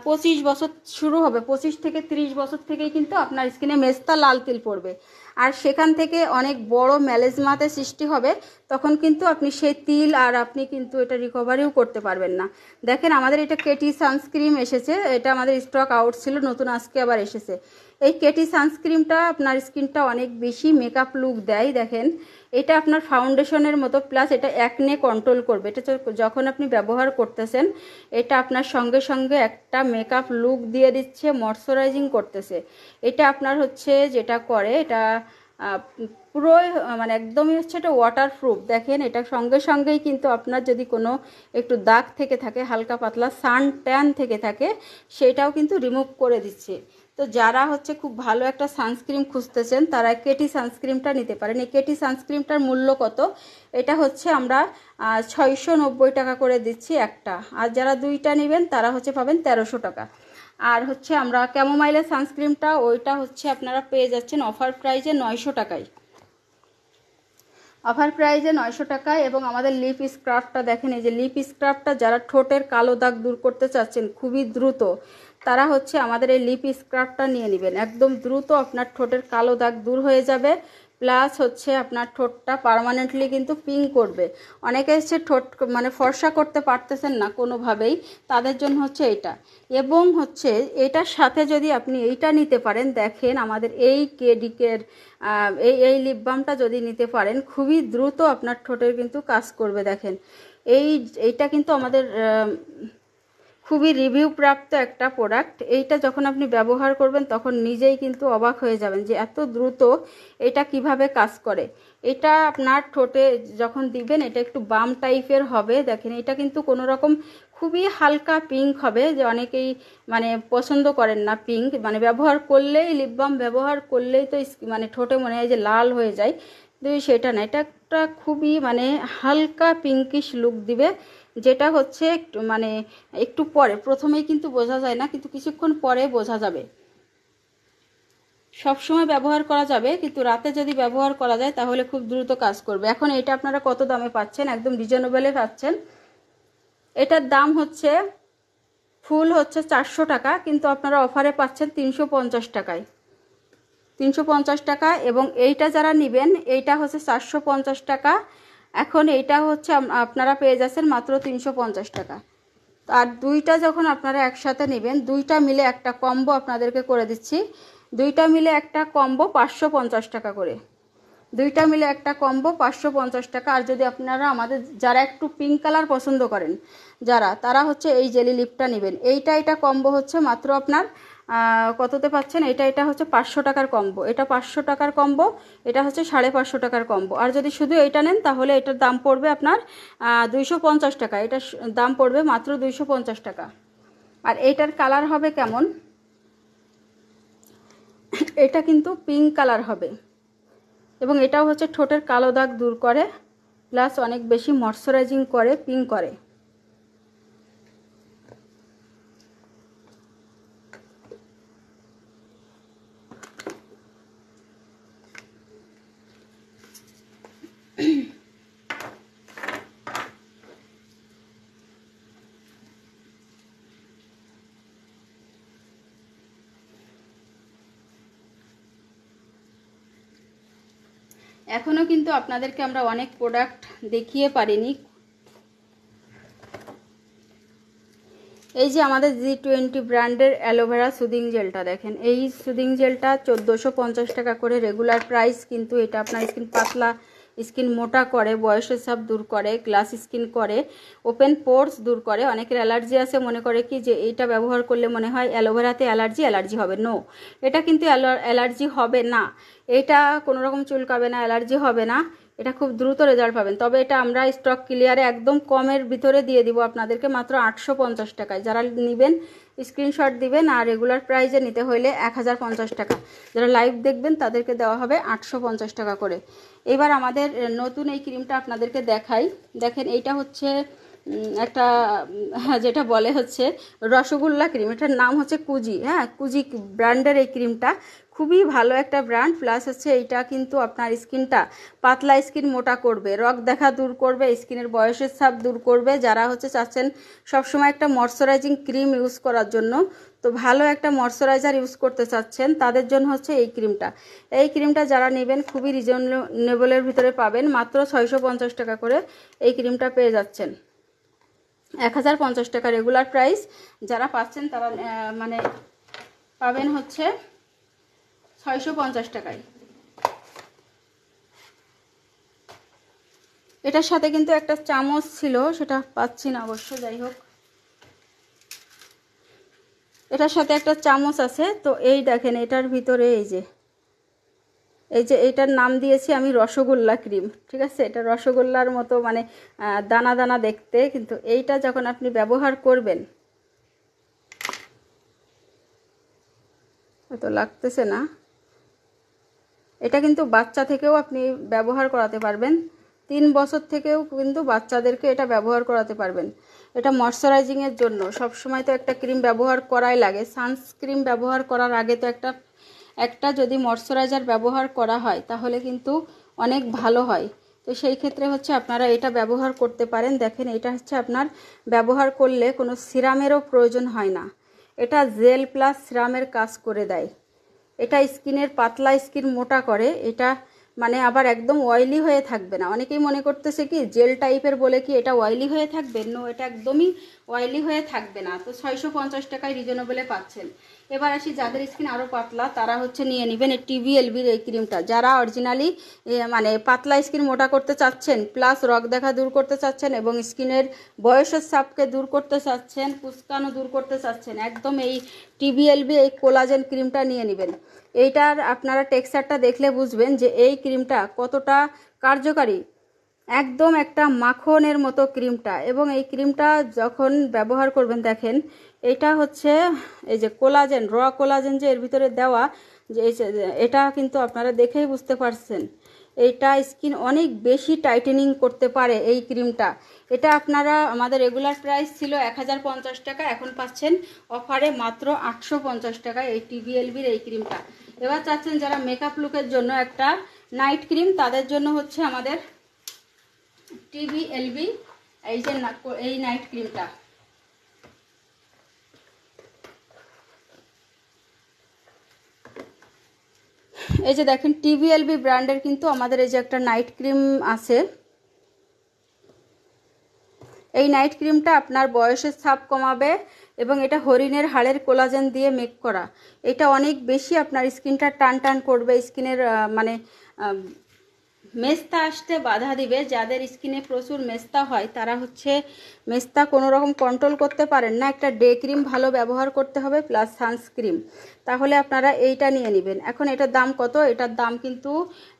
25 বছর শুরু হবে, 25 থেকে 30 বছর থেকেই কিন্তু আপনার স্কিনে মেস্তা লাল তিল পড়বে, আর সেখান থেকে অনেক বড় ম্যালেজমাতে সৃষ্টি হবে। তখন কিন্তু আপনি সেই তিল আর আপনি কিন্তু এটা রিকভারিও করতে পারবেন না। দেখেন আমাদের এটা কেটি সানস্ক্রিন এসেছে, এটা আমাদের স্টক আউট ছিল, নতুন আজকে আবার এসেছে। এই কেটি সানস্ক্রিনটা আপনার স্কিনটা অনেক বেশি মেকআপ লুক দেয়। দেখেন এটা আপনার ফাউন্ডেশনের মতো, প্লাস এটা একনে কন্ট্রোল করবে। এটা যখন আপনি ব্যবহার করতেছেন, এটা আপনার সঙ্গে সঙ্গে একটা মেকআপ লুক দিয়ে দিচ্ছে, ময়শ্চারাইজিং করতেছে। এটা আপনার হচ্ছে যেটা করে, এটা পুরোই মানে একদমই হচ্ছে এটা ওয়াটারপ্রুফ। দেখেন এটা সঙ্গে সঙ্গেই কিন্তু আপনার যদি কোনো একটু দাগ থেকে থাকে, হালকা পাতলা সান ট্যান থেকে থাকে, সেটাও কিন্তু রিমুভ করে দিচ্ছে। তো যারা হচ্ছে খুব ভালো একটা সানস্ক্রিন খুঁজতেছেন, তারা কেটি সানস্ক্রিনটা নিতে পারেন। এই কেটি সানস্ক্রিনটার মূল্য কত? এটা হচ্ছে আমরা 690 টাকা করে দিচ্ছি একটা, আর যারা দুইটা নেবেন তারা হচ্ছে পাবেন 1300 টাকা। আর হচ্ছে আমরা ক্যামোমাইলের সানস্ক্রিনটা, ওইটা হচ্ছে আপনারা পেয়ে যাচ্ছেন অফার প্রাইজে 900 টাকায়, অফার প্রাইজে 900 টাকায়। এবং আমাদের লিপ স্ক্রাবটা দেখেন, এই যে লিপ স্ক্রাবটা যারা ঠোঁটের কালো দাগ দূর করতে চাচ্ছেন খুবই দ্রুত, তারা হচ্ছে আমাদের এই লিপ স্ক্রাবটা নিয়ে নেবেন। একদম দ্রুত আপনার ঠোঁটের কালো দাগ দূর হয়ে যাবে, প্লাস হচ্ছে আপনার ঠোঁটটা পার্মানেন্টলি কিন্তু পিঙ্ক করবে। অনেকে হচ্ছে ঠোঁট মানে ফর্সা করতে পারতেছেন না কোনোভাবেই, তাদের জন্য হচ্ছে এটা। এবং হচ্ছে এটার সাথে যদি আপনি এইটা নিতে পারেন, দেখেন আমাদের এই কেডিকের এই লিপ বামটা যদি নিতে পারেন, খুবই দ্রুত আপনার ঠোঁটের কিন্তু কাজ করবে। দেখেন এইটা কিন্তু আমাদের খুবই রিভিউ প্রাপ্ত একটা প্রোডাক্ট। এইটা যখন আপনি ব্যবহার করবেন তখন নিজেই কিন্তু অবাক হয়ে যাবেন যে এত দ্রুত এটা কিভাবে কাজ করে। এটা আপনার ঠোঁটে যখন দিবেন, এটা একটু বাম টাইপের হবে। দেখেন এটা কিন্তু কোনো রকম খুবই হালকা পিঙ্ক হবে, যে অনেকেই মানে পছন্দ করেন না পিঙ্ক, মানে ব্যবহার করলেই লিপ বাম ব্যবহার করলেই তো মানে ঠোঁটে মনে হয় যে লাল হয়ে যায়, কিন্তু সেটা না। এটা একটা খুবই মানে হালকা পিঙ্কিশ লুক দিবে, যেটা হচ্ছে একটু মানে একটু পরে, প্রথমেই কিন্তু বোঝা যায় না, কিন্তু কিছুক্ষণ পরে বোঝা যাবে। সব সময় ব্যবহার করা যাবে, কিন্তু রাতে যদি ব্যবহার করা যায় তাহলে খুব দ্রুত কাজ করবে। এখন এটা আপনারা কত দামে পাচ্ছেন? একদম রিজনেবলে পাচ্ছেন। এটার দাম হচ্ছে ফুল হচ্ছে 400 টাকা, কিন্তু আপনারা অফারে পাচ্ছেন 350 টাকায়, 350 টাকা। এবং এইটা যারা নেবেন, এইটা হচ্ছে 450 টাকা। এখন এইটা হচ্ছে আপনারা পেয়ে যাচ্ছেন মাত্র 350 টাকা। আর দুইটা যখন আপনারা একসাথে নেবেন, দুইটা মিলে একটা কম্বো আপনাদেরকে করে দিচ্ছি। দুইটা মিলে একটা কম্বো 550 টাকা করে, দুইটা মিলে একটা কম্বো 550 টাকা। আর যদি আপনারা আমাদের যারা একটু পিঙ্ক কালার পছন্দ করেন, তারা হচ্ছে এই জেলি লিপটা নেবেন। এটা কম্বো হচ্ছে মাত্র আপনার কততে পাচ্ছেন? এটা হচ্ছে 500 টাকার কম্বো, এটা 500 টাকার কম্বো, এটা হচ্ছে 550 টাকার কম্বো। আর যদি শুধু এইটা নেন তাহলে এটার দাম পড়বে আপনার 250 টাকা, এটার দাম পড়বে মাত্র 250 টাকা। আর এইটার কালার হবে কেমন? এটা কিন্তু পিঙ্ক কালার হবে, এবং এটাও হচ্ছে ঠোঁটের কালো দাগ দূর করে, প্লাস অনেক বেশি ময়শ্চারাইজিং করে, পিঙ্ক করে। এখনও কিন্তু আপনাদেরকে আমরা অনেক প্রোডাক্ট দেখিয়ে পারিনি। এই যে আমাদের G20 ব্র্যান্ডের অ্যালোভেরা সুদিং জেলটা দেখেন, এই সুদিং জেলটা 1450 টাকা করে রেগুলার প্রাইস। কিন্তু এটা আপনার স্কিন পাতলা, স্কিন মোটা করে, বয়সের ছাপ দূর করে, গ্লাস স্কিন করে, ওপেন পোর্স দূর করে। অনেকের অ্যালার্জি আছে, মনে করে কি যে এইটা ব্যবহার করলে মনে হয় অ্যালোভেরাতে অ্যালার্জি হবে। নো, এটা কিন্তু অ্যালার্জি হবে না, এটা কোনো রকম চুলকাবে না, অ্যালার্জি হবে না, এটা খুব দ্রুত রেজাল্ট পাবেন। তবে এটা আমরা স্টক ক্লিয়ারে একদম কমের ভিতরে দিয়ে দিব আপনাদেরকে মাত্র 850 টাকায়। যারা নেবেন স্ক্রিনশট দিবেন, আর রেগুলার প্রাইসে নিতে হলে 1050 টাকা। যারা লাইভ দেখবেন তাদেরকে দেওয়া হবে 850 টাকা করে। এবার আমাদের নতুন এই ক্রিমটা আপনাদেরকে দেখাই। দেখেন এইটা হচ্ছে একটা যেটা বলে হচ্ছে রসগোল্লা ক্রিম, এটার নাম হচ্ছে কুজি। হ্যাঁ, কুজি ব্র্যান্ডের এই ক্রিমটা খুবই ভালো একটা ব্র্যান্ড। প্লাস হচ্ছে এইটা কিন্তু আপনার স্কিনটা পাতলা স্কিন মোটা করবে, রগ দেখা দূর করবে, স্কিনের বয়সের ছাপ দূর করবে। যারা হচ্ছে চাচ্ছেন সবসময় একটা ময়শ্চারাইজিং ক্রিম ইউজ করার জন্য, তো ভালো একটা ময়শ্চারাইজার ইউজ করতে চাচ্ছেন, তাদের জন্য হচ্ছে এই ক্রিমটা। এই ক্রিমটা যারা নেবেন খুবই রিজনেবলের ভিতরে পাবেন, মাত্র 650 টাকা করে এই ক্রিমটা পেয়ে যাচ্ছেন। 1050 টাকা রেগুলার প্রাইস, যারা পাচ্ছেন তারা মানে পাবেন হচ্ছে 650 টাকায়। এটার সাথে কিন্তু একটা চামচ ছিল, সেটা পাচ্ছি না অবশ্য, যাই হোক এটার সাথে একটা চামচ আছে। তো এই দেখেন এটার ভিতরে এই যে এইটার নাম দিয়েছি আমি রসগোল্লা ক্রিম, ঠিক আছে। এটা রসগোল্লার মতো মানে দানা দানা দেখতে, কিন্তু এইটা যখন আপনি ব্যবহার করবেন, তো লাগতেছে না, এটা কিন্তু বাচ্চা থেকেও আপনি ব্যবহার করাতে পারবেন, 3 বছর থেকেও কিন্তু বাচ্চাদেরকে এটা ব্যবহার করাতে পারবেন। এটা ময়শ্চারাইজিংয়ের জন্য সবসময় তো একটা ক্রিম ব্যবহার করাই লাগে, সানস্ক্রিন ব্যবহার করার আগে তো একটা যদি ময়শ্চারাইজার ব্যবহার করা হয় তাহলে কিন্তু অনেক ভালো হয়। তো সেই ক্ষেত্রে হচ্ছে আপনারা এটা ব্যবহার করতে পারেন। দেখেন এটা হচ্ছে আপনার ব্যবহার করলে কোনো সিরামেরও প্রয়োজন হয় না, এটা জেল প্লাস সিরামের কাজ করে দেয়। এটা স্কিনের পাতলা স্কিন মোটা করে, এটা মানে আবার একদম অয়েলি হয়ে থাকবে না। অনেকেই মনে করতেছে কি জেল টাইপের বলে কি এটা অয়েলি হয়ে থাকবে, নো, এটা একদমই অয়েলি হয়ে থাকবে না। তো 650 টাকায় রিজনেবলে পাচ্ছেন। এবার আসি যাদের স্কিন আরও পাতলা, তারা হচ্ছে নিয়ে নেবেন এই TVLBর এই ক্রিমটা। যারা অরিজিনালি মানে পাতলা স্কিন মোটা করতে চাচ্ছেন, প্লাস রগ দেখা দূর করতে চাচ্ছেন, এবং স্কিনের বয়সের ছাপকে দূর করতে চাচ্ছেন, কুচকানো দূর করতে চাচ্ছেন, একদম এই TVLB এই কোলাজেন ক্রিমটা নিয়ে নেবেন। এইটার আপনারা টেক্সচারটা দেখলে বুঝবেন যে এই ক্রিমটা কতটা কার্যকারী, একদম একটা মাখনের মতো ক্রিমটা। এবং এই ক্রিমটা যখন ব্যবহার করবেন, দেখেন এটা হচ্ছে এই যে কোলাজেন, র কোলাজেন যে এর ভিতরে দেওয়া, যে এটা কিন্তু আপনারা দেখেই বুঝতে পারছেন এইটা স্কিন অনেক বেশি টাইটেনিং করতে পারে এই ক্রিমটা। এটা আপনারা আমাদের রেগুলার প্রাইস ছিল 1050 টাকা, এখন পাচ্ছেন অফারে মাত্র 850 টাকা এই TVLBর এই ক্রিমটা। এবার চাচ্ছেন যারা মেকআপ লুকের জন্য একটা নাইট ক্রিম, তাদের জন্য হচ্ছে আমাদের TVLB এই যে এই নাইট ক্রিমটা। এই যে দেখেন TVLB ব্র্যান্ডের কিন্তু আমাদের এই যে একটা নাইট ক্রিম আছে। এই নাইট ক্রিমটা আপনার বয়সের ছাপ কমাবে, এবং এটা হরিণের হাড়ের কোলাজেন দিয়ে মেক করা। এটা অনেক বেশি আপনার স্কিনটা টান টান করবে, স্কিনের মানে মেস্তা আসতে বাধা দিবে। যাদের স্কিনে প্রচুর মেস্তা হয় তারা হচ্ছে মেস্তা কোনো রকম কন্ট্রোল করতে পারেন না, একটা ডে ক্রিম ভালো ব্যবহার করতে হবে প্লাস সানস্ক্রিন, তাহলে আপনারা এইটা নিয়ে নেবেন। এখন এটার দাম কত? এটার দাম কিন্তু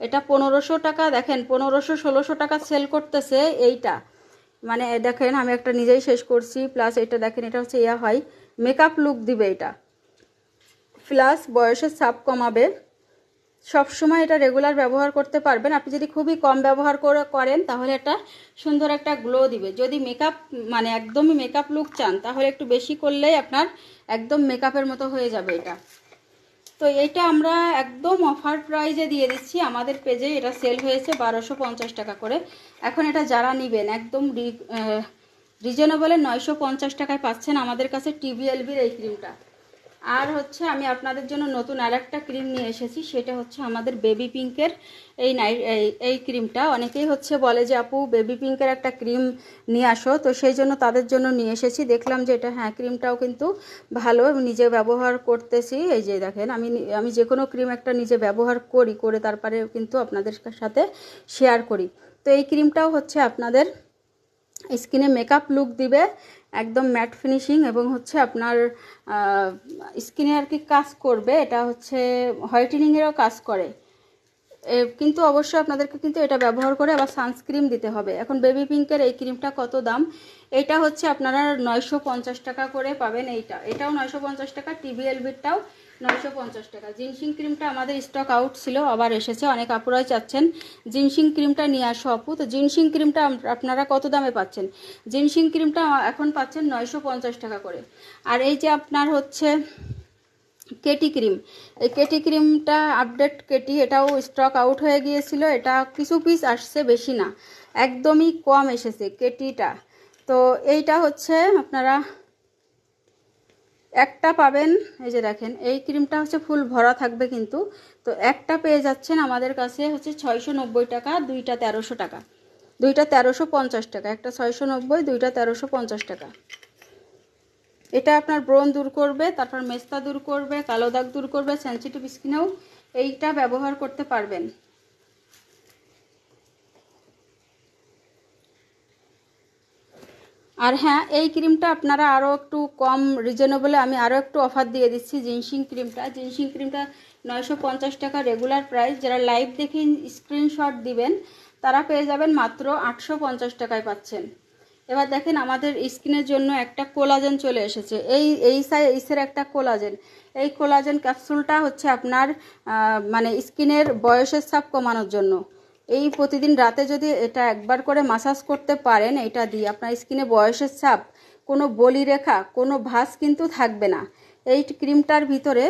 এটা 1500 টাকা, দেখেন 1500-1600 টাকা সেল করতেছে এইটা। মানে দেখেন আমি একটা নিজেই শেষ করছি, প্লাস এটা দেখেন এটা হচ্ছে হয় মেকআপ লুক দিবে এটা, প্লাস বয়সের ছাপ কমাবে। সব সময় এটা রেগুলার ব্যবহার করতে পারবেন। আপনি যদি খুবই কম ব্যবহার করেন তাহলে এটা সুন্দর একটা গ্লো দিবে। যদি মেকআপ মানে একদমই মেকআপ লুক চান তাহলে একটু বেশি করলেই আপনার একদম মেকআপের মতো হয়ে যাবে এটা। তো এইটা আমরা একদম অফার প্রাইজে দিয়ে দিচ্ছি, আমাদের পেজে এটা সেল হয়েছে 1250 টাকা করে। এখন এটা যারা নেবেন একদম রিজনেবলে 950 টাকায় পাচ্ছেন আমাদের কাছে TVLBর এই ক্রিমটা। আর হচ্ছে আমি আপনাদের জন্য নতুন আরেকটা ক্রিম নিয়ে এসেছি, সেটা হচ্ছে আমাদের বেবি পিঙ্কের এই ক্রিমটা। অনেকেই হচ্ছে বলে যে আপু বেবি পিঙ্কের একটা ক্রিম নিয়ে আসো, তো সেই জন্য তাদের জন্য নিয়ে এসেছি। দেখলাম যে এটা হ্যাঁ ক্রিমটাও কিন্তু ভালো, নিজে ব্যবহার করতেছি। এই যে দেখেন আমি যে কোনো ক্রিম একটা নিজে ব্যবহার করে তারপরে কিন্তু আপনাদের সাথে শেয়ার করি। তো এই ক্রিমটাও হচ্ছে আপনাদের স্কিনে মেকআপ লুক দিবে, একদম ম্যাট ফিনিশিং, এবং হচ্ছে আপনার স্কিনে আর কি কাজ করবে। এটা হচ্ছে হোয়াইটেনিংয়েরও কাজ করে, কিন্তু অবশ্যই আপনাদেরকে কিন্তু এটা ব্যবহার করে আবার সানস্ক্রিন দিতে হবে। এখন বেবি পিঙ্কের এই ক্রিমটা কত দাম? এটা হচ্ছে আপনারা 950 টাকা করে পাবেন। এটাও 950 টাকা, TVLBটাও 950 টাকা। জিনসিং ক্রিমটা আমাদের স্টক আউট ছিল, আবার এসেছে। অনেক আপুরাই চাচ্ছেন জিনসিং ক্রিমটা নিয়ে আসো আপু। তো জিনসিং ক্রিমটা আপনারা কত দামে পাচ্ছেন? জিনসিং ক্রিমটা এখন পাচ্ছেন 950 টাকা করে। আর এই যে আপনার হচ্ছে কেটি ক্রিম। এই কেটি ক্রিমটা আপডেট কেটি, এটাও স্টক আউট হয়ে গিয়েছিল। এটা কিছু পিস আসছে, বেশি না, একদমই কম এসেছে কেটিটা। তো এইটা হচ্ছে আপনারা একটা পাবেন, এই যে দেখেন এই ক্রিমটা হচ্ছে ফুল ভরা থাকবে কিন্তু। তো একটা পেয়ে যাচ্ছেন আমাদের কাছে হচ্ছে 690 টাকা, দুইটা 1300 টাকা, দুইটা 1350 টাকা, একটা 690, দুইটা 1350 টাকা। এটা আপনার ব্রণ দূর করবে, তারপর মেস্তা দূর করবে, কালো দাগ দূর করবে, সেনসিটিভ স্কিনেও এইটা ব্যবহার করতে পারবেন। আর হ্যাঁ, এই ক্রিমটা আপনারা আরও একটু কম রিজনেবলে আমি আরও একটু অফার দিয়ে দিচ্ছি। জিনসিং ক্রিমটা 950 টাকা রেগুলার প্রাইস। যারা লাইভ দেখে স্ক্রিনশট দিবেন তারা পেয়ে যাবেন মাত্র 850 টাকায় পাচ্ছেন। এবার দেখেন আমাদের স্কিনের জন্য একটা কোলাজেন চলে এসেছে, এইসের একটা কোলাজেন। এই কোলাজেন ক্যাপসুলটা হচ্ছে আপনার মানে স্কিনের বয়সের ছাপ কমানোর জন্য। এই প্রতিদিন রাতে যদি এটা একবার করে মাসাজ করতে পারেন, এটা দিয়ে আপনার স্কিনে বয়সের ছাপ, কোনো বলিরেখা, কোনো ভাঁজ কিন্তু থাকবে না। এই ক্রিমটার ভিতরে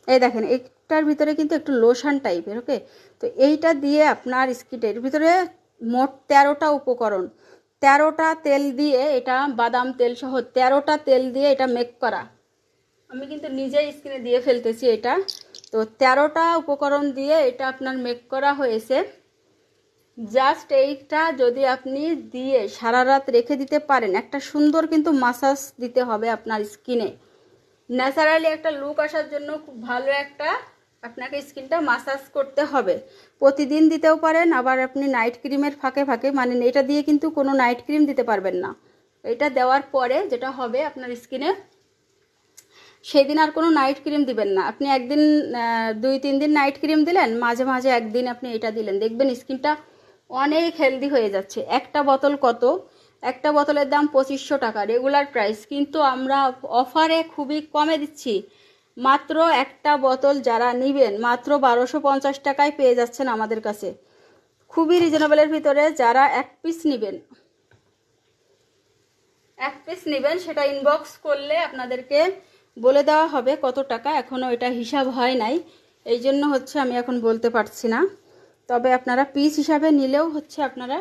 এই দেখেন এইটার ভিতরে কিন্তু একটু লোশন টাইপের, ওকে। তো এইটা দিয়ে আপনার স্কিনের ভিতরে মোট 13টা উপকরণ, 13টা তেল দিয়ে, এটা বাদাম তেল সহ 13টা তেল দিয়ে এটা মেক করা। আমি কিন্তু নিজেই স্কিনে দিয়ে ফেলতেছি এটা। তো 13টা উপকরণ দিয়ে এটা আপনার মেক করা হয়েছে। জাস্ট এইটা যদি আপনি দিয়ে সারা রাত রেখে দিতে পারেন, একটা সুন্দর কিন্তু মাসাজ দিতে হবে আপনার স্কিনে। ন্যাচারালি একটা লুক আসার জন্য খুব ভালো একটা আপনাকে স্কিনটা মাসাজ করতে হবে। প্রতিদিন দিতেও পারেন, আবার আপনি নাইট ক্রিমের ফাঁকে ফাঁকে, মানে এটা দিয়ে কিন্তু কোনো নাইট ক্রিম দিতে পারবেন না। এটা দেওয়ার পরে যেটা হবে আপনার স্কিনে, সেদিন আর কোনো নাইট ক্রিম দিবেন না। আপনি একদিন 2-3 দিন নাইট ক্রিম দিলেন, মাঝে মাঝে একদিন আপনি এটা দিলেন, দেখবেন স্কিনটা অনেক হেলদি হয়ে যাচ্ছে। একটা বোতল কত? একটা বোতলের দাম 2500 টাকা রেগুলার প্রাইস, কিন্তু আমরা অফারে খুবই কমে দিচ্ছি। মাত্র একটা বোতল যারা নেবেন মাত্র 1250 টাকায় পেয়ে যাচ্ছেন আমাদের কাছে, খুবই রিজনেবলের ভিতরে। যারা এক পিস নেবেন সেটা ইনবক্স করলে আপনাদেরকে বলে দেওয়া হবে কত টাকা। এখনও এটা হিসাব হয় নাই, এই জন্য হচ্ছে আমি এখন বলতে পারছি না। তবে আপনারা পিস হিসাবে নিলেও হচ্ছে আপনারা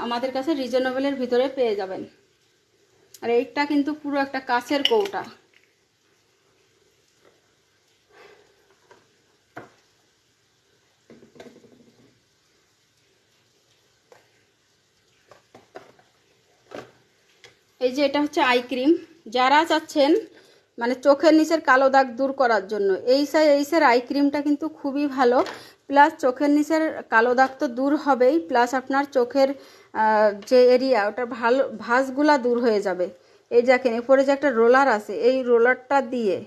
আমাদের কাছে রিজনেবলের ভিতরে পেয়ে যাবেন। আর এইটা কিন্তু পুরো একটা কাচের কৌটা। এই যে এটা হচ্ছে আই ক্রিম। যারা চাচ্ছেন মানে চোখের নিচের কালো দাগ দূর করার জন্য, এইসের আই ক্রিমটা কিন্তু খুবই ভালো। প্লাস চোখের নিচের কালো দাগ তো দূর হবেই, প্লাস আপনার চোখের যে এরিয়া, ওটার ভালো ভাঁজগুলা দূর হয়ে যাবে। এই দেখেন এরপরে যে একটা রোলার আছে, এই রোলারটা দিয়ে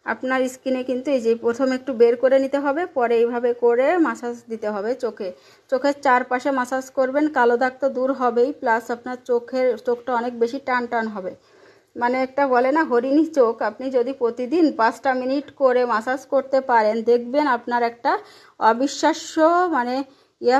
আপনার স্কিনে কিন্তু এই যে প্রথমে একটু বের করে নিতে হবে, পরে এইভাবে করে মাসাজ দিতে হবে চোখের চারপাশে মাসাজ করবেন। কালো দাগ তো দূর হবেই, প্লাস আপনার চোখটা অনেক বেশি টান টান হবে। মানে একটা বলে না হরিণী চোখ, আপনি যদি প্রতিদিন 5টা মিনিট করে মাসাজ করতে পারেন, দেখবেন আপনার একটা অবিশ্বাস্য মানে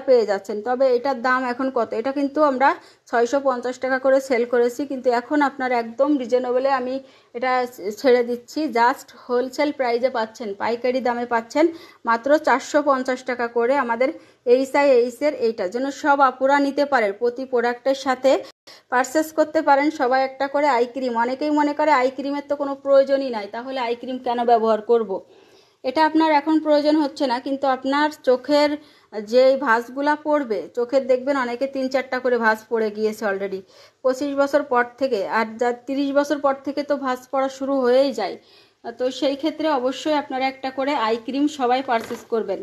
পেয়ে যাচ্ছেন। তবে এটার দাম এখন কত? এটা কিন্তু আমরা 650 টাকা করে সেল করেছি, কিন্তু এখন আপনার একদম রিজনেবলে আমি এটা ছেড়ে দিচ্ছি। জাস্ট হোলসেল প্রাইজে পাচ্ছেন, পাইকারি দামে পাচ্ছেন মাত্র 450 টাকা করে। আমাদের এইসের এইটা যেন সব আপুরা নিতে পারে, প্রতি প্রোডাক্টের সাথে পারচেস করতে পারেন সবাই একটা করে আই ক্রিম। অনেকেই মনে করে আই ক্রিমের তো কোনো প্রয়োজনই নাই, তাহলে আই ক্রিম কেন ব্যবহার করব। এটা আপনার এখন প্রয়োজন হচ্ছে না, কিন্তু আপনার চোখের যে ভাঁজগুলা পড়বে, চোখের দেখবেন অনেকে 3-4টা করে ভাঁজ পড়ে গিয়েছে অলরেডি 25 বছর পর থেকে, আর যা 30 বছর পর থেকে তো ভাঁজ পড়া শুরু হয়েই যায়। তো সেই ক্ষেত্রে অবশ্যই আপনারা একটা করে আই ক্রিম সবাই পারচেস করবেন।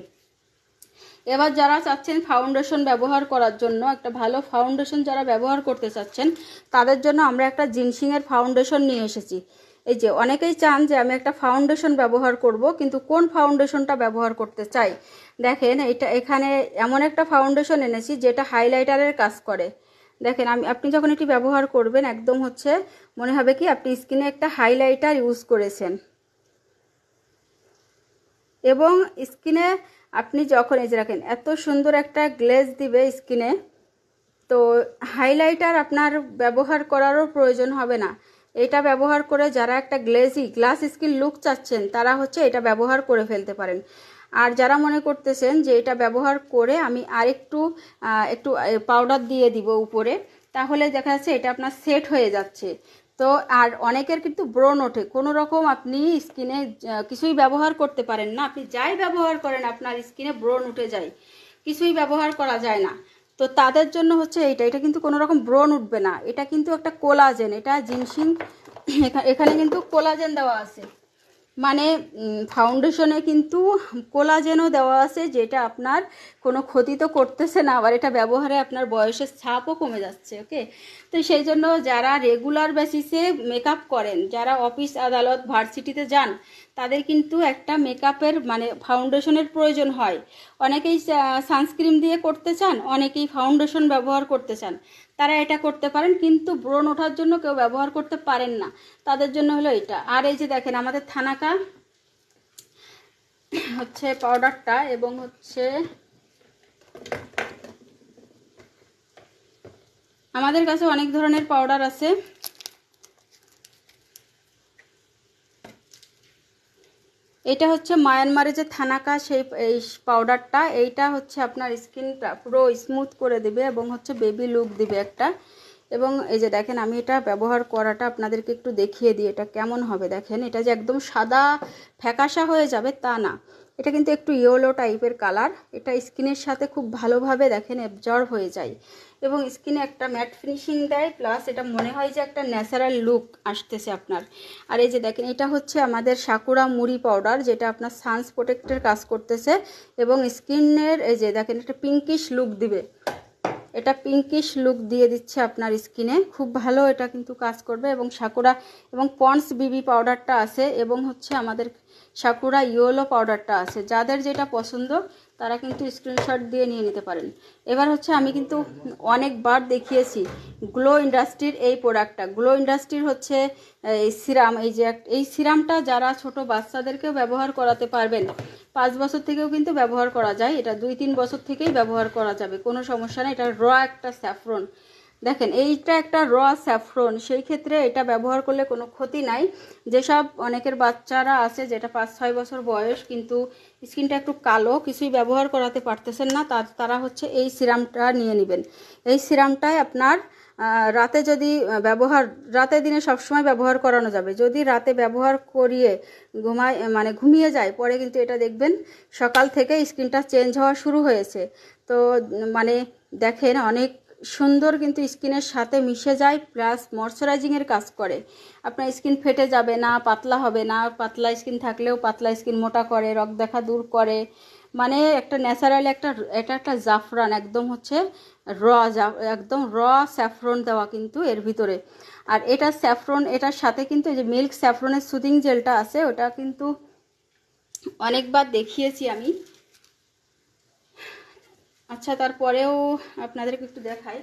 এবার যারা চাচ্ছেন ফাউন্ডেশন ব্যবহার করার জন্য, একটা ভালো ফাউন্ডেশন যারা ব্যবহার করতে চাচ্ছেন, তাদের জন্য আমরা একটা জিনসিংয়ের ফাউন্ডেশন নিয়ে এসেছি। এই যে অনেকেই চান যে আমি একটা ফাউন্ডেশন ব্যবহার করব, কিন্তু কোন ফাউন্ডেশনটা ব্যবহার করতে চাই। দেখেন এখানে এমন একটা ফাউন্ডেশন এনেছি যেটা হাইলাইটারের কাজ করে। দেখেন আপনি যখন এটি ব্যবহার করবেন, একদম হচ্ছে মনে হবে কি আপনি স্কিনে একটা হাইলাইটার ইউজ করেছেন, এবং স্কিনে আপনি যখন এই যে রাখেন এত সুন্দর একটা গ্লেজ দিবে স্কিনে, তো হাইলাইটার আপনার ব্যবহার করারও প্রয়োজন হবে না। এটা ব্যবহার করে যারা একটা গ্লাস স্কিন লুক চাচ্ছেন তারা হচ্ছে এটা ব্যবহার করে ফেলতে পারেন। আর যারা মনে করতেছেন যে এটা ব্যবহার করে আমি আরেকটু একটু পাউডার দিয়ে দিব উপরে, তাহলে দেখা যাচ্ছে এটা আপনার সেট হয়ে যাচ্ছে। তো আর অনেকের কিন্তু ব্রণ ওঠে, কোনো রকম আপনি স্কিনে কিছুই ব্যবহার করতে পারেন না, আপনি যাই ব্যবহার করেন আপনার স্কিনে ব্রণ উঠে যায়, কিছুই ব্যবহার করা যায় না। তো তাদের জন্য হচ্ছে এটা কিন্তু কোনো রকম ব্রণ উঠবে না, এটা কিন্তু একটা কোলাজেন, এটা জিনসিং, এখানে কিন্তু কোলাজেন দেওয়া আছে, মানে ফাউন্ডেশনে কিন্তু কোলাজেনও দেওয়া আছে, যেটা আপনার কোনো ক্ষতি তো করতেছে না, আবার এটা ব্যবহারে আপনার বয়সের ছাপও কমে যাচ্ছে। ওকে, তো সেই জন্য যারা রেগুলার বেসিসে মেকআপ করেন, যারা অফিস আদালত ভার্সিটিতে যান, তাদের কিন্তু একটা মেকআপের মানে ফাউন্ডেশনের প্রয়োজন হয়। অনেকেই সানস্ক্রিন দিয়ে করতে চান, অনেকেই ফাউন্ডেশন ব্যবহার করতে চান, তারা এটা করতে পারেন, কিন্তু ব্রণ ওঠার জন্য কেউ ব্যবহার করতে পারেন না, তাদের জন্য হলো এটা। আর এই যে দেখেন আমাদের থানাকা হচ্ছে পাউডারটা, এবং হচ্ছে আমাদের কাছে অনেক ধরনের পাউডার আছে। এটা হচ্ছে মায়ানমারে যে থানাকা সেই এই পাউডারটা, এইটা হচ্ছে আপনার স্কিনটা পুরো স্মুথ করে দিবে এবং হচ্ছে বেবি লুক দিবে একটা। এবং এই যে দেখেন আমি এটা ব্যবহার করাটা আপনাদেরকে একটু দেখিয়ে দিই এটা কেমন হবে। দেখেন এটা যে একদম সাদা ফ্যাকাশা হয়ে যাবে তা না, এটা কিন্তু একটু ইয়েলো টাইপের কালার, এটা স্কিনের সাথে খুব ভালোভাবে দেখেন অ্যাবজর্ব হয়ে যায় এবং স্কিনে একটা ম্যাট ফিনিশিং দেয়, প্লাস এটা মনে হয় যে একটা ন্যাচারাল লুক আসতেছে আপনার। আর এই যে দেখেন এটা হচ্ছে আমাদের সাকুরা মুড়ি পাউডার, যেটা আপনার সানস প্রোটেক্টের কাজ করতেছে এবং স্কিনের এই যে দেখেন একটা পিঙ্কিশ লুক দিবে, এটা পিঙ্কিশ লুক দিয়ে দিচ্ছে আপনার স্কিনে, খুব ভালো এটা কিন্তু কাজ করবে। এবং সাকুরা এবং পন্ডস বিবি পাউডারটা আছে, এবং হচ্ছে আমাদের সাকুরা ইয়েলো পাউডারটা আছে, যাদের যেটা পছন্দ তারা কিন্তু স্ক্রিনশট দিয়ে নিয়ে নিতে পারেন। এবার হচ্ছে আমি কিন্তু অনেকবার দেখিয়েছি গ্লো ইন্ডাস্ট্রির এই প্রোডাক্টটা, গ্লো ইন্ডাস্ট্রির হচ্ছে এই সিরাম, এই যে এই সিরামটা যারা ছোট বাচ্চাদেরকেও ব্যবহার করাতে পারবেন, 5 বছর থেকেও কিন্তু ব্যবহার করা যায়, এটা 2-3 বছর থেকেই ব্যবহার করা যাবে, কোনো সমস্যা নেই। এটা একটা স্যাফরন, দেখেন এইটা একটা স্যাফরন, সেই ক্ষেত্রে এটা ব্যবহার করলে কোনো ক্ষতি নাই। যেসব অনেকের বাচ্চারা আছে যেটা 5-6 বছর বয়স কিন্তু স্কিনটা একটু কালো, কিছুই ব্যবহার করাতে পারতেছেন না, তারা হচ্ছে এই সিরামটা নিয়ে নেবেন। এই সিরামটায় আপনার রাতে যদি রাতে দিনে সবসময় ব্যবহার করানো যাবে, যদি রাতে ব্যবহার করিয়ে ঘুমিয়ে যায় পরে কিন্তু এটা দেখবেন সকাল থেকে স্কিনটা চেঞ্জ হওয়া শুরু হয়েছে। তো মানে দেখেন অনেক সুন্দর কিন্তু স্কিনের সাথে মিশে যায়, প্লাস ময়শ্চারাইজিংয়ের কাজ করে, আপনার স্কিন ফেটে যাবে না, পাতলা হবে না, পাতলা স্কিন থাকলেও পাতলা স্কিন মোটা করে, রগ দেখা দূর করে, মানে একটা ন্যাচারাল এটা একটা জাফরান, একদম হচ্ছে একদম স্যাফরন দেওয়া কিন্তু এর ভিতরে। আর এটা স্যাফরন, এটার সাথে কিন্তু এই যে মিল্ক স্যাফরনের সুদিং জেলটা আছে, ওটা কিন্তু অনেকবার দেখিয়েছি আমি। আচ্ছা, তারপরেও আপনাদেরকে একটু দেখাই।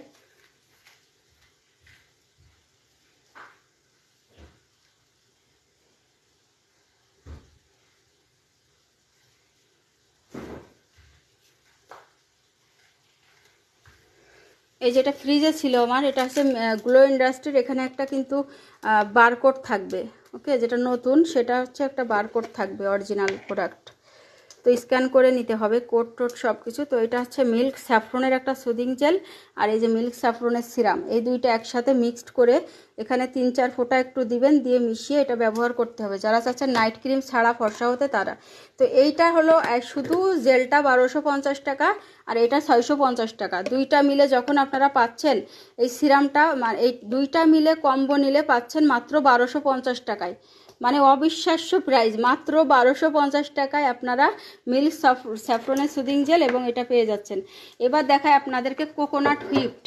এই যেটা ফ্রিজে ছিল আমার, এটা হচ্ছে গ্লো ইন্ডাস্ট্রির, এখানে একটা কিন্তু বারকোড থাকবে। ওকে, যেটা নতুন সেটা হচ্ছে একটা বারকোড থাকবে, অরিজিনাল প্রোডাক্ট, তো স্ক্যান করে নিতে হবে কোড টোড সব কিছু। তো এটা হচ্ছে মিল্ক স্যাফরনের একটা সুদিং জেল, আর এই যে মিল্ক স্যাফরনের সিরাম, এই দুইটা একসাথে মিক্সড করে এখানে 3-4 ফোঁটা একটু দিবেন, দিয়ে মিশিয়ে এটা ব্যবহার করতে হবে যারা চাচ্ছেন নাইট ক্রিম ছাড়া ফর্সা হতে তারা। তো এইটা হলো শুধু জেলটা 1250 টাকা আর এটা 650 টাকা, দুইটা মিলে যখন আপনারা পাচ্ছেন এই সিরামটা, এই দুইটা মিলে কম্বো নিলে পাচ্ছেন মাত্র 1250 টাকায়, মানে অবিশ্বাস্য প্রাইস, মাত্র 1250 টাকায় আপনারা মিল্ক স্যাফরনের সুদিং জেল এবং এটা পেয়ে যাচ্ছেন। এবার দেখায় আপনাদেরকে কোকোনাট হুইপড।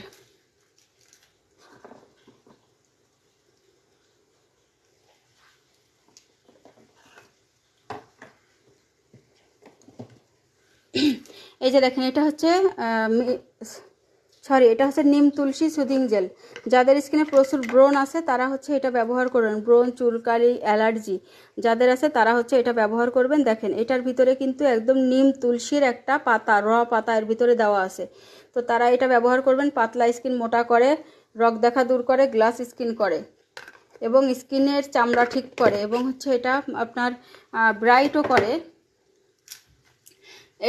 এই যে দেখেন এটা হচ্ছে সরি, এটা হচ্ছে নিম তুলসী সুদিং জেল। যাদের স্কিনে প্রচুর ব্রণ আছে তারা হচ্ছে এটা ব্যবহার করবেন। ব্রণ, চুলকালি, অ্যালার্জি যাদের আছে তারা হচ্ছে এটা ব্যবহার করবেন। দেখেন এটার ভিতরে কিন্তু একদম নিম তুলসীর একটা পাতা, র পাতা এর ভিতরে দেওয়া আছে। তো তারা এটা ব্যবহার করবেন। পাতলা স্কিন মোটা করে, রগ দেখা দূর করে, গ্লাস স্কিন করে এবং স্কিনের চামড়া ঠিক করে এবং হচ্ছে এটা আপনার ব্রাইটও করে।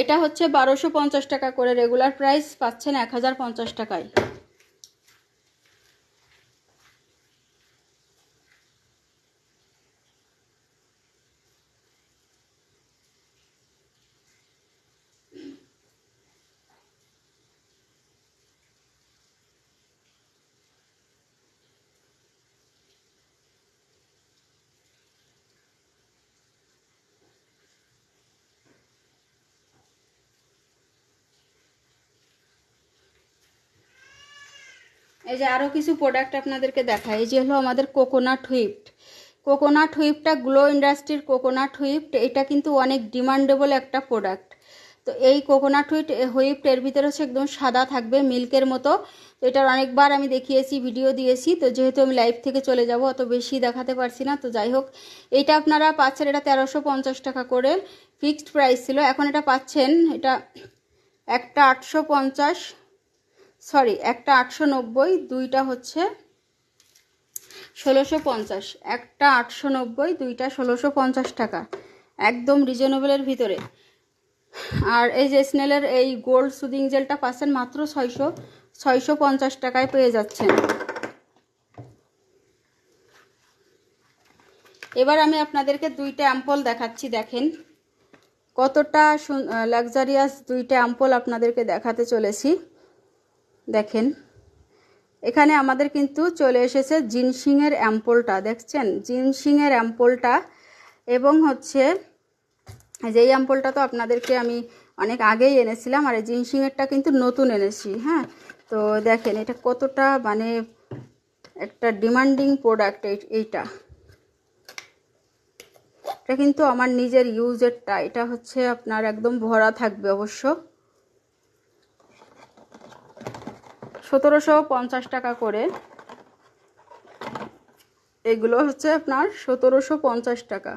এটা হচ্ছে 1250 টাকা করে, রেগুলার প্রাইস পাচ্ছেন 1050 টাকায়। এই যে আরও কিছু প্রোডাক্ট আপনাদেরকে দেখায়। এই যে হলো আমাদের কোকোনাট হুইপড। কোকোনাট হুইপটা গ্লো ইন্ডাস্ট্রির কোকোনাট হুইপড, এটা কিন্তু অনেক ডিমান্ডেবল একটা প্রোডাক্ট। তো এই কোকোনাট হুইপড এর ভিতরে হচ্ছে একদম সাদা থাকবে মিল্কের মতো। তো এটার অনেকবার আমি দেখিয়েছি, ভিডিও দিয়েছি। তো যেহেতু আমি লাইভ থেকে চলে যাব অত বেশি দেখাতে পারছি না। তো যাই হোক, এইটা আপনারা পাচ্ছেন, এটা 1350 টাকা করে ফিক্সড প্রাইস ছিল। এখন এটা পাচ্ছেন, এটা একটা 850, সরি একটা 890, দুইটা হচ্ছে 1650। একটা 890, দুইটা 1650 টাকা, একদম রিজনেবলের ভিতরে। আর এই যে স্নেলের এই গোল্ড সুদিং জেলটা পাচ্ছেন মাত্র 650 টাকায় পেয়ে যাচ্ছেন। এবার আমি আপনাদেরকে দুইটা অ্যাম্পল দেখাচ্ছি। দেখেন কতটা লাক্সারিয়াস দুইটা অ্যাম্পল আপনাদেরকে দেখাতে চলেছি। দেখেন এখানে আমাদের কিন্তু চলে এসেছে জিনসিংয়ের অ্যাম্পলটা, দেখছেন জিনসিংয়ের অ্যাম্পলটা। এবং হচ্ছে যেই অ্যাম্পলটা তো আপনাদেরকে আমি অনেক আগেই এনেছিলাম, আর এই জিনসিংয়েরটা কিন্তু নতুন এনেছি। হ্যাঁ, তো দেখেন এটা কতটা মানে একটা ডিমান্ডিং প্রোডাক্ট। এইটা এটা কিন্তু আমার নিজের ইউজেরটা। এটা হচ্ছে আপনার একদম ভরা থাকবে অবশ্য। 1750 টাকা করে এগুলো হচ্ছে আপনার 1750 টাকা।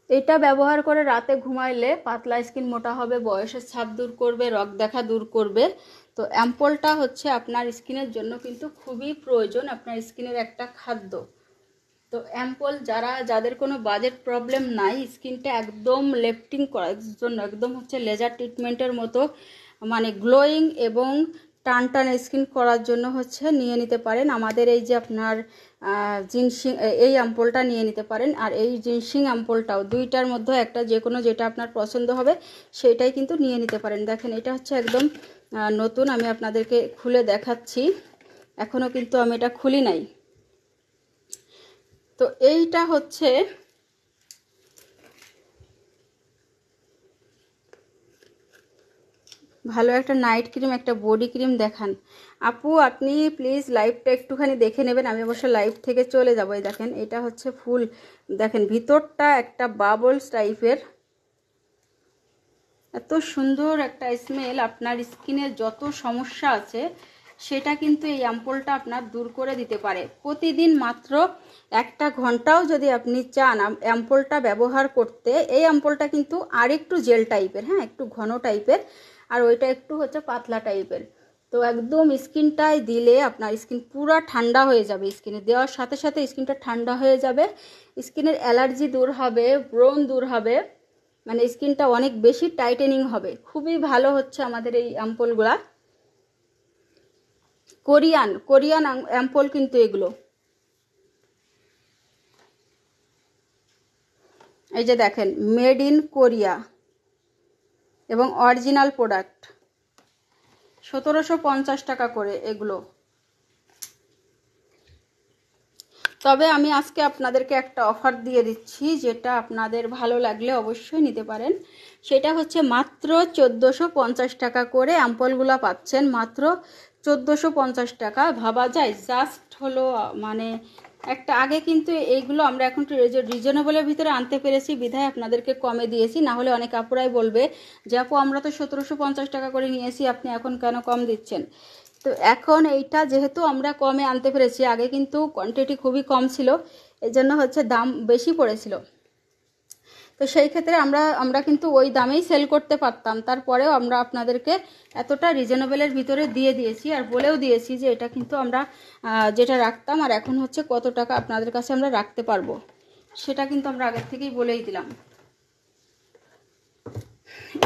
এটা ব্যবহার করে রাতে ঘুমাইলে পাতলা স্কিন মোটা হবে, বয়সের ছাপ দূর করবে, রগ দেখা দূর করবে। তো অ্যাম্পলটা হচ্ছে আপনার স্কিনের জন্য কিন্তু খুবই প্রয়োজন, আপনার স্কিনের একটা খাদ্য। তো অ্যাম্পল যাদের কোনো বাজেট প্রবলেম নাই, স্কিনটা একদম লিফটিং করার জন্য, একদম হচ্ছে লেজার ট্রিটমেন্টের মতো মানে গ্লোয়িং এবং টান টান স্কিন করার জন্য হচ্ছে নিয়ে নিতে পারেন আমাদের এই যে আপনার জিনসিং, এই অ্যাম্পলটা নিয়ে নিতে পারেন। আর এই জিনসিং অ্যাম্পলটাও দুইটার মধ্যে একটা, যে কোনো যেটা আপনার পছন্দ হবে সেটাই কিন্তু নিয়ে নিতে পারেন। দেখেন এটা হচ্ছে একদম নতুন, আমি আপনাদেরকে খুলে দেখাচ্ছি। এখনও কিন্তু আমি এটা খুলি নাই। তো এইটা হচ্ছে ভালো একটা নাইট ক্রিম, একটা বডি ক্রিম দেখান। আপু আপনি প্লিজ লাইভটা একটুখানি দেখে নেবেন, আমি অবশ্য লাইভ থেকে চলে যাবো। এই দেখেন এটা হচ্ছে ফুল, দেখেন ভিতরটা একটা বাবলস টাইপের, এত সুন্দর একটা স্মেল। আপনার স্কিনের যত সমস্যা আছে সেটা কিন্তু এই অ্যাম্পলটা আপনার দূর করে দিতে পারে। প্রতিদিন মাত্র 1 ঘন্টাও যদি আপনি চান অ্যাম্পলটা ব্যবহার করতে, এই অ্যাম্পলটা কিন্তু আর একটু জেল টাইপের, হ্যাঁ একটু ঘন টাইপের, আর ওইটা একটু হচ্ছে পাতলা টাইপের। তো একদম স্কিনটায় দিলে আপনার স্কিন পুরো ঠান্ডা হয়ে যাবে, স্কিনে দেওয়ার সাথে সাথে স্কিনটা ঠান্ডা হয়ে যাবে, স্কিনের অ্যালার্জি দূর হবে, ব্রণ দূর হবে, মানে স্কিনটা অনেক বেশি টাইটেনিং হবে। খুবই ভালো হচ্ছে আমাদের এই অ্যাম্পলগুলা, কোরিয়ান অ্যাম্পল কিন্তু এগুলো। এই যে দেখেন মেড ইন কোরিয়া এবং অরিজিনাল প্রোডাক্ট, 1750 টাকা করে এগুলো। তবে আমি আজকে আপনাদেরকে একটা অফার দিয়ে দিচ্ছি, যেটা আপনাদের ভালো লাগলে অবশ্যই নিতে পারেন। সেটা হচ্ছে মাত্র 1450 টাকা করে অ্যাম্পলগুলো পাচ্ছেন, মাত্র 1450 টাকা। ভাবা যায়, জাস্ট হলো মানে একটা আগে কিন্তু এইগুলো আমরা এখন রিজনেবলের ভিতরে আনতে পেরেছি বিধায় আপনাদেরকে কমে দিয়েছি, না হলে অনেক আপুরাই বলবে যে আপু আমরা তো 1750 টাকা করে নিয়েছি, আপনি এখন কেন কম দিচ্ছেন। তো এখন এইটা যেহেতু আমরা কমে আনতে পেরেছি, আগে কিন্তু কোয়ান্টিটি খুবই কম ছিল, এই জন্য হচ্ছে দাম বেশি পড়েছিল। তো সেই ক্ষেত্রে আমরা কিন্তু ওই দামেই সেল করতে পারতাম, তারপরেও আমরা আপনাদেরকে এতটা রিজনেবলের ভিতরে দিয়ে দিয়েছি আর বলেও দিয়েছি যে এটা কিন্তু আমরা যেটা রাখতাম আর এখন হচ্ছে কত টাকা আপনাদের কাছে আমরা রাখতে পারবো, সেটা কিন্তু আমরা আগের থেকেই বলেই দিলাম।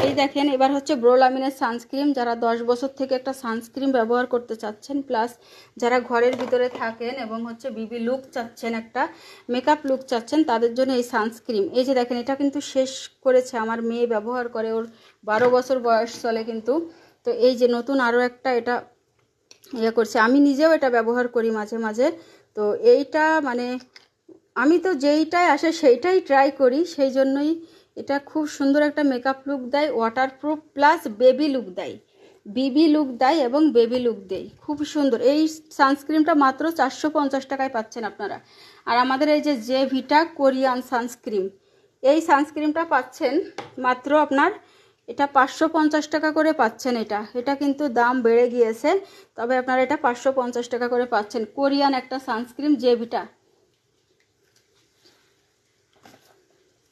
এই দেখেন, এবার হচ্ছে ব্রোলামিনের সানস্ক্রিন, যারা 10 বছর থেকে একটা সানস্ক্রিন ব্যবহার করতে চাচ্ছেন, প্লাস যারা ঘরের ভিতরে থাকেন এবং হচ্ছে বিবি লুক চাচ্ছেন, একটা মেকআপ লুক চাচ্ছেন, তাদের জন্য এই সানস্ক্রিন। এই যে দেখেন, এটা কিন্তু শেষ করেছে আমার মেয়ে, ব্যবহার করে, ওর 12 বছর বয়স চলে কিন্তু। তো এই যে নতুন আরও একটা এটা করছে, আমি নিজেও এটা ব্যবহার করি মাঝে মাঝে। তো এইটা মানে আমি তো যেইটাই আসে সেইটাই ট্রাই করি, সেই জন্যই এটা খুব সুন্দর একটা মেকআপ লুক দেয়, ওয়াটারপ্রুফ প্লাস বেবি লুক দেয়, বিবি লুক দেয় এবং বেবি লুক দেয়, খুব সুন্দর। এই সানস্ক্রিনটা মাত্র 450 টাকায় পাচ্ছেন আপনারা। আর আমাদের এই যে ভিটা কোরিয়ান সানস্ক্রিন, এই সানস্ক্রিনটা পাচ্ছেন মাত্র আপনার এটা 550 টাকা করে পাচ্ছেন। এটা কিন্তু দাম বেড়ে গিয়েছে, তবে আপনারা এটা 550 টাকা করে পাচ্ছেন। কোরিয়ান একটা সানস্ক্রিন যে ভিটা,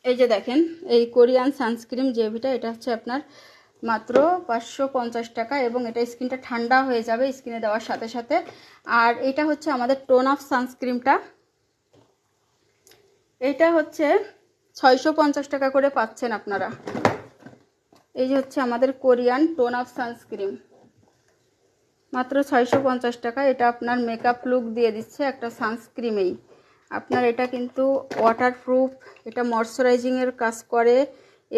এই যে দেখেন এই কোরিয়ান সানস্ক্রিন জেভিটা, এটা হচ্ছে আপনার মাত্র 550 টাকা এবং এটা স্কিনটা ঠান্ডা হয়ে যাবে স্কিনে দেওয়ার সাথে সাথে। আর এটা হচ্ছে আমাদের টোন অফ সানস্ক্রিনটা, এটা হচ্ছে 650 টাকা করে পাচ্ছেন আপনারা। এই যে হচ্ছে আমাদের কোরিয়ান টোন অফ সানস্ক্রিন, মাত্র 650 টাকা। এটা আপনার মেকআপ লুক দিয়ে দিচ্ছে একটা সানস্ক্রিনেই। আপনার এটা কিন্তু ওয়াটারপ্রুফ, এটা ময়শ্চারাইজিংয়ের কাজ করে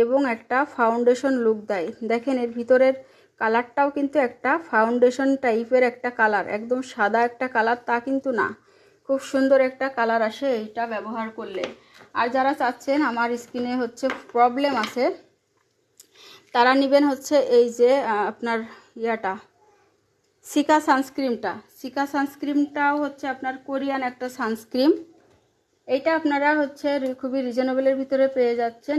এবং একটা ফাউন্ডেশন লুক দেয়। দেখেন এর ভিতরের কালারটাও কিন্তু একটা ফাউন্ডেশন টাইপের একটা কালার, একদম সাদা একটা কালার তা কিন্তু না, খুব সুন্দর একটা কালার আসে এইটা ব্যবহার করলে। আর যারা চাচ্ছেন আমার স্কিনে হচ্ছে প্রবলেম আছে, তারা নেবেন হচ্ছে এই যে আপনার সিকা সানস্ক্রিনটাও হচ্ছে আপনার কোরিয়ান একটা সানস্ক্রিন। এইটা আপনারা হচ্ছে খুবই রিজনেবলের ভিতরে পেয়ে যাচ্ছেন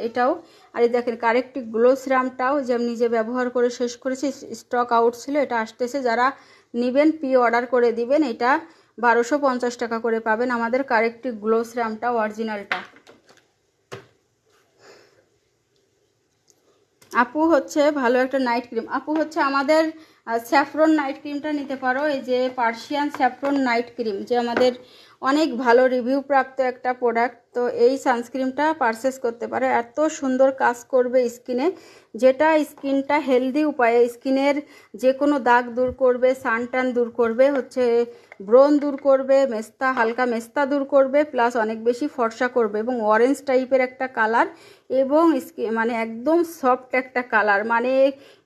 এটাও। আর এই দেখেন কারেক্টিভ গ্লো সিরামটাও যে আমি নিজে ব্যবহার করে শেষ করেছি, স্টক আউট ছিল, এটা আসতেছে, যারা নেবেন প্রি অর্ডার করে দিবেন, এটা 1250 টাকা করে পাবেন আমাদের কারেক্টিভ গ্লো সিরামটা অরিজিনালটা। আপু হচ্ছে ভালো একটা নাইট ক্রিম, আপু হচ্ছে আমাদের স্যাফরন নাইট ক্রিমটা নিতে পারো, এই যে পার্সিয়ান স্যাফরন নাইট ক্রিম, যে আমাদের অনেক ভালো রিভিউ প্রাপ্ত একটা প্রোডাক্ট। তো এই সানস্ক্রিনটা পারচেস করতে পারে, এত সুন্দর কাজ করবে স্কিনে, যেটা স্কিনটা হেলদি উপায়ে স্কিনের যে কোনো দাগ দূর করবে, সানটান দূর করবে, হচ্ছে ব্রণ দূর করবে, হালকা মেস্তা দূর করবে, প্লাস অনেক বেশি ফর্সা করবে এবং অরেঞ্জ টাইপের একটা কালার এবং মানে একদম সফট একটা কালার, মানে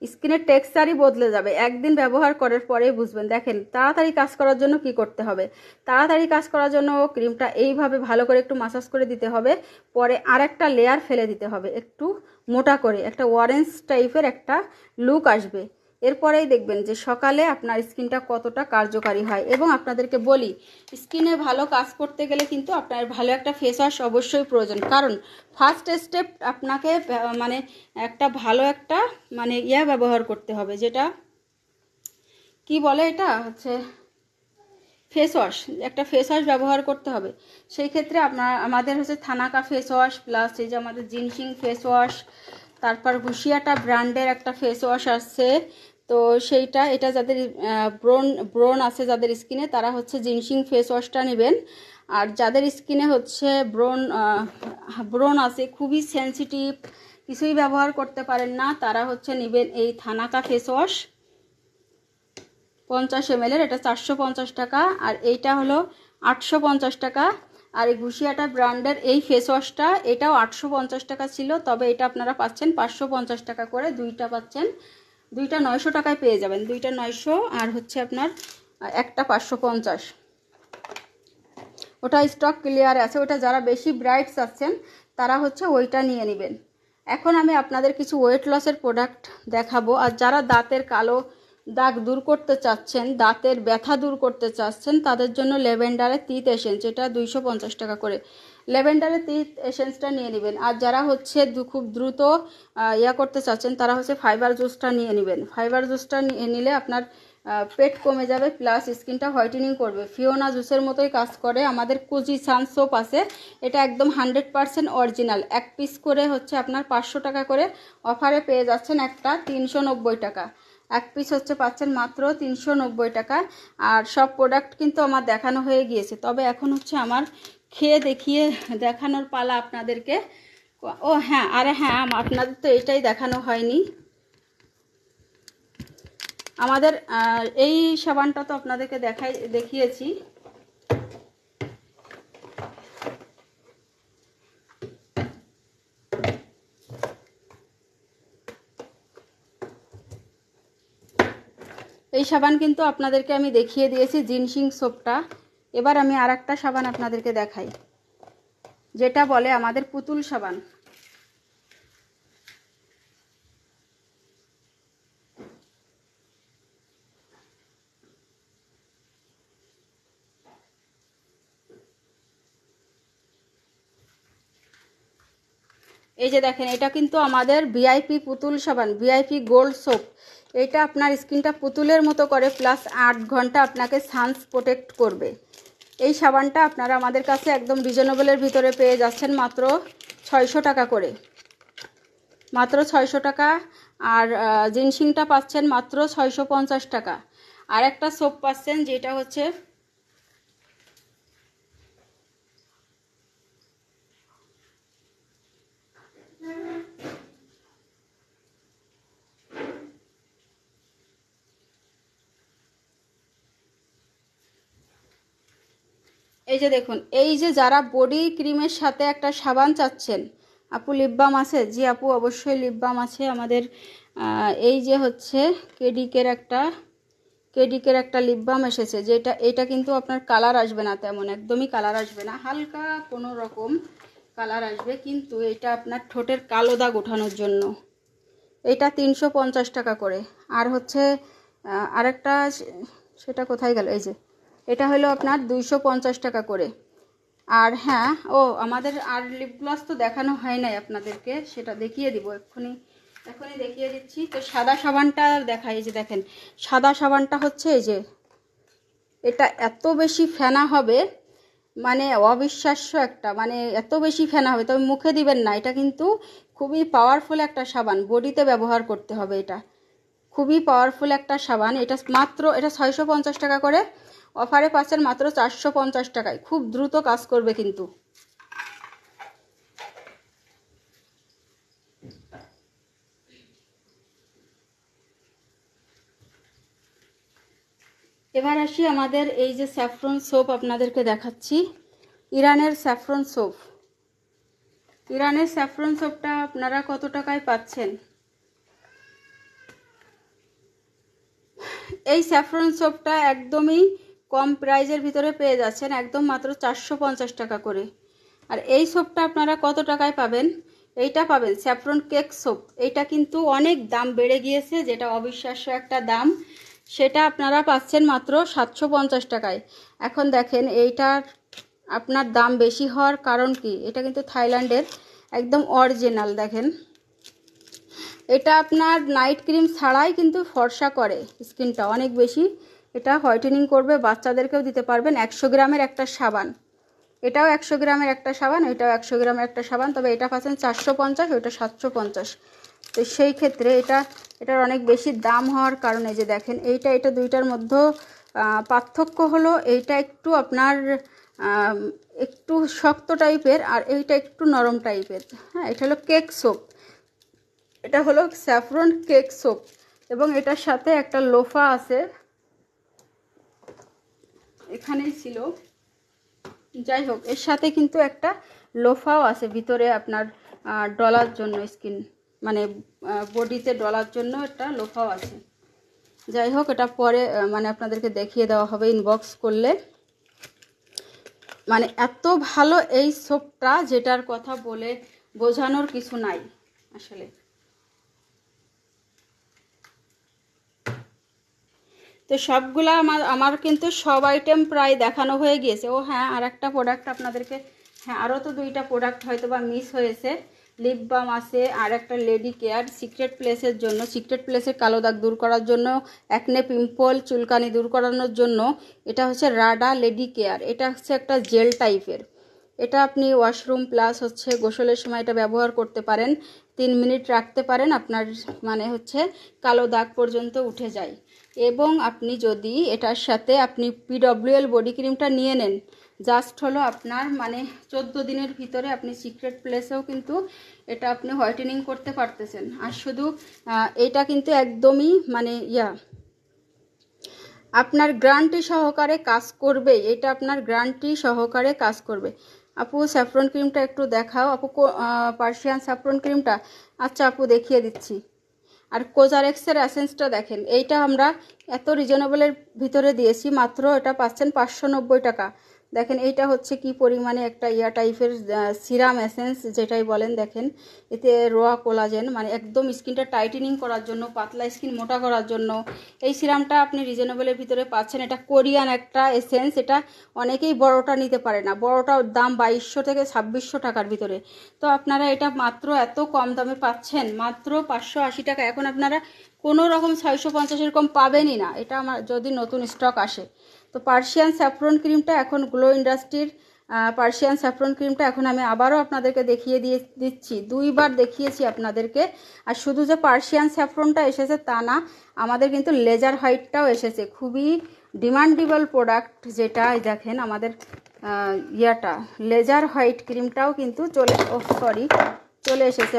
স্কিনের টেক্সচারই বদলে যাবে একদিন ব্যবহার করার পরেই বুঝবেন। দেখেন তাড়াতাড়ি কাজ করার জন্য কি করতে হবে, তাড়াতাড়ি কাজ করার জন্য ক্রিমটা এইভাবে ভালো করে একটু মাসাজ করে দিতে হবে, পরে আর একটা লেয়ার ফেলে দিতে হবে একটু মোটা করে, একটা অরেঞ্জ টাইপের একটা লুক আসবে। এরপরেই দেখবেন যে সকালে আপনার স্কিনটা কতটা কার্যকারী হয়। এবং আপনাদেরকে বলি, স্কিনে ভালো কাজ করতে গেলে কিন্তু আপনার ভালো একটা ফেস ওয়াশ অবশ্যই প্রয়োজন, কারণ ফার্স্ট স্টেপ আপনাকে মানে একটা ভালো একটা মানে ব্যবহার করতে হবে, যেটা কি বলে, এটা হচ্ছে ফেস ওয়াশ, একটা ফেস ওয়াশ ব্যবহার করতে হবে। সেই ক্ষেত্রে আমাদের হচ্ছে থানাকা ফেস ওয়াশ, প্লাস এই যে আমাদের জিনসিং ফেস ওয়াশ, তারপর ঘুষিয়াটা ব্র্যান্ডের একটা ফেস ওয়াশ আসছে। তো এটা যাদের ব্রণ আছে যাদের স্কিনে, তারা হচ্ছে জিনসিং ফেস ওয়াশটা নেবেন। আর যাদের স্কিনে হচ্ছে ব্রণ আছে, খুবই সেন্সিটিভ, কিছুই ব্যবহার করতে পারেন না, তারা হচ্ছে নেবেন এই থানাকা ফেস ওয়াশ 50 ml, এটা 450 টাকা, আর এইটা হলো 850 টাকা। আর এই ঘুষিয়াটা ব্র্যান্ডের এই ফেস ওয়াশটা, এটাও 850 টাকা ছিল, তবে এটা আপনারা পাচ্ছেন 550 টাকা করে, দুইটা পাচ্ছেন, দুইটা 900 টাকায় পেয়ে যাবেন, দুইটা 900 আর হচ্ছে আপনার একটা 550, ওটা স্টক ক্লিয়ারে আছে। ওটা যারা বেশি ব্রাইট চাচ্ছেন তারা হচ্ছে ওইটা নিয়ে নেবেন। এখন আমি আপনাদের কিছু ওয়েট লসের প্রোডাক্ট দেখাবো। আর যারা দাঁতের কালো দাগ দূর করতে চাচ্ছেন, দাঁতের ব্যথা দূর করতে চাচ্ছেন, তাদের জন্য ল্যাভেন্ডারের তিত এসেন্স, এটা 250 টাকা করে। ল্যাভেন্ডারের তিত এসেন্সটা নিয়ে নেবেন। আর যারা হচ্ছে খুব দ্রুত করতে চাচ্ছেন, তারা হচ্ছে ফাইবার জুসটা নিয়ে নেবেন। ফাইবার জুসটা নিলে আপনার পেট কমে যাবে, প্লাস স্কিনটা হোয়াইটেনিং করবে। ফিওনা জুসের মতোই কাজ করে। আমাদের কুজি সান সোপ আছে, এটা একদম 100% অরিজিনাল। 1 পিস করে হচ্ছে আপনার 500 টাকা করে, অফারে পেয়ে যাচ্ছেন একটা 390 টাকা। 1 পিস হচ্ছে পাচ্ছেন মাত্র 390 টাকা। আর সব প্রোডাক্ট কিন্তু আমার দেখানো হয়ে গিয়েছে, তবে এখন হচ্ছে আমার খেয়ে দেখিয়ে দেখানোর পালা আপনাদেরকে। ও হ্যাঁ, আরে হ্যাঁ, আপনাদের তো এটাই দেখানো হয়নি। আমাদের এই সাবানটা তো আপনাদেরকে দেখিয়েছি। এই সাবান কিন্তু আপনাদেরকে আমি দেখিয়ে দিয়েছি, জিনসিং সোপটা। এবার আমি আরেকটা সাবান আপনাদেরকে দেখাই, যেটা বলে আমাদের পুতুল সাবান। এই যে দেখেন, এটা কিন্তু আমাদের ভিআইপি পুতুল সাবান, ভিআইপি গোল্ড সোপ। এটা আপনার স্কিনটা পুতুলের মতো করে, প্লাস 8 ঘন্টা আপনাকে সানস প্রোটেক্ট করবে। এই সাবানটা আপনারা আমাদের কাছে একদম রিজনেবলের ভিতরে পেয়ে যাচ্ছেন মাত্র 600 টাকা করে, মাত্র 600 টাকা। আর জিনসিংটা পাচ্ছেন মাত্র 650 টাকা। আর একটা সোপ পাচ্ছেন, যেটা হচ্ছে এই যে দেখুন, এই যে যারা বডি ক্রিমের সাথে একটা সাবান চাচ্ছেন, আপু লিপ বাম আছে? জি আপু, অবশ্যই লিপ বাম আছে আমাদের। এই যে হচ্ছে কেডিকের একটা লিপ বাম এসেছে, যেটা এটা কিন্তু আপনার কালার আসবে না তেমন, একদমই কালার আসবে না, হালকা কোনো রকম কালার আসবে, কিন্তু এটা আপনার ঠোঁটের কালো দাগ ওঠানোর জন্য। এটা 350 টাকা করে। আর হচ্ছে আরেকটা, সেটা কোথায় গেল, এই যে এটা হলো আপনার 250 টাকা করে। আর হ্যাঁ, আমাদের আর লিপ গ্লস তো দেখানো হয় নাই আপনাদেরকে, সেটা দেখিয়ে দিব এক্ষুনি দেখিয়ে দিচ্ছি। তো সাদা সাবানটা দেখাই, এই যে দেখেন, সাদা সাবানটা হচ্ছে এই যে, এটা এত বেশি ফেনা হবে, মানে অবিশ্বাস্য একটা, মানে এত বেশি ফেনা হবে, তবে মুখে দিবেন না। এটা কিন্তু খুবই পাওয়ারফুল একটা সাবান, বডিতে ব্যবহার করতে হবে। এটা খুবই পাওয়ারফুল একটা সাবান। এটা 650 টাকা করে, অফারে পাচ্ছেন মাত্র 450 টাকায়। খুব দ্রুত কাজ করবে কিন্তু। এবার আসি আমাদের এই যে স্যাফরন সোপ আপনাদেরকে দেখাচ্ছি, ইরানের স্যাফরন সোপ। ইরানের স্যাফরন সোপটা আপনারা কত টাকায় পাচ্ছেন? এই স্যাফরন সোপটা একদমই কম প্রাইজের ভিতরে পেয়ে যাচ্ছেন, একদম মাত্র 450 টাকা করে। আর এই সোপটা আপনারা কত টাকায় পাবেন? এইটা পাবেন স্যাফরন কেক সোপ। এইটা কিন্তু অনেক দাম বেড়ে গিয়েছে, যেটা অবিশ্বাস্য একটা দাম। সেটা আপনারা পাচ্ছেন মাত্র 750 টাকায়। এখন দেখেন, এইটার আপনার দাম বেশি হওয়ার কারণ কি? এটা কিন্তু থাইল্যান্ডের একদম অরিজিনাল। দেখেন, এটা আপনার নাইট ক্রিম ছাড়াই কিন্তু ফর্সা করে স্কিনটা অনেক বেশি। এটা হোয়াইটেনিং করবে, বাচ্চাদেরকেও দিতে পারবেন। 100 গ্রামের একটা সাবান, এটাও 100 গ্রামের একটা সাবান, এটাও 100 গ্রামের একটা সাবান, তবে এটা পাচ্ছেন 450, ওইটা 750। তো সেই ক্ষেত্রে এটার অনেক বেশি দাম হওয়ার কারণে, যে দেখেন, এটা দুইটার মধ্যে পার্থক্য হলো, এইটা একটু আপনার একটু শক্ত টাইপের, আর এইটা একটু নরম টাইপের। হ্যাঁ, এটা হলো কেক সোপ, এটা হলো স্যাফরন কেক সোপ, এবং এটার সাথে একটা লোফা আছে, এখানেই ছিল। যাই হোক, এর সাথে কিন্তু একটা লোফাও আছে ভিতরে, আপনার ডলার জন্য, স্কিন মানে বডিতে ডলার জন্য একটা লোফাও আছে। যাই হোক, এটা পরে মানে আপনাদেরকে দেখিয়ে দেওয়া হবে ইনবক্স করলে। মানে এত ভালো এই সোপটা, যেটার কথা বলে বোঝানোর কিছু নাই আসলে। তো সবগুলা আমার কিন্তু সব আইটেম প্রায় দেখানো হয়ে গিয়েছে। ও হ্যাঁ, আর একটা প্রোডাক্ট আপনাদেরকে, হ্যাঁ আরও তো 2টা প্রোডাক্ট হয়তো বা মিস হয়েছে। লিপ বাম আছে, আর একটা লেডি কেয়ার সিক্রেট প্লেসের জন্য, সিক্রেট প্লেসের কালো দাগ দূর করার জন্য, অ্যাকনে পিম্পল চুলকানি দূর করানোর জন্য। এটা হচ্ছে রাডা লেডি কেয়ার। এটা হচ্ছে একটা জেল টাইপের। এটা আপনি ওয়াশরুম প্লাস হচ্ছে গোসলের সময় এটা ব্যবহার করতে পারেন। 3 মিনিট রাখতে পারেন, আপনার মানে হচ্ছে কালো দাগ পর্যন্ত উঠে যায়। এবং আপনি যদি এটার সাথে আপনি PWL বডি ক্রিমটা নিয়ে নেন, জাস্ট হলো আপনার মানে 14 দিনের ভিতরে আপনি সিক্রেট প্লেসেও কিন্তু এটা আপনি হোয়াইটেনিং করতে পারতেছেন। আর শুধু এটা কিন্তু একদমই মানে আপনার গ্যারান্টি সহকারে কাজ করবে। এটা আপনার গ্যারান্টি সহকারে কাজ করবে। আপু স্যাফরন ক্রিমটা একটু দেখাও আপু, পার্সিয়ান স্যাফরন ক্রিমটা। আচ্ছা আপু দেখিয়ে দিচ্ছি। আর কোজারেক্সের অ্যাসেন্সটা দেখেন, এইটা আমরা এত রিজনেবলের ভিতরে দিয়েছি, মাত্র এটা পাচ্ছেন 590 টাকা। দেখেন এইটা হচ্ছে কি পরিমাণে একটা টাইপের সিরাম এসেন্স যেটাই বলেন। দেখেন এতে রোয়া কোলাজেন, মানে একদম স্কিনটা টাইটেনিং করার জন্য, পাতলা স্কিন মোটা করার জন্য এই সিরামটা আপনি রিজনেবলের ভিতরে পাচ্ছেন। এটা কোরিয়ান একটা এসেন্স। এটা অনেকেই বড়টা নিতে পারে না, বড়টার দাম 2200 থেকে 2600 টাকার ভিতরে। তো আপনারা এটা মাত্র এত কম দামে পাচ্ছেন, মাত্র 580 টাকা। এখন আপনারা কোনো রকম 650 এরকম পাবেনই না, এটা আমার যদি নতুন স্টক আসে। তো পার্সিয়ান স্যাফরন ক্রিমটা এখন গ্লো ইন্ডাস্ট্রির পার্সিয়ান স্যাফরন ক্রিমটা এখন আমি আবারও আপনাদেরকে দেখিয়ে দিচ্ছি। 2বার দেখিয়েছি আপনাদেরকে। আর শুধু যে পার্সিয়ান স্যাফরনটা এসেছে তা না, আমাদের কিন্তু লেজার হোয়াইটটাও এসেছে, খুবই ডিমান্ডেবল প্রোডাক্ট যেটা। দেখেন আমাদের লেজার হোয়াইট ক্রিমটাও কিন্তু চলে এসেছে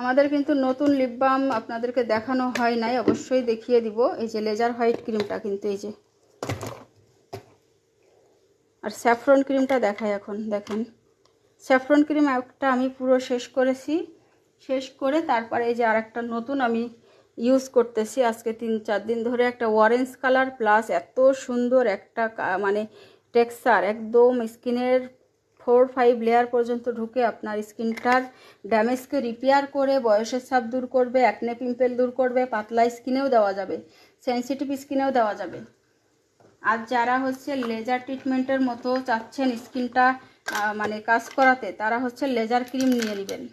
আমাদের কিন্তু নতুন লিপ বাম আপনাদেরকে দেখানো হয় নাই, অবশ্যই দেখিয়ে দিব। এই যে লেজার হোয়াইট ক্রিমটা কিন্তু এই যে, আর স্যাফরন ক্রিমটা দেখাই এখন। দেখেন স্যাফরন ক্রিম একটা আমি পুরো শেষ করেছি, শেষ করে তারপরে এই যে আর একটা নতুন আমি ইউজ করতেছি আজকে 3-4 দিন ধরে। একটা অরেঞ্জ কালার প্লাস এত সুন্দর একটা মানে টেক্সচার, একদম স্কিনের 4-5 লেয়ার পর্যন্ত ঢুকে আপনার স্কিনটার ড্যামেজকে রিপেয়ার করে, বয়সের ছাপ দূর করবে, অ্যাকনে পিম্পল দূর করবে, পাতলা স্কিনেও দেওয়া যাবে, সেনসিটিভ স্কিনেও দেওয়া যাবে। আর যারা হচ্ছে লেজার ট্রিটমেন্টের মতো চাচ্ছেন স্কিনটা মানে কাজ করাতে, তারা হচ্ছে লেজার ক্রিম নিয়ে নেবেন।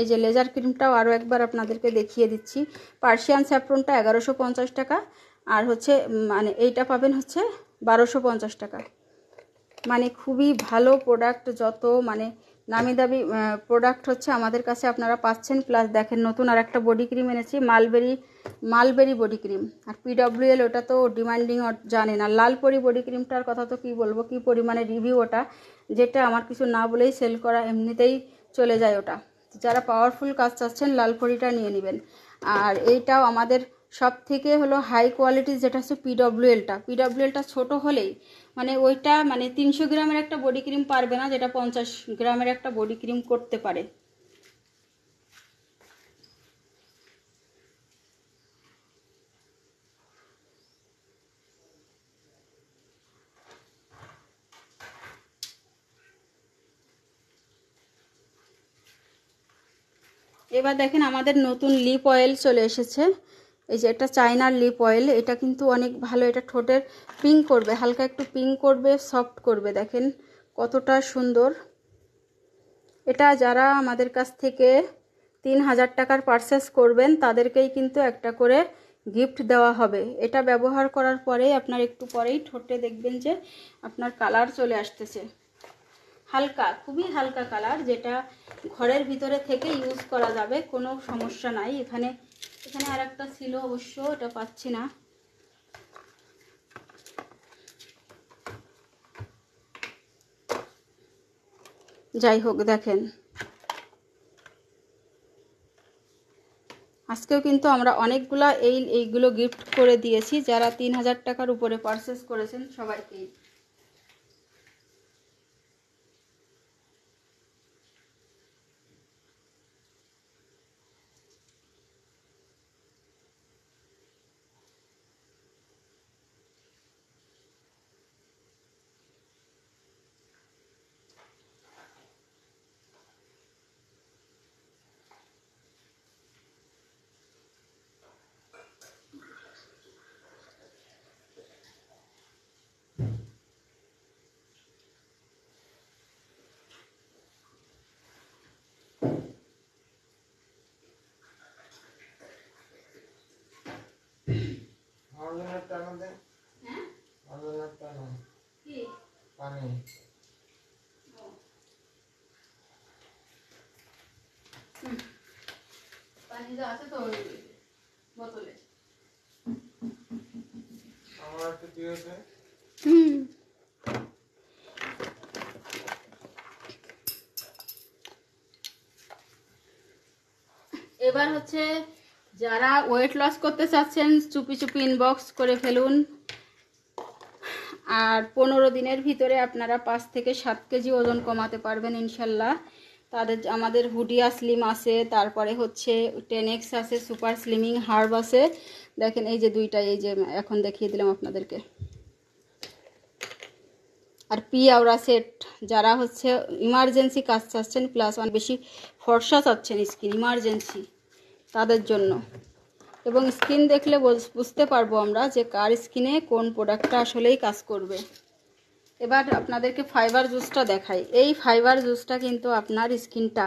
এই যে লেজার ক্রিমটাও আরও একবার আপনাদেরকে দেখিয়ে দিচ্ছি। পার্সিয়ান স্যাফরনটা 1150 টাকা, আর হচ্ছে মানে এইটা পাবেন হচ্ছে 1250 টাকা। মানে খুবই ভালো প্রোডাক্ট, যত মানে নামি দামি প্রোডাক্ট হচ্ছে আমাদের কাছে আপনারা পাচ্ছেন। প্লাস দেখেন নতুন আর একটা বডি ক্রিম এনেছি, মালবেরি বডি ক্রিম। আর PWL ওটা তো ডিমান্ডিং জানেন। আর লালপরি বডি ক্রিমটার কথা তো কি বলবো, কি পরিমাণে রিভিউ ওটা, যেটা আমার কিছু না বলেই সেল করা, এমনিতেই চলে যায় ওটা। যারা পাওয়ারফুল কাজ চাচ্ছেন লালপরিটা নিয়ে নেবেন। আর এইটাও আমাদের সব থেকে হলো হাই কোয়ালিটি, যেটা হচ্ছে পিডব্লিউএলটা ছোট হলেই মানে ওইটা মানে 300 গ্রামের একটা বডি ক্রিম পারবে না, যেটা 50 গ্রামের একটা বডি ক্রিম করতে পারে। এবার দেখেন আমাদের নতুন লিপ অয়েল চলে এসেছে। এই যে এটা চায়নার লিপ অয়েল, এটা কিন্তু অনেক ভালো। এটা ঠোঁটের পিঙ্ক করবে, হালকা একটু পিঙ্ক করবে, সফট করবে। দেখেন কতটা সুন্দর। এটা যারা আমাদের কাছ থেকে 3000 টাকার পারচেস করবেন তাদেরকেই কিন্তু একটা করে গিফট দেওয়া হবে। এটা ব্যবহার করার পরেই আপনার একটু পরেই ঠোঁটে দেখবেন যে আপনার কালার চলে আসতেছে, হালকা, খুবই হালকা কালার, যেটা ঘরের ভিতরে থেকে ইউজ করা যাবে, কোনো সমস্যা নাই। এখানে আর একটা ছিল অবশ্য, এটা পাচ্ছি না। যাই হোক দেখেন, আজকেও কিন্তু আমরা অনেকগুলা এইগুলো গিফট করে দিয়েছি যারা 3000 টাকার উপরে পারচেস করেছেন সবাইকেই। হ্যাঁ কি পানি যা আছে তো ওই বোতলে হুম। এবার হচ্ছে যারা ওয়েট লস করতে চাচ্ছেন চুপি চুপি ইনবক্স করে ফেলুন। আর 15 দিনের ভিতরে আপনারা 5 থেকে 7 কেজি ওজন কমাতে পারবেন ইনশাল্লাহ। তাদের আমাদের হুডিয়া স্লিম আছে, তারপরে হচ্ছে 10X আছে, সুপার স্লিমিং হার্ব আছে। দেখেন এই যে দুইটা, এই যে এখন দেখিয়ে দিলাম আপনাদেরকে। আর পি আওরা সেট, যারা হচ্ছে ইমার্জেন্সি কাজ চাচ্ছেন প্লাস অনেক বেশি ফর্সা চাচ্ছেন স্কিন ইমার্জেন্সি, তাদের জন্য। এবং স্কিন দেখলে বুঝতে পারবো আমরা যে কার স্কিনে কোন প্রোডাক্টটা আসলেই কাজ করবে। এবার আপনাদেরকে ফাইবার জুসটা দেখাই। এই ফাইবার জুসটা কিন্তু আপনার স্কিনটা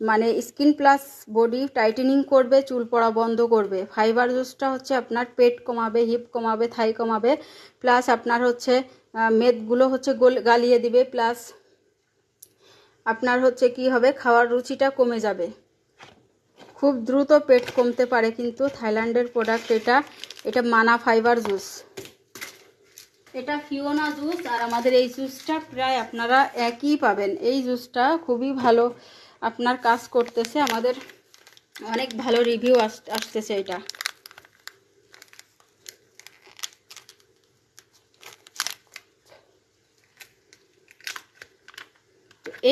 মানে স্কিন প্লাস বডি টাইটেনিং করবে, চুল পড়া বন্ধ করবে। ফাইবার জুসটা হচ্ছে আপনার পেট কমাবে, হিপ কমাবে, থাই কমাবে, প্লাস আপনার হচ্ছে মেদগুলো হচ্ছে গালিয়ে দিবে, প্লাস আপনার হচ্ছে কি হবে, খাওয়ার রুচিটা কমে যাবে। খুব দ্রুত পেট কমতে পারে কিন্তু থাইল্যান্ডের প্রোডাক্ট এটা মানা ফাইবার জুস, এটা ফিওনা জুস। আর আমাদের এই জুসটা প্রায় আপনারা একই পাবেন। এই জুসটা খুবই ভালো আপনার কাজ করতেছে, আমাদের অনেক ভালো রিভিউ আসতেছে এটা।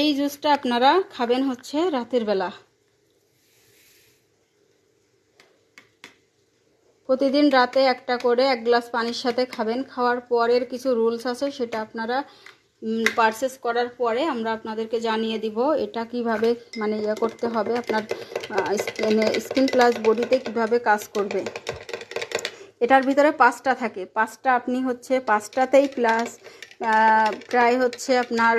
এই জুসটা আপনারা খাবেন হচ্ছে রাতের বেলা, প্রতিদিন রাতে একটা করে 1 গ্লাস পানির সাথে খাবেন। খাওয়ার পরের কিছু রুলস আছে, সেটা আপনারা পারচেস করার পরে আমরা আপনাদেরকে জানিয়ে দিব এটা কিভাবে মানে ইয়ে করতে হবে, আপনার স্কিন প্লাস বডিতে কিভাবে কাজ করবে। এটার ভিতরে 5টা থাকে, 5টা আপনি হচ্ছে 5টাতেই প্লাস প্রায় হচ্ছে আপনার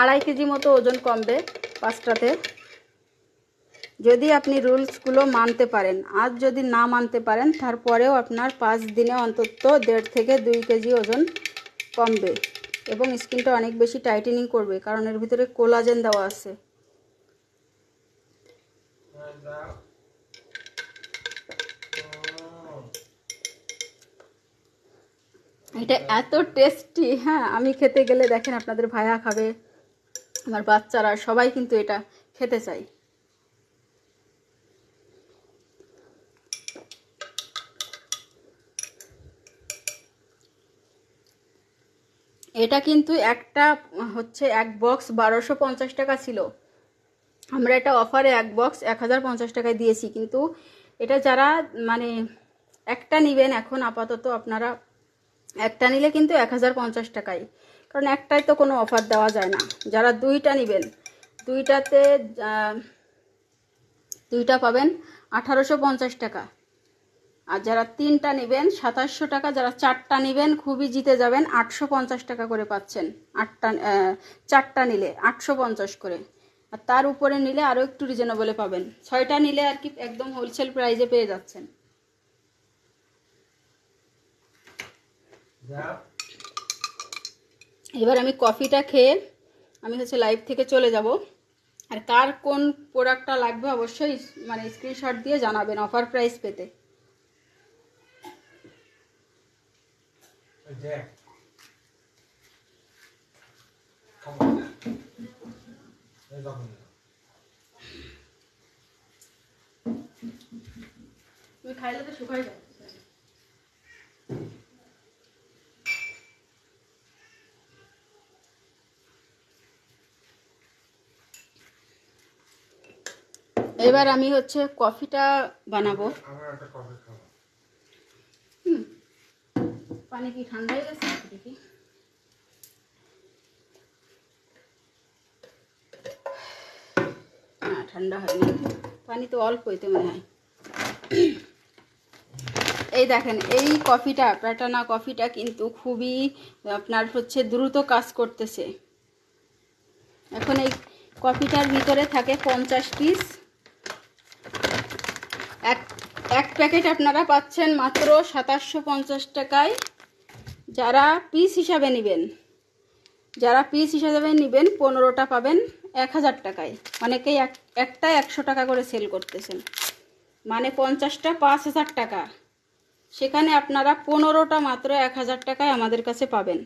2.5 কেজি মতো ওজন কমবে 5টাতে, যদি আপনি রুলসগুলো মানতে পারেন। আজ যদি না মানতে পারেন তারপরেও আপনার 5 দিনে অন্তত 1.5 থেকে 2 কেজি ওজন কমবে এবং স্কিনটা অনেক বেশি টাইটেনিং করবে, কারণ এর ভিতরে কোলাজেন দেওয়া আছে। এটা এত টেস্টি, হ্যাঁ আমি খেতে গেলে দেখেন আপনাদের ভাইয়া খাবে, আমার বাচ্চারা সবাই কিন্তু এটা খেতে চাই। এটা কিন্তু একটা হচ্ছে 1 বক্স 1250 টাকা ছিল, আমরা এটা অফারে 1 বক্স 1050 টাকায় দিয়েছি। কিন্তু এটা যারা মানে একটা নেবেন, এখন আপাতত আপনারা একটা নিলে কিন্তু 1050 টাকায়, কারণ একটাই তো কোনো অফার দেওয়া যায় না। যারা 2টা নেবেন, 2টাতে 2টা পাবেন 1850 টাকা। আর যারা 3টা নেবেন 2700 টাকা, যারা 4টা নেবেন খুবই জিতে যাবেন, 850 টাকা করে পাচ্ছেন। 4টা নিলে 850 করে, আর তার উপরে নিলে আরও একটু রিজনেবলে পাবেন। 6টা নিলে আর কি একদম হোলসেল প্রাইজে পেয়ে যাচ্ছেন। এবার আমি কফিটা খেয়ে আমি হচ্ছে লাইভ থেকে চলে যাব। আর কার কোন প্রোডাক্টটা লাগবে অবশ্যই মানে স্ক্রিনশট দিয়ে জানাবেন অফার প্রাইস পেতে। তুমি খাইলে তো শুকাই যাবে। এবার আমি হচ্ছে কফিটা বানাবো। পানি কি ঠান্ডা হয়ে গেছে দেখি। না ঠান্ডা হয়নি, পানি তো অল্প হইতে মনে হয়। এই দেখেন এই কফিটা, প্যাটানা কফিটা কিন্তু খুবই আপনার হচ্ছে দ্রুত কাজ করতেছে। এখন এই কফিটার ভিতরে থাকে 50 পিস, এক প্যাকেট আপনারা পাচ্ছেন মাত্র 2750 টাকায়। যারা পিস হিসাবে নেবেন 15টা পাবেন 1000 টাকায়। অনেকেই একটাই 100 টাকা করে সেল করতেছেন, মানে 50টা 5000 টাকা। সেখানে আপনারা 15টা মাত্র 1000 টাকায় আমাদের কাছে পাবেন।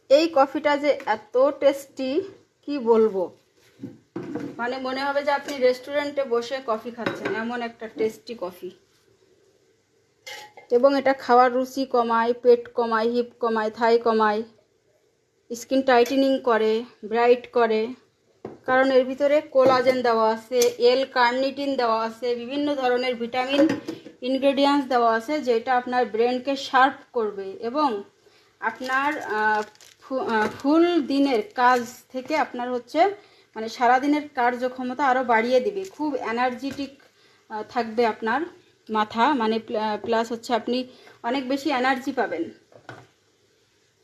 এই কফিটা যে এত টেস্টি কি বলবো, মানে মনে হবে যে আপনি রেস্টুরেন্টে বসে কফি খাচ্ছেন, এমন একটা টেস্টি কফি। এবং এটা খাওয়ার রুচি কমায়, পেট কমায়, হিপ কমায়, থাই কমায়, স্কিন টাইটেনিং করে, ব্রাইট করে। কারণ এর ভিতরে কোলাজেন দেওয়া আছে, এল কার্নিটিন দেওয়া আছে, বিভিন্ন ধরনের ভিটামিন ইনগ্রেডিয়েন্টস দেওয়া আছে, যেটা আপনার ব্রেনকে শার্প করবে এবং আপনার ফুল দিনের কাজ থেকে আপনার হচ্ছে মানে সারাদিনের কার্যক্ষমতা আরও বাড়িয়ে দিবে। খুব এনার্জেটিক থাকবে আপনার মাথা, মানে প্লাস হচ্ছে আপনি অনেক বেশি এনার্জি পাবেন,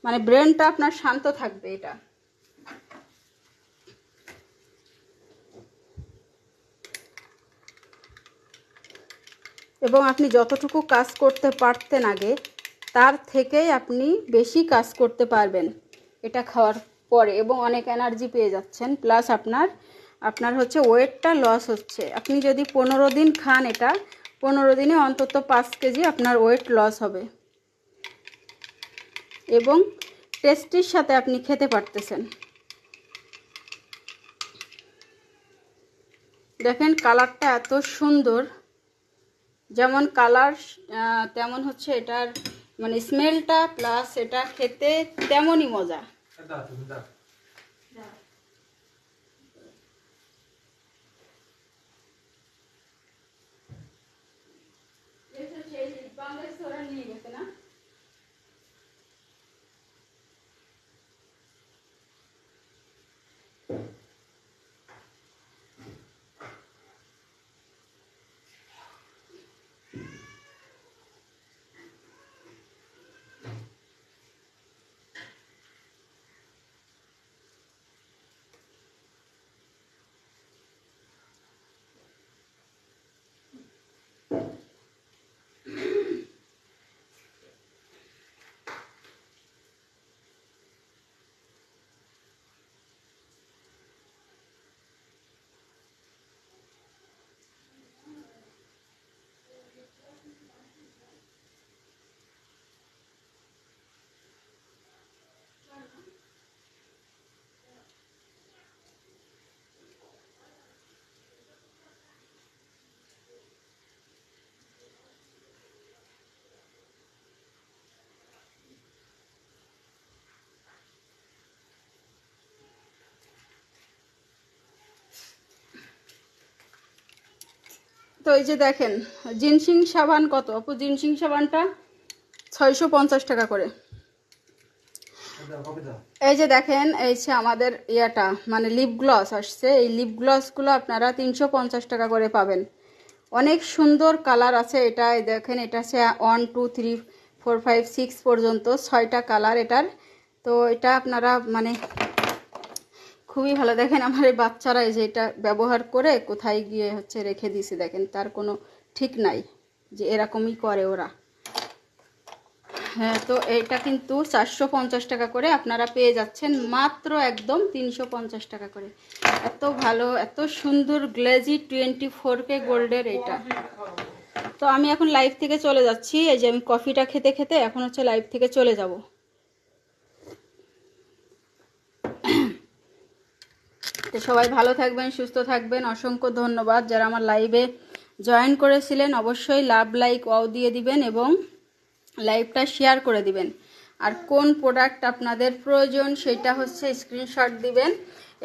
মানে ব্রেনটা আপনার শান্ত থাকবে এটা। এবং আপনি যতটুকু কাজ করতে পারতেন আগে, তার থেকেই আপনি বেশি কাজ করতে পারবেন এটা খাওয়ার পরে, এবং অনেক এনার্জি পেয়ে যাচ্ছেন। প্লাস আপনার হচ্ছে ওয়েটটা লস হচ্ছে। আপনি যদি 15 দিন খান এটা, 15 দিনে অন্তত 5 কেজি আপনার ওয়েট লস হবে এবং টেস্টির সাথে আপনি খেতে পারতেছেন। দেখেন কালারটা এত সুন্দর, যেমন কালার তেমন হচ্ছে এটার মানে স্মেলটা, প্লাস এটা খেতে তেমনই মজা। নিয়ে গেছে না? তো এই যে দেখেন জিনসিং সাবান কত আপু, জিনসিং সাবানটা 650 টাকা করে। এই যে দেখেন এই যে আমাদের ইয়াটা মানে লিপ গ্লস আসছে, এই লিপ গ্লসগুলো আপনারা 350 টাকা করে পাবেন। অনেক সুন্দর কালার আছে এটা। দেখেন এটা হচ্ছে 1 2 3 4 5 6 পর্যন্ত 6টা কালার এটার। তো এটা আপনারা মানে খুবই ভালো। দেখেন আমার এই বাচ্চারা এই যে এটা ব্যবহার করে কোথায় গিয়ে হচ্ছে রেখে দিয়েছে, দেখেন তার কোনো ঠিক নাই, যে এরকমই করে ওরা। হ্যাঁ, তো এটা কিন্তু 450 টাকা করে আপনারা পেয়ে যাচ্ছেন, মাত্র একদম 350 টাকা করে। এত ভালো, এত সুন্দর গ্লেজি 24K গোল্ডের এটা। তো আমি এখন লাইভ থেকে চলে যাচ্ছি, এই যে আমি কফিটা খেতে খেতে এখন হচ্ছে লাইভ থেকে চলে যাব। তো সবাই ভালো থাকবেন, সুস্থ থাকবেন। অসংখ্য ধন্যবাদ যারা আমার লাইভে জয়েন করেছিলেন। অবশ্যই লাভ, লাইক, ওয়াও দিয়ে দিবেন এবং লাইভটা শেয়ার করে দিবেন। আর কোন প্রোডাক্ট আপনাদের প্রয়োজন সেটা হচ্ছে স্ক্রিনশট দিবেন।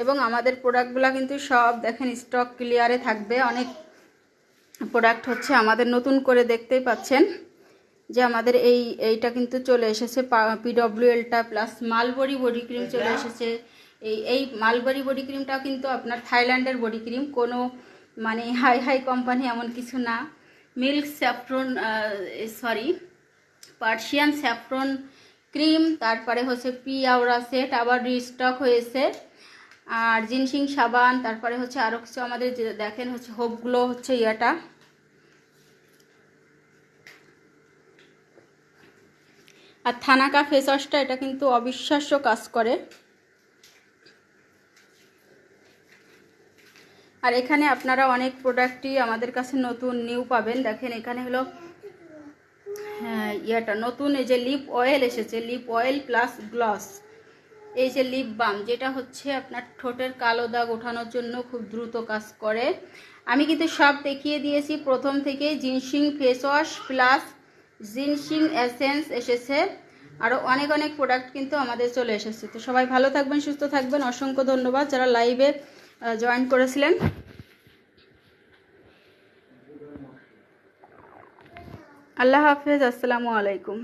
এবং আমাদের প্রোডাক্টগুলো কিন্তু সব দেখেন স্টক ক্লিয়ারে থাকবে। অনেক প্রোডাক্ট হচ্ছে আমাদের নতুন করে দেখতেই পাচ্ছেন যে আমাদের এইটা কিন্তু চলে এসেছে PWLটা, প্লাস মালবরি বডি ক্রিম চলে এসেছে। এই মালবরি বডি ক্রিমটাও কিন্তু আপনার থাইল্যান্ডের বডি ক্রিম, কোনো মানে হাই কোম্পানি এমন কিছু না। Milk saffron Persian saffron cream, তারপরে হচ্ছে পিয়াওরা সেট আবার রিস্টক হয়েছে। আর জিনসিং সাবান, তারপরে হচ্ছে আরও কিছু আমাদের যে দেখেন হচ্ছে হোপগুলো হচ্ছে ইয়াটা, আর থানাকা ফেস ওয়াশটা, এটা কিন্তু অবিশ্বাস্য কাজ করে। আর এখানে আপনারা অনেক প্রোডাক্টই আমাদের কাছে নতুন নিউ পাবেন। দেখেন এখানে হলো ইয়াটা নতুন, এই যে লিপ অয়েল এসেছে, লিপ অয়েল প্লাস গ্লস। এই যে লিপ বাম, যেটা হচ্ছে আপনার ঠোঁটের কালো দাগ ওঠানোর জন্য খুব দ্রুত কাজ করে। আমি কিন্তু সব দেখিয়ে দিয়েছি প্রথম থেকে। Ginseng face wash plus ginseng essence এসেছে, আরও অনেক অনেক প্রোডাক্ট কিন্তু আমাদের চলে এসেছে। তো সবাই ভালো থাকবেন, সুস্থ থাকবেন। অসংখ্য ধন্যবাদ যারা লাইভে জয়েন করেছিলেন। আল্লাহ হাফেজ, আসসালামু আলাইকুম।